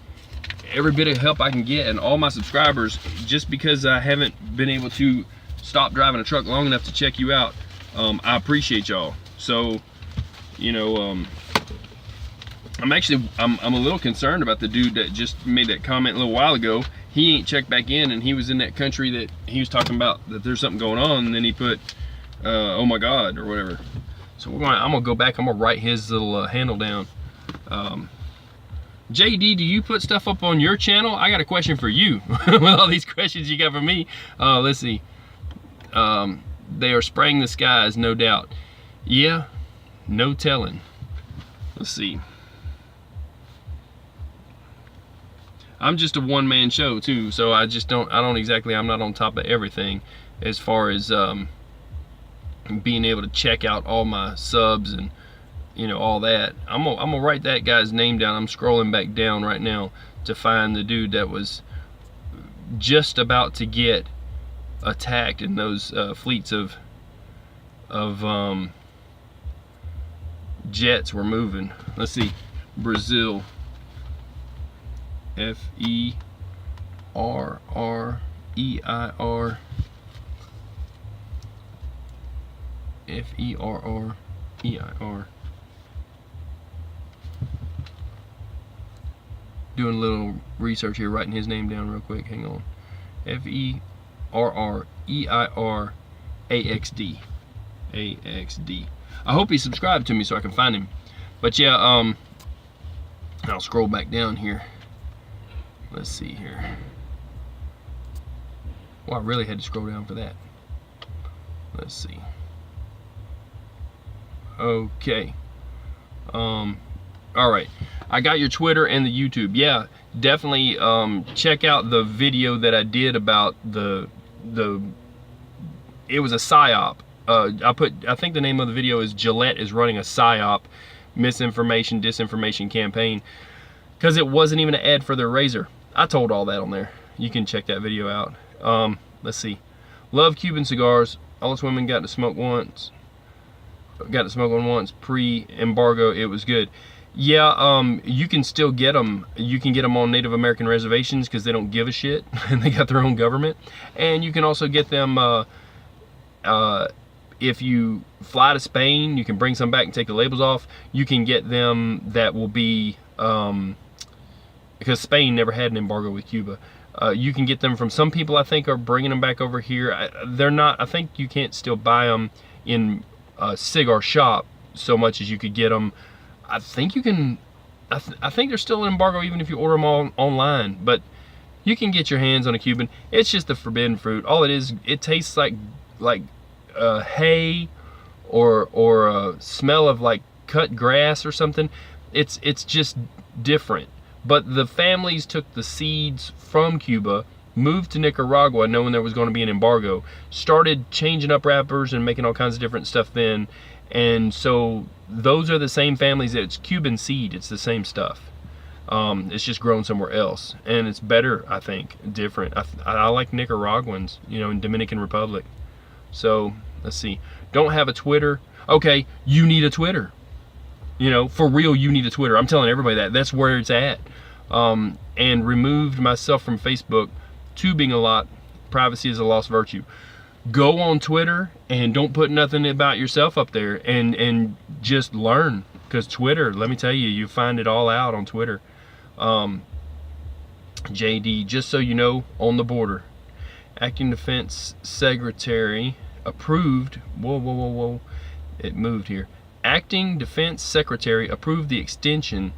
every bit of help I can get, and all my subscribers. Just because I haven't been able to stop driving a truck long enough to check you out, I appreciate y'all. So, you know, I'm a little concerned about the dude that just made that comment a little while ago. He ain't checked back in, and he was in that country that he was talking about that there's something going on, and then he put oh my god or whatever. So I'm gonna go back. I'm gonna write his little handle down. JD, do you put stuff up on your channel? I got a question for you. With all these questions you got for me. Let's see. They are spraying the skies, no doubt. Yeah, no telling. Let's see. I'm just a one-man show too, so I'm not on top of everything as far as being able to check out all my subs and, you know, all that. I'm gonna write that guy's name down. I'm scrolling back down right now to find the dude that was just about to get attacked in those fleets of jets were moving. Let's see, Brazil. F-E-R-R-E-I-R F-E-R-R-E-I-R. Doing a little research here, writing his name down real quick. Hang on. F-E-R-R-E-I-R-A-X-D. A-X-D. I hope he subscribed to me so I can find him. But yeah, I'll scroll back down here. Let's see here. Well, I really had to scroll down for that. Let's see. Okay. All right. I got your Twitter and the YouTube. Yeah, definitely check out the video that I did about it was a PSYOP. I think the name of the video is Gillette is running a PSYOP, misinformation, disinformation campaign, because it wasn't even an ad for their razor. I told all that on there. You can check that video out. Let's see. Love Cuban cigars. All us women got to smoke once. Got to smoke one once pre-embargo. It was good. Yeah, you can still get them. You can get them on Native American reservations because they don't give a shit and they got their own government. And you can also get them if you fly to Spain. You can bring some back and take the labels off. You can get them that will be because Spain never had an embargo with Cuba. You can get them from some people. I think are bringing them back over here. They're not. I think you can't still buy them in a cigar shop so much as you could get them. I think you can. I think there's still an embargo even if you order them all online. But you can get your hands on a Cuban. It's just a forbidden fruit. All it is, it tastes like hay or a smell of like cut grass or something. It's just different. But the families took the seeds from Cuba, moved to Nicaragua knowing there was going to be an embargo, started changing up wrappers and making all kinds of different stuff then. And so those are the same families. It's Cuban seed. It's the same stuff. It's just grown somewhere else, and it's better, I think, different. I like Nicaraguans, you know, in Dominican Republic. So let's see. Don't have a Twitter. Okay, you need a Twitter. You know, for real, you need a Twitter. I'm telling everybody that. That's where it's at. And removed myself from Facebook. Tubing a lot. Privacy is a lost virtue. Go on Twitter and don't put nothing about yourself up there, and just learn, because Twitter, let me tell you, you find it all out on Twitter. JD, just so you know, on the border, Acting Defense Secretary approved, whoa, it moved here. Acting Defense Secretary approved the extension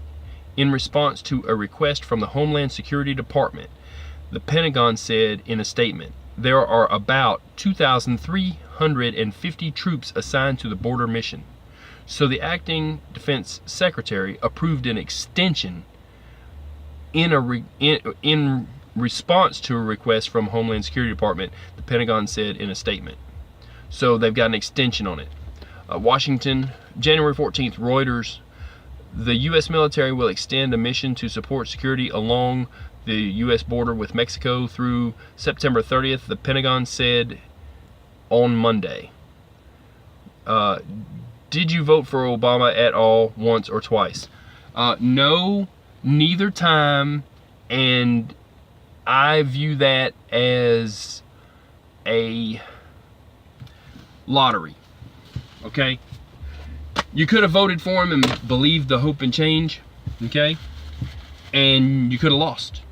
in response to a request from the Homeland Security Department. The Pentagon said in a statement, there are about 2,350 troops assigned to the border mission. So the Acting Defense Secretary approved an extension in response to a request from Homeland Security Department, the Pentagon said in a statement. So they've got an extension on it. Washington, January 14th, Reuters, the U.S. military will extend a mission to support security along the U.S. border with Mexico through September 30th, the Pentagon said on Monday. Did you vote for Obama at all, once or twice? No, neither time, and I view that as a lottery. Okay? You could have voted for him and believed the hope and change, okay? And you could have lost.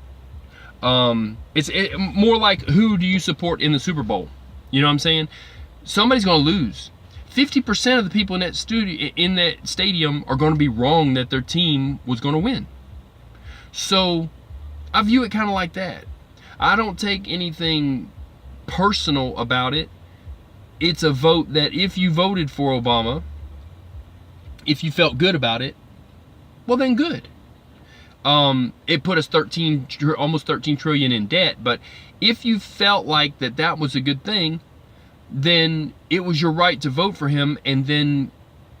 It's more like, who do you support in the Super Bowl? You know what I'm saying? Somebody's going to lose. 50% of the people in that stadium are going to be wrong that their team was going to win. So I view it kind of like that. I don't take anything personal about it. It's a vote that if you voted for Obama, if you felt good about it, well then good. It put us almost 13 trillion in debt, but if you felt like that was a good thing, then it was your right to vote for him, and then,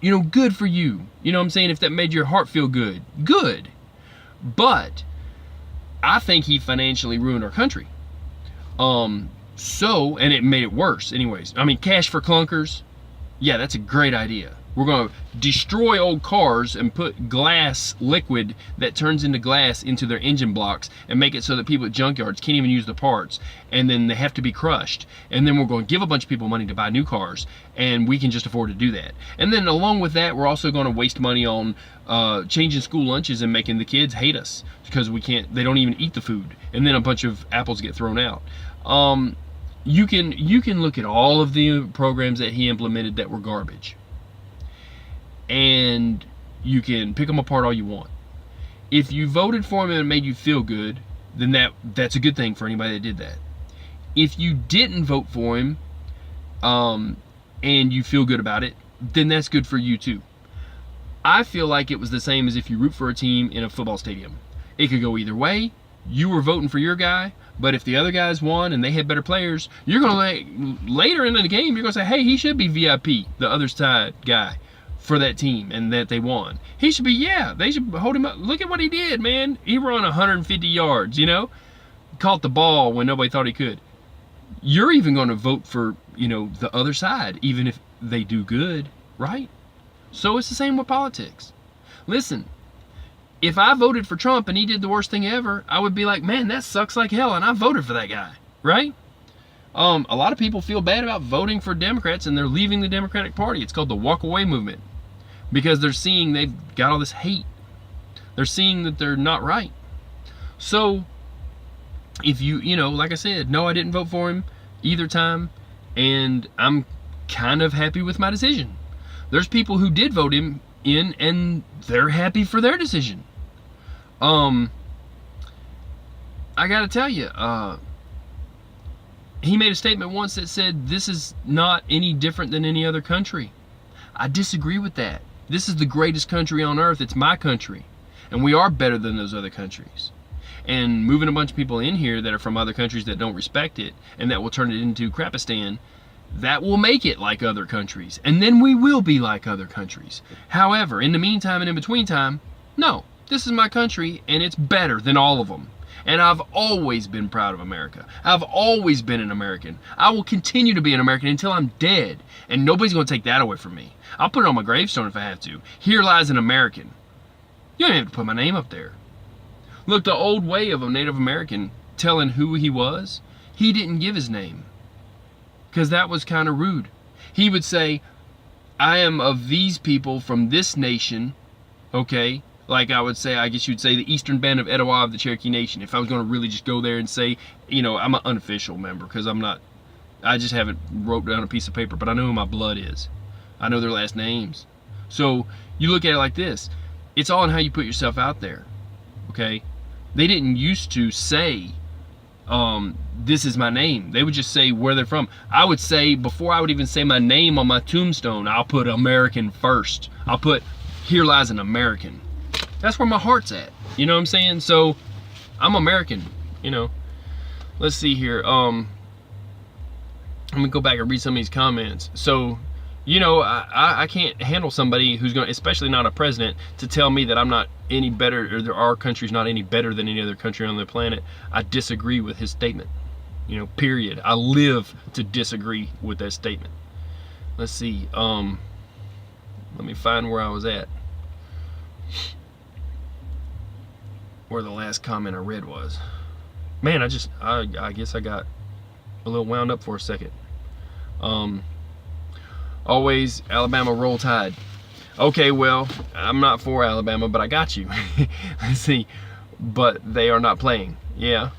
you know, good for you. You know what I'm saying? If that made your heart feel good, good. But I think he financially ruined our country. And it made it worse anyways. I mean, cash for clunkers, yeah, that's a great idea. We're going to destroy old cars and put glass liquid that turns into glass into their engine blocks and make it so that people at junkyards can't even use the parts, and then they have to be crushed. And then we're going to give a bunch of people money to buy new cars, and we can just afford to do that. And then along with that, we're also going to waste money on changing school lunches and making the kids hate us because they don't even eat the food. And then a bunch of apples get thrown out. You can look at all of the programs that he implemented that were garbage, and you can pick them apart all you want. If you voted for him and it made you feel good, then that's a good thing for anybody that did that. If you didn't vote for him and you feel good about it, then that's good for you too. I feel like it was the same as if you root for a team in a football stadium. It could go either way. You were voting for your guy, but if the other guys won and they had better players, you're going to, later in the game, you're going to say, hey, he should be VIP, the other side guy, for that team, and that they won. He should be, yeah, they should hold him up. Look at what he did, man. He ran 150 yards, you know, caught the ball when nobody thought he could. You're even going to vote for, you know, the other side, even if they do good, right? So it's the same with politics. Listen, if I voted for Trump and he did the worst thing ever, I would be like, man, that sucks like hell, and I voted for that guy, right? A lot of people feel bad about voting for Democrats and they're leaving the Democratic Party. It's called the walk away movement, because they're seeing they've got all this hate. They're seeing that they're not right. So if you know, like I said, no, I didn't vote for him either time, and I'm kind of happy with my decision. There's people who did vote him in and they're happy for their decision. I gotta tell you, he made a statement once that said this is not any different than any other country. I disagree with that. This is the greatest country on earth. It's my country, and we are better than those other countries. And moving a bunch of people in here that are from other countries that don't respect it and that will turn it into Crapistan, that will make it like other countries, and then we will be like other countries. However, in the meantime and in between time, no, this is my country and it's better than all of them. And I've always been proud of America. I've always been an American. I will continue to be an American until I'm dead, and nobody's going to take that away from me. I'll put it on my gravestone if I have to. Here lies an American. You don't have to put my name up there. Look, the old way of a Native American telling who he was, he didn't give his name, because that was kind of rude. He would say, I am of these people from this nation, okay? Like I would say, I guess you'd say the Eastern Band of Etowah of the Cherokee Nation. If I was going to really just go there and say, you know, I'm an unofficial member, because I just haven't wrote down a piece of paper, but I know who my blood is. I know their last names. So you look at it like this. It's all in how you put yourself out there, okay? They didn't used to say, this is my name. They would just say where they're from. I would say, before I would even say my name on my tombstone, I'll put American first. I'll put, here lies an American. That's where my heart's at. You know what I'm saying? So I'm American, you know. Let's see here. Let me go back and read some of these comments. So, you know, I can't handle somebody who's going to, especially not a president, to tell me that I'm not any better, or our country's not any better than any other country on the planet. I disagree with his statement. You know, period. I live to disagree with that statement. Let's see. Let me find where I was at. Where the last comment I read was. Man, I guess I got a little wound up for a second. Always Alabama roll tide. Okay, well, I'm not for Alabama, but I got you. Let's see. But they are not playing. Yeah.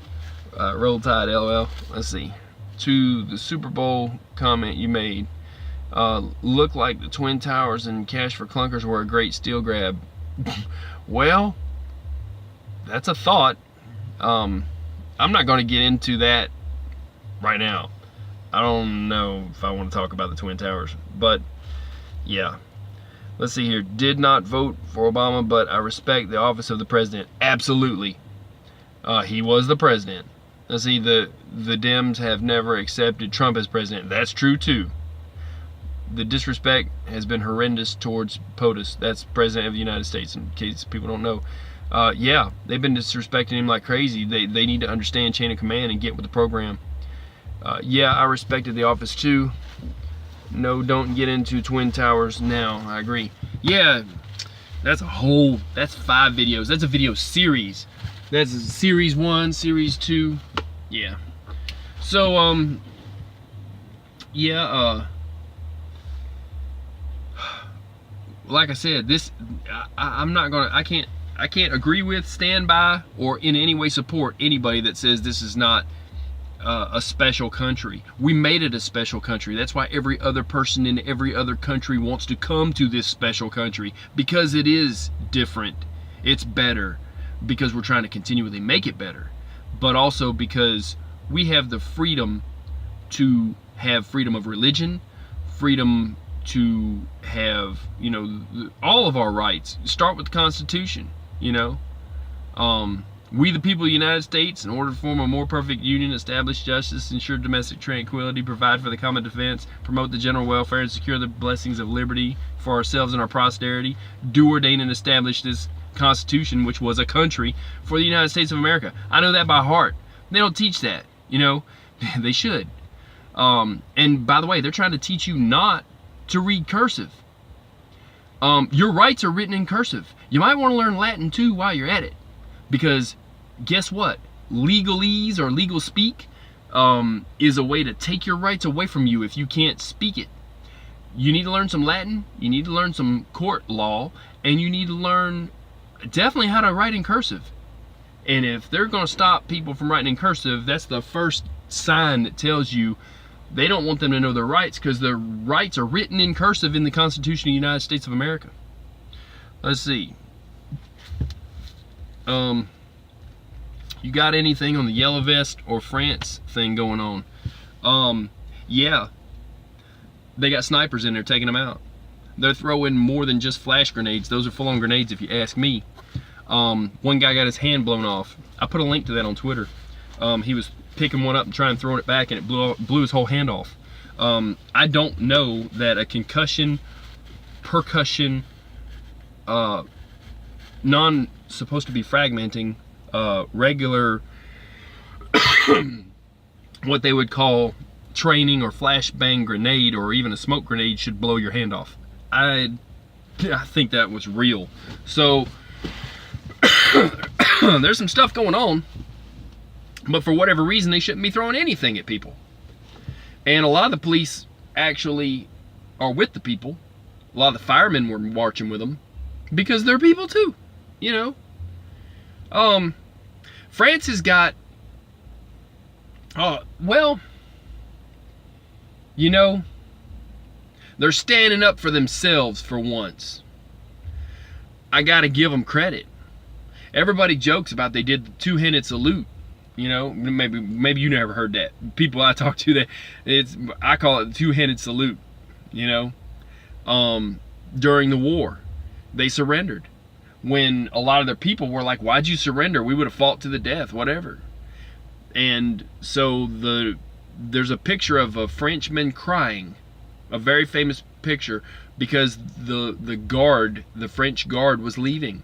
Roll tide, LL. Let's see. To the Super Bowl comment you made. Looked like the Twin Towers and Cash for Clunkers were a great steal grab. Well, that's a thought. I'm not going to get into that right now. I don't know if I want to talk about the Twin Towers, but yeah. Let's see here. Did not vote for Obama, but I respect the office of the president. Absolutely. He was the president. Let's see, the Dems have never accepted Trump as president. That's true too. The disrespect has been horrendous towards POTUS. That's President of the United States, in case people don't know. Yeah, they've been disrespecting him like crazy. They need to understand chain of command and get with the program. Yeah, I respected the office too. No, don't get into Twin Towers now. I agree. Yeah, that's 5 videos. That's a video series. That's series 1, series 2. Yeah. So, yeah, like I said, this, I'm not gonna, I can't agree with, stand by, or in any way support anybody that says this is not a special country. We made it a special country. That's why every other person in every other country wants to come to this special country, because it is different. It's better, because we're trying to continually make it better, but also because we have the freedom to have freedom of religion, freedom to have, you know, all of our rights. Start with the Constitution, you know. We the people of the United States, in order to form a more perfect union, establish justice, ensure domestic tranquility, provide for the common defense, promote the general welfare, and secure the blessings of liberty for ourselves and our posterity, do ordain and establish this Constitution, which was a country, for the United States of America. I know that by heart. They don't teach that, you know. They should. And by the way, they're trying to teach you not to read cursive. Your rights are written in cursive. You might want to learn Latin too while you're at it, because guess what? Legalese or legal speak is a way to take your rights away from you if you can't speak it. You need to learn some Latin, you need to learn some court law, and you need to learn definitely how to write in cursive. And if they're going to stop people from writing in cursive, that's the first sign that tells you they don't want them to know their rights, because their rights are written in cursive in the Constitution of the United States of America. Let's see. You got anything on the yellow vest or France thing going on? Yeah. They got snipers in there taking them out. They're throwing more than just flash grenades. Those are full-on grenades if you ask me. One guy got his hand blown off. I put a link to that on Twitter. He was picking one up and trying to throw it back, and it blew his whole hand off. I don't know that a concussion, percussion, supposed to be fragmenting, regular, what they would call training or flashbang grenade or even a smoke grenade should blow your hand off. I think that was real. So there's some stuff going on, but for whatever reason they shouldn't be throwing anything at people. And a lot of the police actually are with the people. A lot of the firemen were marching with them because they're people too, you know. France has got, well, you know, they're standing up for themselves for once. I gotta give them credit. Everybody jokes about they did the two-handed salute. You know, maybe you never heard that. People I talk to, I call it the two-handed salute. You know, during the war, they surrendered. When a lot of their people were like, "Why'd you surrender? We would have fought to the death, whatever." And so there's a picture of a Frenchman crying, a very famous picture, because the French guard was leaving.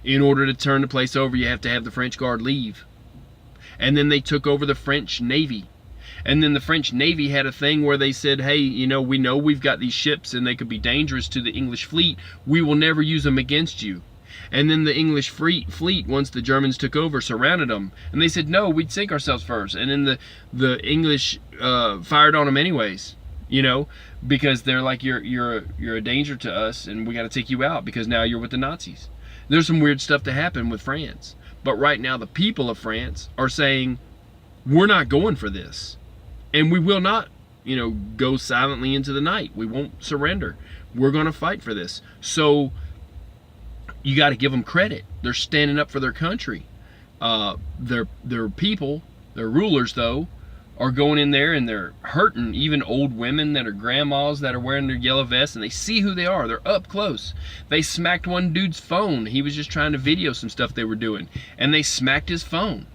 In order to turn the place over, you have to have the French guard leave. And then they took over the French Navy. And then the French Navy had a thing where they said, hey, you know we've got these ships and they could be dangerous to the English fleet. We will never use them against you. And then the English fleet, once the Germans took over, surrounded them. And they said, no, we'd sink ourselves first. And then the English fired on them anyways, you know, because they're like, you're a danger to us and we got to take you out because now you're with the Nazis. There's some weird stuff to happen with France. But right now the people of France are saying, we're not going for this. And we will not, you know, go silently into the night. We won't surrender. We're going to fight for this. So you got to give them credit. They're standing up for their country. Their people, their rulers though, are going in there and they're hurting even old women that are grandmas that are wearing their yellow vests, and they see who they are. They're up close. They smacked one dude's phone. He was just trying to video some stuff they were doing, and they smacked his phone.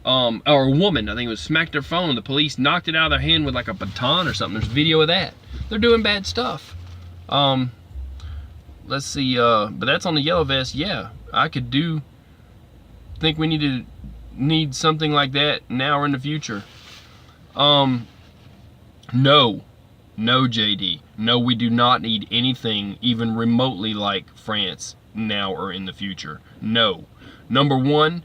Or a woman, I think it was, smacked their phone. The police knocked it out of their hand with like a baton or something. There's video of that. They're doing bad stuff. Let's see, but that's on the yellow vest. Yeah, I could think we need something like that now or in the future. No, JD. No, we do not need anything even remotely like France now or in the future. No. Number one,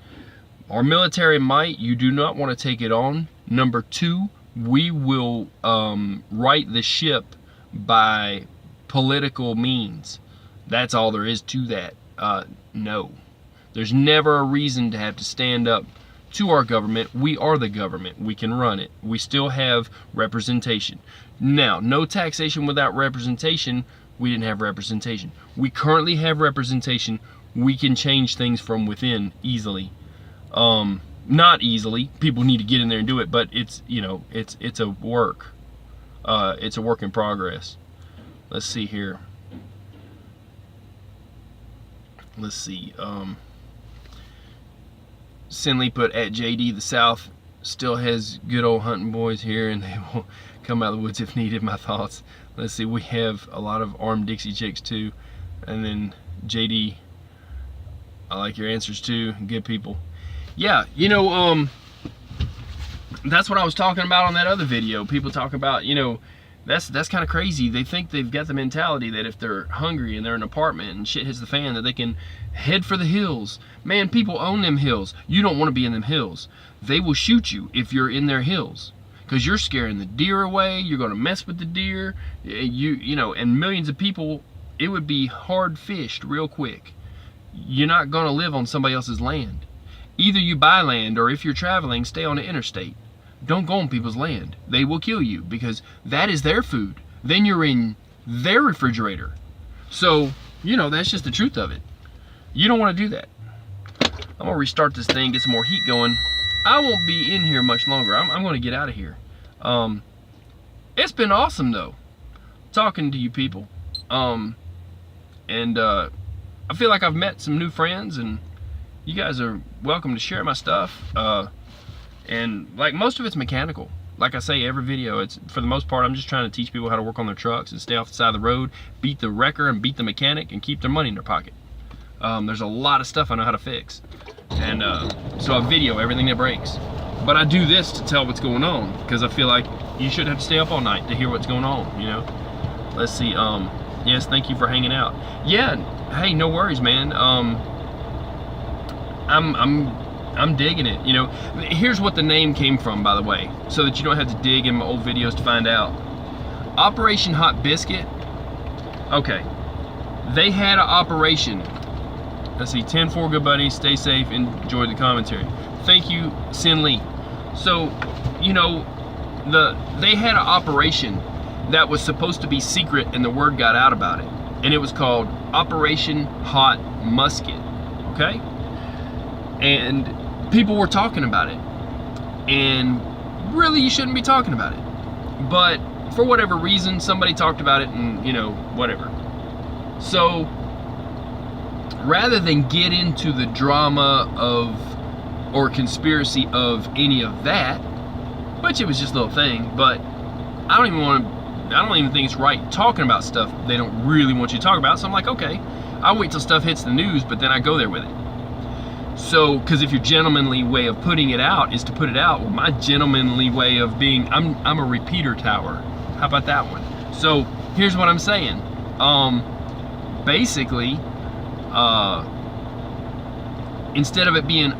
our military might, you do not want to take it on. Number two, we will right the ship by political means. That's all there is to that. No. There's never a reason to have to stand up to our government. We are the government. We can run it. We still have representation. Now, no taxation without representation. We didn't have representation. We currently have representation. We can change things from within easily. Not easily. People need to get in there and do it, but it's, you know, it's a work. It's a work in progress. Let's see here. Let's see. Sinley put at JD, the South still has good old hunting boys here and they will come out of the woods if needed. My thoughts. Let's see, we have a lot of armed Dixie chicks too. And then JD, I like your answers too. Good people. Yeah, you know, that's what I was talking about on that other video. People talk about, you know, That's kind of crazy. They think they've got the mentality that if they're hungry and they're in an apartment and shit hits the fan, that they can head for the hills. Man, people own them hills. You don't want to be in them hills. They will shoot you if you're in their hills, because you're scaring the deer away. You're going to mess with the deer. You know, and millions of people, it would be hard fished real quick. You're not going to live on somebody else's land. Either you buy land, or if you're traveling, stay on the interstate. Don't go on people's land. They will kill you, because that is their food. Then you're in their refrigerator. So, you know, that's just the truth of it. You don't want to do that. I'm going to restart this thing, get some more heat going. I won't be in here much longer. I'm going to get out of here. It's been awesome, though, talking to you people. I feel like I've met some new friends, and you guys are welcome to share my stuff. And like, most of it's mechanical. Like I say, every video, it's, for the most part, I'm just trying to teach people how to work on their trucks and stay off the side of the road, beat the wrecker and beat the mechanic, and keep their money in their pocket. There's a lot of stuff I know how to fix. And so I video everything that breaks. But I do this to tell what's going on, because I feel like you shouldn't have to stay up all night to hear what's going on, you know? Let's see, yes, thank you for hanging out. Yeah, hey, no worries, man. I'm digging it, you know. Here's what the name came from, by the way, so that you don't have to dig in my old videos to find out. Operation Hot Biscuit. Okay, they had an operation. Let's see, 10-4, good buddy, stay safe, enjoy the commentary. Thank you, Sin Lee. So, you know, they had an operation that was supposed to be secret, and the word got out about it. And it was called Operation Hot Musket, okay? And people were talking about it. And really, you shouldn't be talking about it. But for whatever reason, somebody talked about it, and, you know, whatever. So, rather than get into the drama of, or conspiracy of any of that, which it was just a little thing, but I don't even think it's right talking about stuff they don't really want you to talk about. So I'm like, okay, I'll wait till stuff hits the news, but then I go there with it. So, because if your gentlemanly way of putting it out is to put it out, well, my gentlemanly way of being, I'm a repeater tower. How about that one? So here's what I'm saying. Basically, instead of it being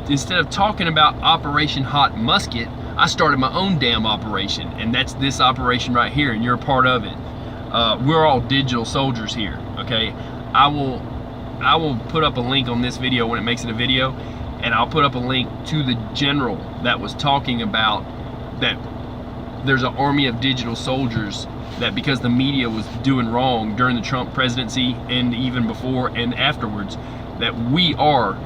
instead of talking about Operation Hot Musket, I started my own damn operation, and that's this operation right here, and you're a part of it. We're all digital soldiers here, okay? I will put up a link on this video when it makes it a video, and I'll put up a link to the general that was talking about that there's an army of digital soldiers, that because the media was doing wrong during the Trump presidency and even before and afterwards, that we are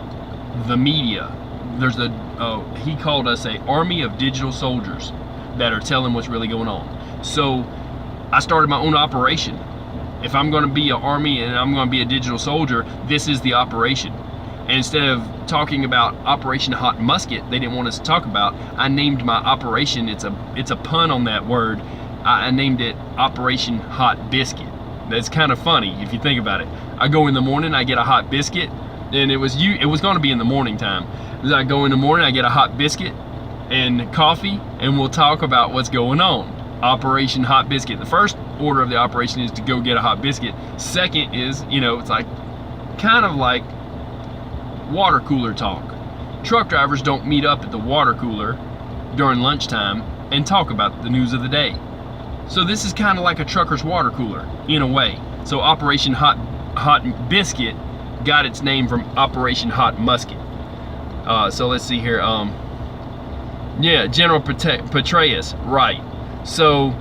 the media. There's he called us a army of digital soldiers that are telling what's really going on. So I started my own operation. If I'm going to be an army and I'm going to be a digital soldier, this is the operation. And instead of talking about Operation Hot Musket, they didn't want us to talk about, I named my operation, it's a pun on that word, I named it Operation Hot Biscuit. That's kind of funny if you think about it. I go in the morning, I get a hot biscuit, and it was going to be in the morning time. I go in the morning, I get a hot biscuit and coffee, and we'll talk about what's going on. Operation Hot Biscuit. The first order of the operation is to go get a hot biscuit. Second is, you know, it's like kind of like water cooler talk. Truck drivers don't meet up at the water cooler during lunchtime and talk about the news of the day. So this is kind of like a trucker's water cooler in a way. So Operation Hot Biscuit got its name from Operation Hot Musket. So let's see here. Yeah, General Petraeus, right. So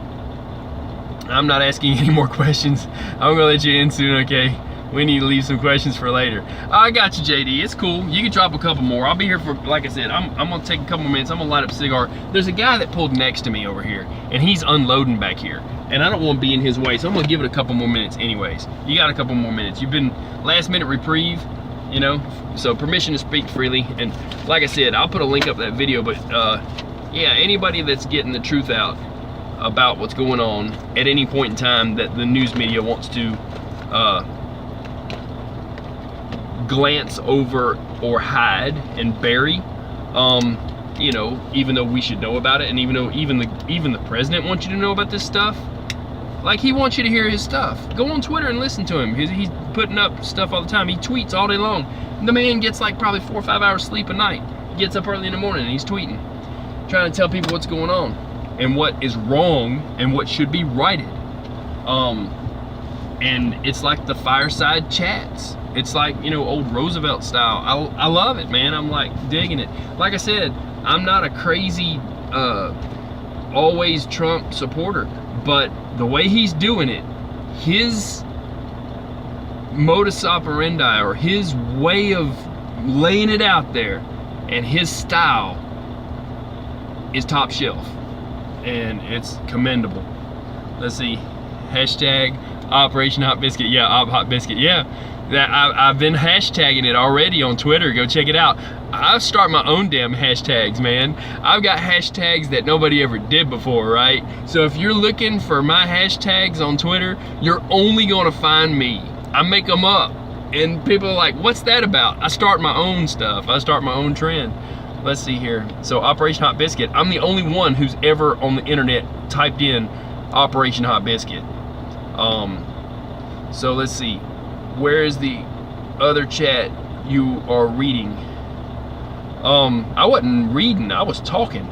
I'm not asking any more questions. I'm gonna let you in soon, okay? We need to leave some questions for later. I got you, JD. It's cool. You can drop a couple more. I'll be here for, like I said, I'm gonna take a couple more minutes. I'm gonna light up a cigar. There's a guy that pulled next to me over here, and he's unloading back here, and I don't want to be in his way, so I'm gonna give it a couple more minutes anyways. You got a couple more minutes. You've been last minute reprieve, you know, so permission to speak freely. And like I said, I'll put a link up that video, but yeah, anybody that's getting the truth out about what's going on at any point in time that the news media wants to glance over or hide and bury, you know, even though we should know about it, and even though even the president wants you to know about this stuff, like, he wants you to hear his stuff. Go on Twitter and listen to him. He's putting up stuff all the time. He tweets all day long. The man gets like probably 4 or 5 hours sleep a night. He gets up early in the morning and he's tweeting, trying to tell people what's going on and what is wrong and what should be righted. And it's like the fireside chats. It's like, you know, old Roosevelt style. I love it, man. I'm like digging it. Like I said, I'm not a crazy always Trump supporter, but the way he's doing it, his modus operandi, or his way of laying it out there, and his style is top shelf, and it's commendable. Let's see, hashtag Operation Hot Biscuit. Yeah, Hot Biscuit. Yeah, that I've been hashtagging it already on Twitter. Go check it out. I start my own damn hashtags, man. I've got hashtags that nobody ever did before, right? So if you're looking for my hashtags on Twitter, you're only gonna find me. I make them up, and people are like, what's that about? I start my own stuff. I start my own trend. Let's see here. So Operation Hot Biscuit. I'm the only one who's ever on the internet typed in Operation Hot Biscuit. So let's see. Where is the other chat you are reading? I wasn't reading, I was talking.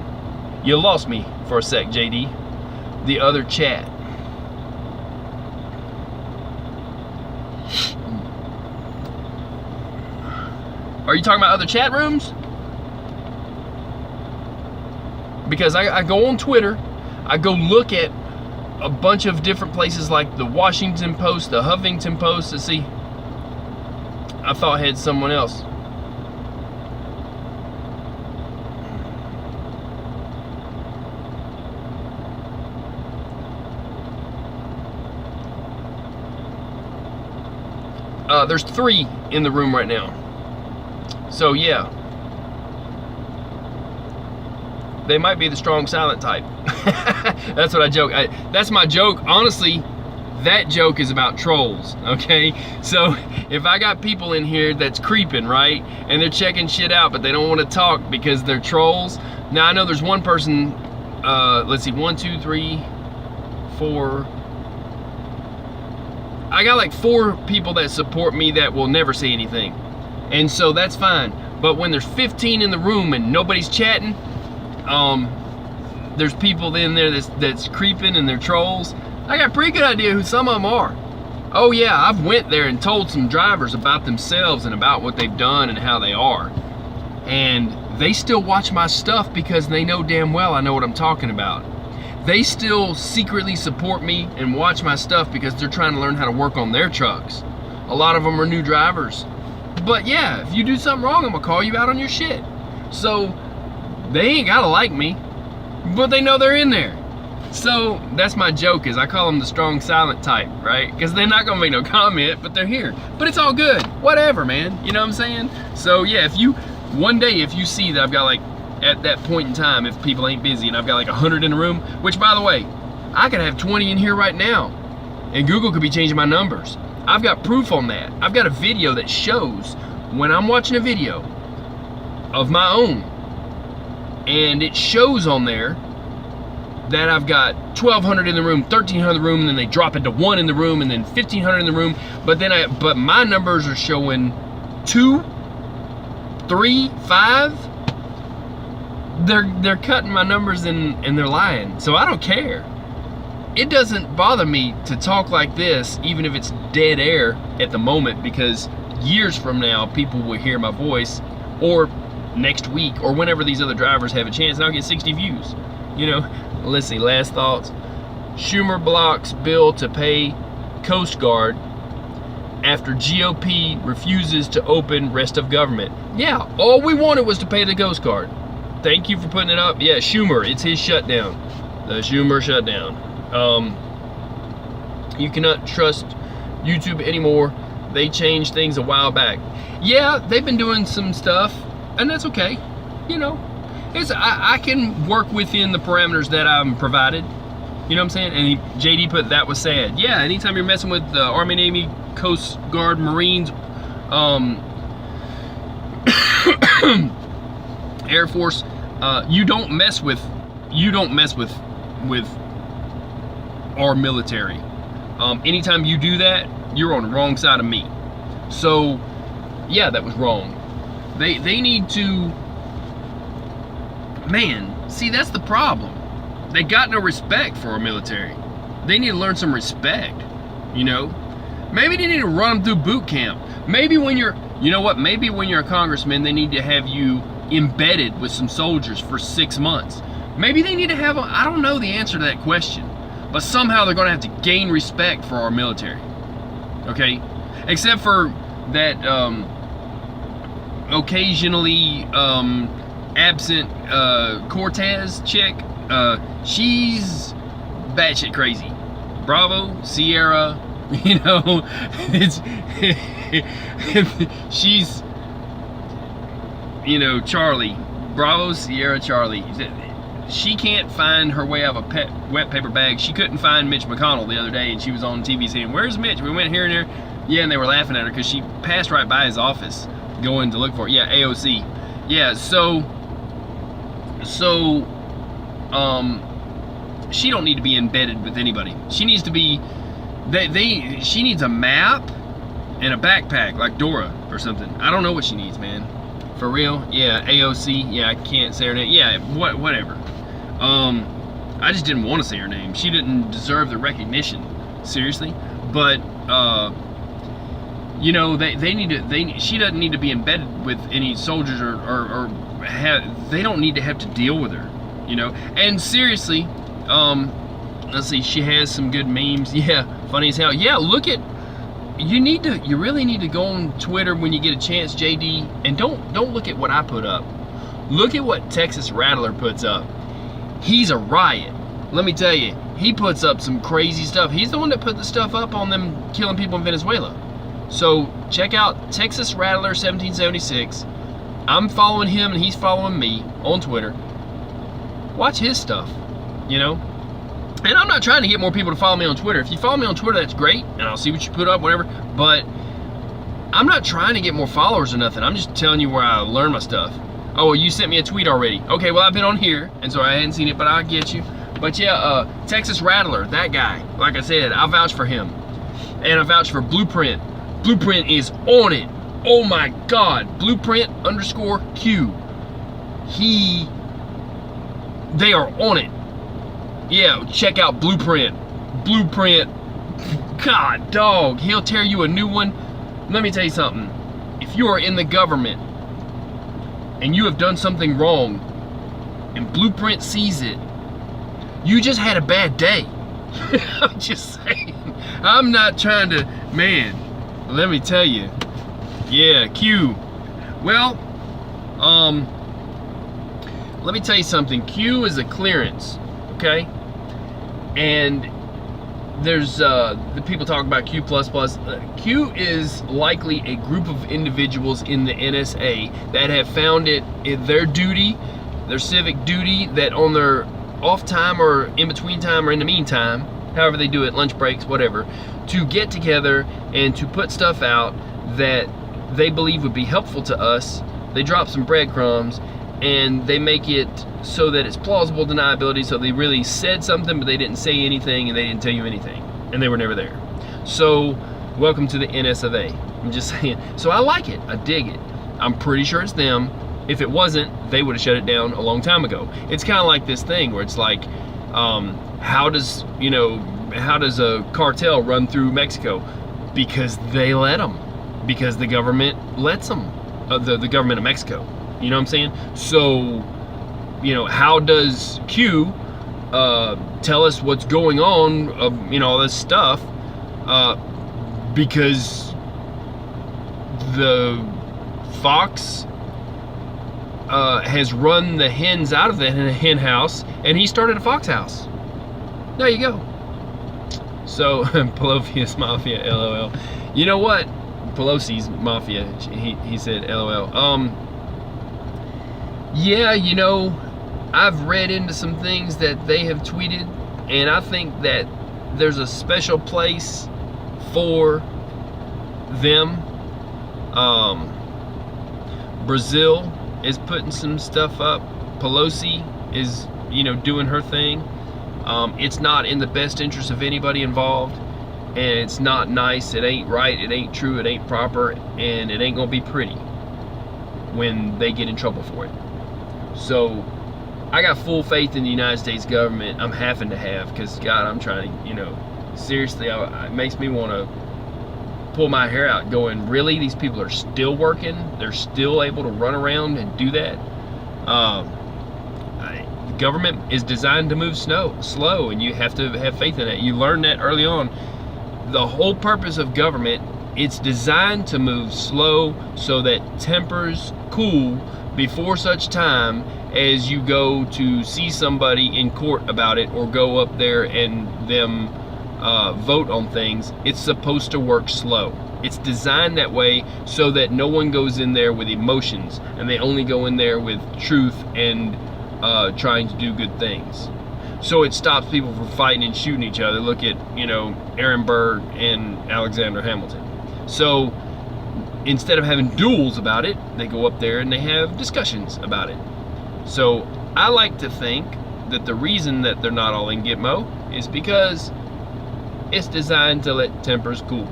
You lost me for a sec, JD. The other chat. Are you talking about other chat rooms? Because I go on Twitter, I go look at a bunch of different places like the Washington Post, the Huffington Post, to see. I thought I had someone else. There's 3 in the room right now. So yeah, they might be the strong silent type. That's what I joke. That's my joke. Honestly, that joke is about trolls, okay? So if I got people in here that's creeping, right, and they're checking shit out, but they don't want to talk because they're trolls. Now I know there's one person, let's see, 1, 2, 3, 4. I got like 4 people that support me that will never say anything. And so that's fine. But when there's 15 in the room and nobody's chatting, there's people in there that's creeping and they're trolls. I got a pretty good idea who some of them are. Oh yeah, I've went there and told some drivers about themselves and about what they've done and how they are. And they still watch my stuff because they know damn well I know what I'm talking about. They still secretly support me and watch my stuff because they're trying to learn how to work on their trucks. A lot of them are new drivers. But yeah, if you do something wrong, I'm gonna call you out on your shit. So they ain't gotta like me, but they know they're in there. So that's my joke, is I call them the strong silent type, right? Because they're not gonna make no comment, but they're here. But it's all good, whatever, man. You know what I'm saying? So yeah, if you, one day if you see that I've got like, at that point in time, if people ain't busy and I've got like 100 in the room, which by the way, I could have 20 in here right now, and Google could be changing my numbers. I've got proof on that. I've got a video that shows when I'm watching a video of my own, and it shows on there that I've got 1,200 in the room, 1,300 in the room, and then they drop it to 1 in the room, and then 1,500 in the room. But my numbers are showing 2, 3, 5. They're cutting my numbers and they're lying. So I don't care. It doesn't bother me to talk like this, even if it's dead air at the moment, because years from now people will hear my voice, or next week, or whenever these other drivers have a chance, and I'll get 60 views. You know, let's see, last thoughts. Schumer blocks bill to pay Coast Guard after GOP refuses to open rest of government. Yeah, all we wanted was to pay the Coast Guard. Thank you for putting it up. Yeah, Schumer, it's his shutdown. The Schumer shutdown. You cannot trust YouTube anymore. They changed things a while back. Yeah, they've been doing some stuff, and that's okay. You know, I can work within the parameters that I'm provided. You know what I'm saying? And JD put, that was sad. Yeah, anytime you're messing with the Army, Navy, Coast Guard, Marines, Air Force, you don't mess with our military. Anytime you do that, you're on the wrong side of me. So yeah, that was wrong. They need to, man, see, that's the problem. They got no respect for our military. They need to learn some respect, you know? Maybe they need to run them through boot camp. Maybe when you're, you know what, maybe when you're a congressman, they need to have you embedded with some soldiers for 6 months. Maybe they need to have, I don't know the answer to that question, but somehow they're gonna have to gain respect for our military, okay? Except for that occasionally absent Cortez chick. She's batshit crazy. Bravo, Sierra, you know, it's she's, you know, Charlie, Bravo, Sierra, Charlie. She can't find her way out of a wet paper bag. She couldn't find Mitch McConnell the other day, and she was on TV saying, "Where's Mitch?" We went here and there. Yeah, and they were laughing at her because she passed right by his office going to look for it. Yeah, AOC. Yeah, so she don't need to be embedded with anybody. She needs to be, she needs a map and a backpack like Dora or something. I don't know what she needs, man. For real? Yeah, AOC. Yeah, I can't say her name. Yeah, whatever. I just didn't want to say her name. She didn't deserve the recognition, seriously. But you know, she doesn't need to be embedded with any soldiers or they don't need to have to deal with her, you know. And seriously, let's see, she has some good memes. Yeah, funny as hell. Yeah, look at, you really need to go on Twitter when you get a chance, JD, and don't look at what I put up. Look at what Texas Rattler puts up. He's a riot. Let me tell you, he puts up some crazy stuff. He's the one that put the stuff up on them killing people in Venezuela. So check out Texas Rattler 1776. I'm following him and he's following me on Twitter. Watch his stuff, you know. And I'm not trying to get more people to follow me on Twitter. If you follow me on Twitter, that's great, and I'll see what you put up, whatever. But I'm not trying to get more followers or nothing. I'm just telling you where I learn my stuff. Oh, well, you sent me a tweet already. Okay, well, I've been on here, and so I hadn't seen it, but I'll get you. But yeah, Texas Rattler, that guy, like I said, I vouch for him. And I vouch for Blueprint. Blueprint is on it. Oh my God, Blueprint _Q. They are on it. Yeah, check out Blueprint. Blueprint, God, dog, he'll tear you a new one. Let me tell you something. If you are in the government and you have done something wrong and Blueprint sees it, you just had a bad day. I'm just saying. I'm not trying to, man, let me tell you. Yeah, Q. Well, let me tell you something. Q is a clearance, okay? And there's the people talk about Q++. Q is likely a group of individuals in the NSA that have found it in their duty, their civic duty, that on their off time or in between time or in the meantime, however they do it, lunch breaks, whatever, to get together and to put stuff out that they believe would be helpful to us. They drop some breadcrumbs and they make it so that it's plausible deniability, so they really said something but they didn't say anything and they didn't tell you anything and they were never there. So welcome to the NS of A. I'm just saying. So I like it, I dig it. I'm pretty sure it's them. If it wasn't, they would have shut it down a long time ago. It's kind of like this thing where it's like, how does a cartel run through Mexico? Because they let them. Because the government lets them. The government of Mexico. You know what I'm saying? So, you know, how does Q tell us what's going on, you know, all this stuff? Because the Fox has run the hens out of the hen house, and he started a fox house. There you go. So, Pelosi's Mafia, LOL. You know what? Pelosi's Mafia, he said, LOL. Yeah, you know, I've read into some things that they have tweeted, and I think that there's a special place for them. Brazil is putting some stuff up Pelosi is, you know, doing her thing. It's not in the best interest of anybody involved, and it's not nice. It ain't right, it ain't true, it ain't proper, and it ain't gonna be pretty when they get in trouble for it. So I got full faith in the United States government. I'm having to have, because God, I'm trying to, you know, seriously, it makes me want to pull my hair out going, really? These people are still working? They're still able to run around and do that? The government is designed to move slow, and you have to have faith in it. You learn that early on. The whole purpose of government, it's designed to move slow so that tempers cool before such time as you go to see somebody in court about it, or go up there and them vote on things. It's supposed to work slow. It's designed that way so that no one goes in there with emotions, and they only go in there with truth and trying to do good things. So it stops people from fighting and shooting each other. Look at, you know, Aaron Burr and Alexander Hamilton. So instead of having duels about it, they go up there and they have discussions about it. So I like to think that the reason that they're not all in Gitmo is because it's designed to let tempers cool,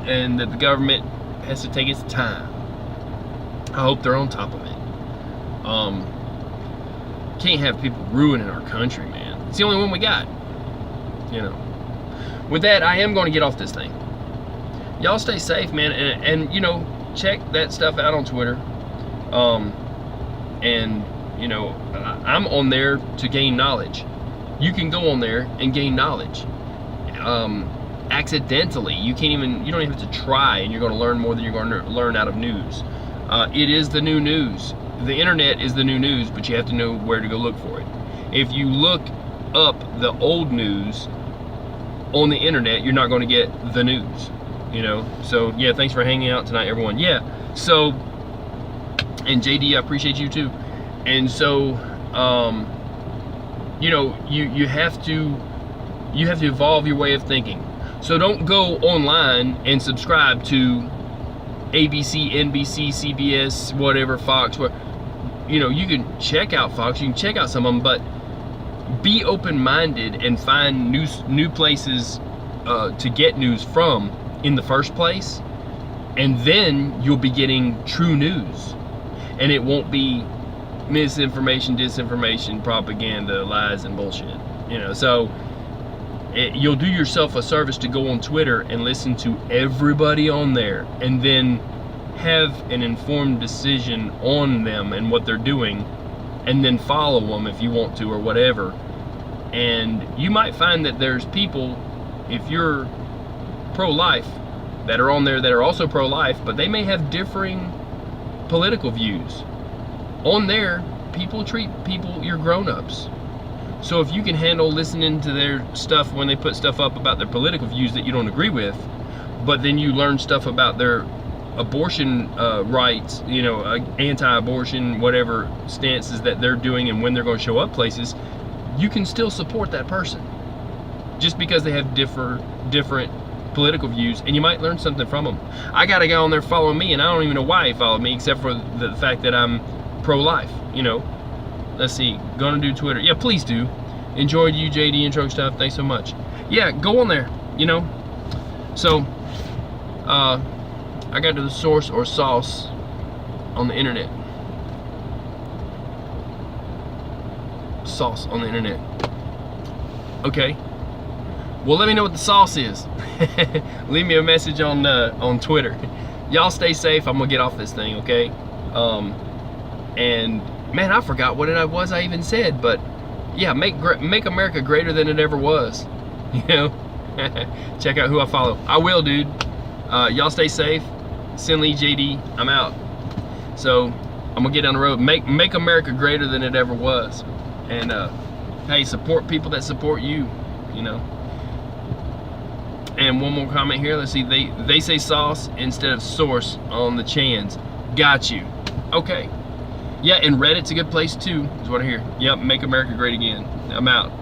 and that the government has to take its time. I hope they're on top of it. Can't have people ruining our country, man. It's the only one we got, you know. With that, I am going to get off this thing. Y'all stay safe, man, and you know, check that stuff out on Twitter. And you know, I'm on there to gain knowledge. You can go on there and gain knowledge. Accidentally, you don't even have to try, and you're going to learn more than you're going to learn out of news. It is the new news. The internet is the new news, but you have to know where to go look for it. If you look up the old news on the internet, you're not going to get the news, you know. So yeah, thanks for hanging out tonight, everyone. Yeah, so, and JD, I appreciate you too. And so you know, you have to evolve your way of thinking. So don't go online and subscribe to ABC, NBC, CBS, whatever, Fox, where, you know, you can check out Fox, you can check out some of them, but be open-minded and find new places to get news from in the first place, and then you'll be getting true news, and it won't be misinformation, disinformation, propaganda, lies, and bullshit, you know. So you'll do yourself a service to go on Twitter and listen to everybody on there, and then have an informed decision on them and what they're doing, and then follow them if you want to, or whatever. And you might find that there's people, if you're pro-life, that are on there that are also pro-life, but they may have differing political views. On there, people treat your grown-ups. So if you can handle listening to their stuff when they put stuff up about their political views that you don't agree with, but then you learn stuff about their abortion rights, you know, anti-abortion, whatever stances that they're doing and when they're going to show up places, you can still support that person just because they have different political views, and you might learn something from them. I got a guy on there following me, and I don't even know why he followed me, except for the fact that I'm pro-life, you know. Let's see, gonna do Twitter. Yeah, please do. Enjoyed you, JD, and Truck Stuff. Thanks so much. Yeah, go on there, you know. So, I got to the source or sauce on the internet. Sauce on the internet. Okay. Well, let me know what the sauce is. Leave me a message on Twitter. Y'all stay safe. I'm gonna get off this thing, okay? And man, I forgot what it was I even said, but yeah, make America greater than it ever was. You know, check out who I follow. I will, dude. Y'all stay safe. Sinley, JD, I'm out. So I'm gonna get down the road. Make America greater than it ever was. And hey, support people that support you. You know. And one more comment here. Let's see. They say sauce instead of source on the chans. Got you. Okay. Yeah, and Reddit's a good place too, is what I hear. Yep, make America great again. I'm out.